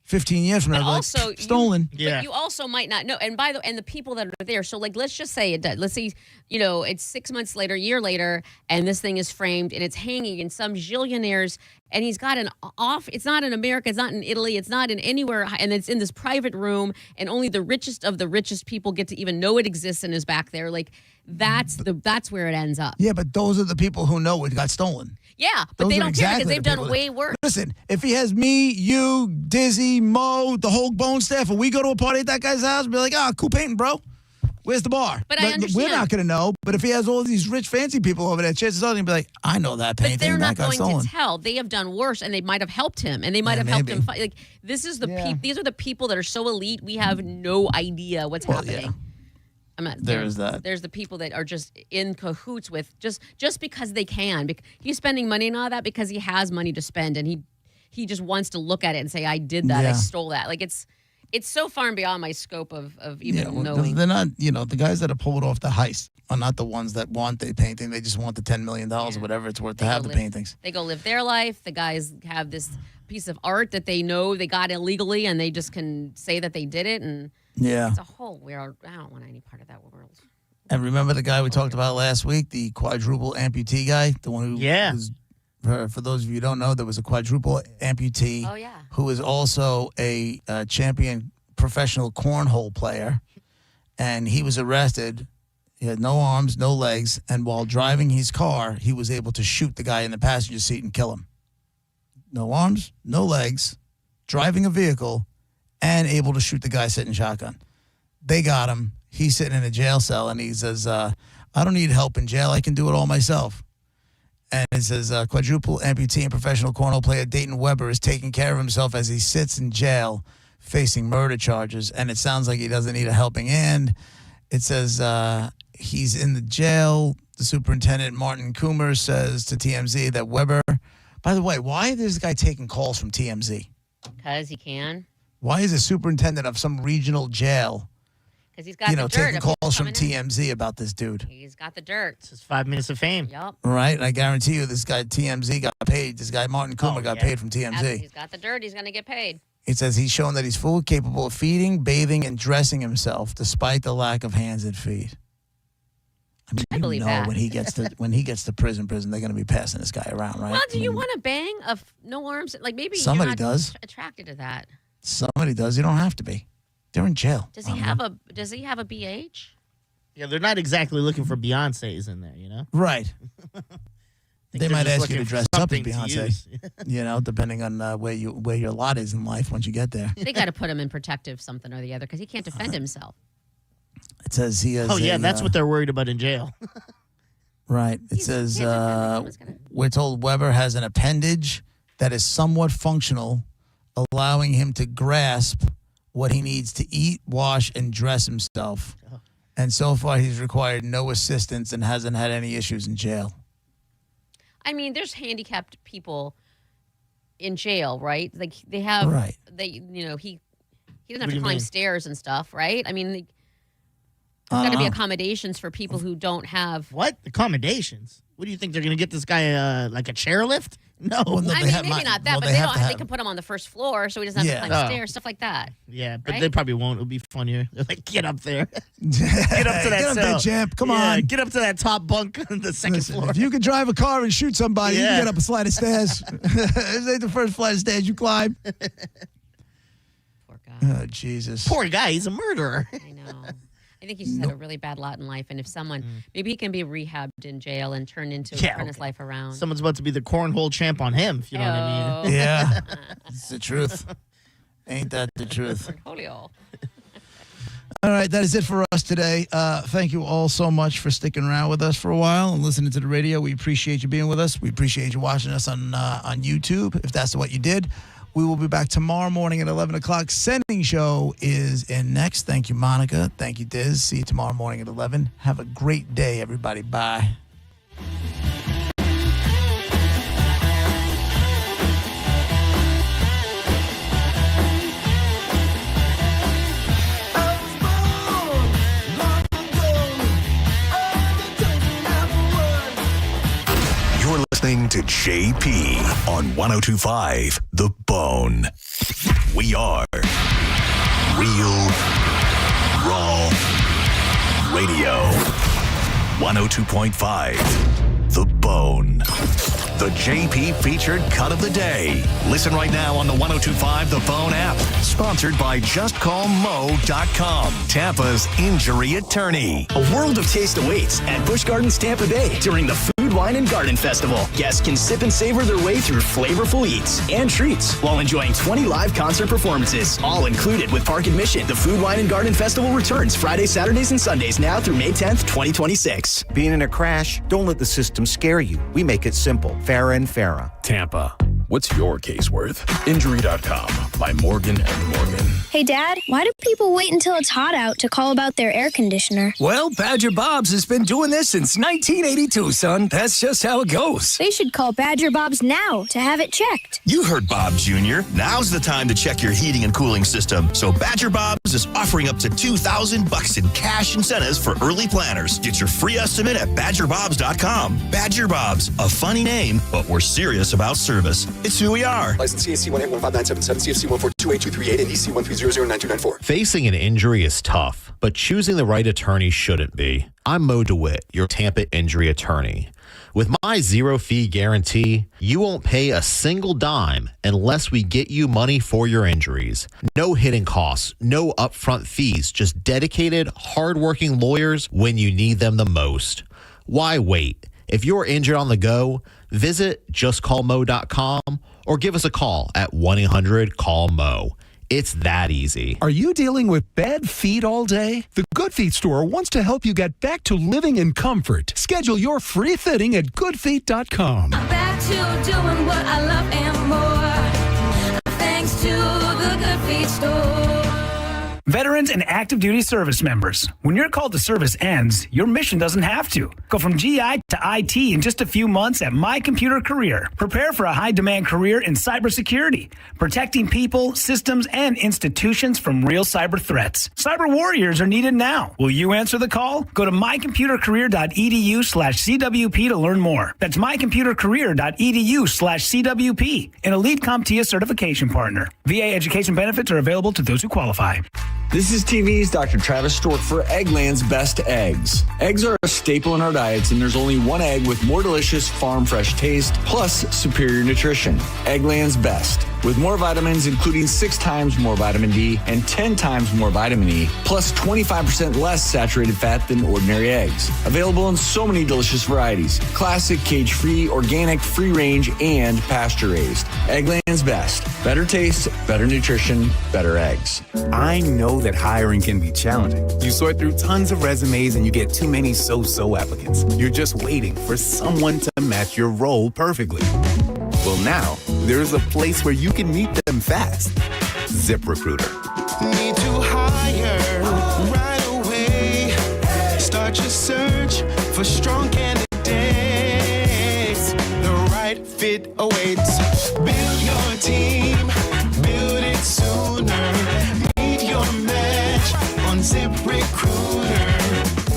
15 years from now, also, like, stolen. But you also might not know. And and the people that are there. So like, let's just say it does. Let's say, it's 6 months later, a year later, and this thing is framed and it's hanging in some zillionaire's, and he's got it's not in America, it's not in Italy, it's not in anywhere, and it's in this private room, and only the richest of the richest people get to even know it exists and is back there. Like, that's where it ends up. Yeah, but those are the people who know it got stolen. Yeah, but they don't care because they've done way worse. Listen, if he has me, you, Dizzy, Mo, the whole Bone staff, and we go to a party at that guy's house, be like, cool painting, bro. Where's the bar? But I understand. We're not going to know. But if he has all these rich, fancy people over there, chances are they're going to be like, I know that painting. But they're not that going stolen. to tell. They have done worse, and they might have helped him, and they might have helped him fight. Like, this is these are the people that are so elite, we have no idea what's happening. Yeah. There's that. There's the people that are just in cahoots with just because they can. He's spending money and all that because he has money to spend, and he just wants to look at it and say, I did that, I stole that. Like, it's so far and beyond my scope of even knowing. They're not, the guys that have pulled off the heist are not the ones that want the painting. They just want the $10 million or whatever it's worth to have the paintings. They go live their life. The guys have this piece of art that they know they got illegally, and they just can say that they did it. And it's a whole weird. I don't want any part of that world. And remember the guy we talked about last week, the quadruple amputee guy, the one who was. For those of you who don't know, there was a quadruple amputee who was also a champion professional cornhole player, and he was arrested. He had no arms, no legs, and while driving his car, he was able to shoot the guy in the passenger seat and kill him. No arms, no legs, driving a vehicle, and able to shoot the guy sitting shotgun. They got him. He's sitting in a jail cell, and he says, I don't need help in jail. I can do it all myself. And it says, quadruple amputee and professional cornhole player Dayton Weber is taking care of himself as he sits in jail facing murder charges. And it sounds like he doesn't need a helping hand. It says he's in the jail. The superintendent, Martin Coomer, says to TMZ that Weber... By the way, why is this guy taking calls from TMZ? Because he can. Why is a superintendent of some regional jail... Because he's got the dirt. Taking calls from TMZ about this dude. He's got the dirt. It's just 5 minutes of fame. Yep. Right? And I guarantee you this guy TMZ got paid. This guy Martin Coomer got paid from TMZ. He's got the dirt. He's going to get paid. It says he's shown that he's fully capable of feeding, bathing, and dressing himself despite the lack of hands and feet. I believe that. when he gets to prison, they're going to be passing this guy around, right? Well, do you want to bang no arms? Like, maybe somebody you're not does. Attracted to that. Somebody does. You don't have to be. They're in jail. Does he have a BH? Yeah, they're not exactly looking for Beyonce's in there, Right. They might ask you to dress up as Beyonce, depending on where your lot is in life once you get there. They got to put him in protective something or the other because he can't defend himself. It says he has. Oh yeah, that's what they're worried about in jail. Right. It says we're told Weber has an appendage that is somewhat functional, allowing him to grasp what he needs to eat, wash, and dress himself. And so far, he's required no assistance and hasn't had any issues in jail. I mean, there's handicapped people in jail, right? Like they have, he doesn't have to climb stairs and stuff, right? I mean, there's got to be accommodations for people who don't have. What accommodations? What do you think they're going to get this guy like a chairlift? No, I mean, maybe not that, but they can put him on the first floor so he doesn't have to climb stairs, stuff like that. Yeah, but they probably won't. It'll be funnier. They're like, get up there. Get up to that get up there, champ. Come on. Get up to that top bunk on the second floor. If you can drive a car and shoot somebody, you can get up a flight of stairs. This ain't the first flight of stairs you climb. Poor guy. Oh, Jesus. Poor guy. He's a murderer. I know. I think he's just had a really bad lot in life, and if someone, maybe he can be rehabbed in jail and turn his life around. Someone's about to be the cornhole champ on him, if you know what I mean. Yeah, it's the truth. Ain't that the truth? Portfolio. All right, that is it for us today. Thank you all so much for sticking around with us for a while and listening to the radio. We appreciate you being with us. We appreciate you watching us on YouTube, if that's what you did. We will be back tomorrow morning at 11 o'clock. Sending show is in next. Thank you, Monica. Thank you, Diz. See you tomorrow morning at 11. Have a great day, everybody. Bye. Listening to JP on 102.5 The Bone. We are Real Raw Radio. 102.5 The Bone. The JP featured cut of the day. Listen right now on the 102.5 The Bone app. Sponsored by JustCallMo.com, Tampa's injury attorney. A world of taste awaits at Busch Gardens Tampa Bay during the Food, Wine, and Garden Festival. Guests can sip and savor their way through flavorful eats and treats while enjoying 20 live concert performances, all included with park admission. The Food, Wine, and Garden Festival returns Fridays, Saturdays, and Sundays now through May 10th, 2026. Being in a crash, don't let the system scare you. We make it simple. Farah and Farah. Tampa. What's your case worth? Injury.com by Morgan & Morgan. Hey, Dad, why do people wait until it's hot out to call about their air conditioner? Well, Badger Bob's has been doing this since 1982, son. That's just how it goes. They should call Badger Bob's now to have it checked. You heard Bob Jr. Now's the time to check your heating and cooling system. So Badger Bob's is offering up to $2,000 in cash incentives for early planners. Get your free estimate at badgerbobs.com. Badger Bob's, a funny name, but we're serious about service. It's who we are. License CAC 1815977, CFC 1428238, and EC 13009294. Facing an injury is tough, but choosing the right attorney shouldn't be. I'm Mo DeWitt, your Tampa injury attorney. With my zero-fee guarantee, you won't pay a single dime unless we get you money for your injuries. No hidden costs, no upfront fees, just dedicated, hardworking lawyers when you need them the most. Why wait? If you're injured on the go, visit justcallmo.com or give us a call at 1-800-CALL-MO. It's that easy. Are you dealing with bad feet all day? The Good Feet store wants to help you get back to living in comfort. Schedule your free fitting at goodfeet.com. I'm back to doing what I love and more. Thanks to the Good Feet store. Veterans and active duty service members, when your call to service ends, your mission doesn't have to. Go from GI to IT in just a few months at My Computer Career. Prepare for a high-demand career in cybersecurity, protecting people, systems, and institutions from real cyber threats. Cyber warriors are needed now. Will you answer the call? Go to mycomputercareer.edu/CWP to learn more. That's mycomputercareer.edu/CWP, an elite CompTIA certification partner. VA education benefits are available to those who qualify. This is TV's Dr. Travis Stork for Eggland's Best Eggs. Eggs are a staple in our diets, and there's only one egg with more delicious farm fresh taste, plus superior nutrition. Eggland's Best. With more vitamins, including 6 times more vitamin D and 10 times more vitamin E, plus 25% less saturated fat than ordinary eggs. Available in so many delicious varieties. Classic, cage-free, organic, free-range, and pasture-raised. Eggland's Best. Better taste, better nutrition, better eggs. I know that hiring can be challenging. You sort through tons of resumes and you get too many so-so applicants. You're just waiting for someone to match your role perfectly. Well, now, there's a place where you can meet them fast. ZipRecruiter. Need to hire right away. Start your search for strong candidates. The right fit awaits. Build your team. Build it sooner. Meet your match on ZipRecruiter.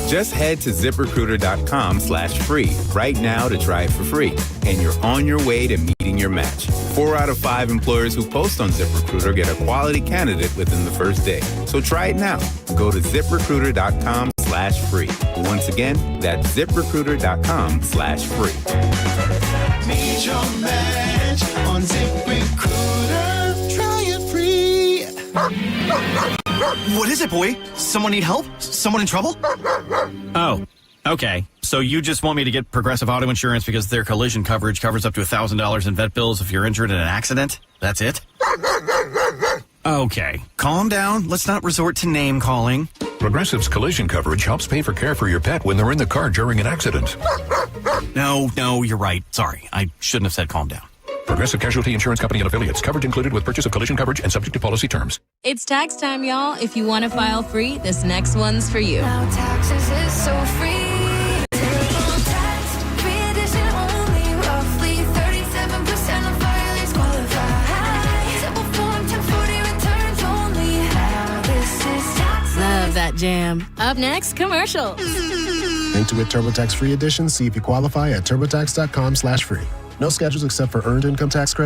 Just head to ZipRecruiter.com/free right now to try it for free. And you're on your way to meeting your match. 4 out of 5 employers who post on ZipRecruiter get a quality candidate within the first day. So try it now. Go to ZipRecruiter.com/free. Once again, that's ZipRecruiter.com/free. Meet your match on ZipRecruiter. Try it free. What is it, boy? Someone need help? Someone in trouble? Oh, okay. So you just want me to get Progressive Auto Insurance because their collision coverage covers up to $1,000 in vet bills if you're injured in an accident? That's it? Okay. Calm down. Let's not resort to name calling. Progressive's collision coverage helps pay for care for your pet when they're in the car during an accident. No, you're right. Sorry, I shouldn't have said calm down. Progressive Casualty Insurance Company and Affiliates. Coverage included with purchase of collision coverage and subject to policy terms. It's tax time, y'all. If you want to file free, this next one's for you. Now taxes is so free. Tax-free edition only. Roughly 37% of filers qualify. Simple form 1040 returns only. Now this is taxes. Love that jam. Up next, commercials. Intuit TurboTax Free Edition. See if you qualify at TurboTax.com/free. No schedules except for earned income tax credit.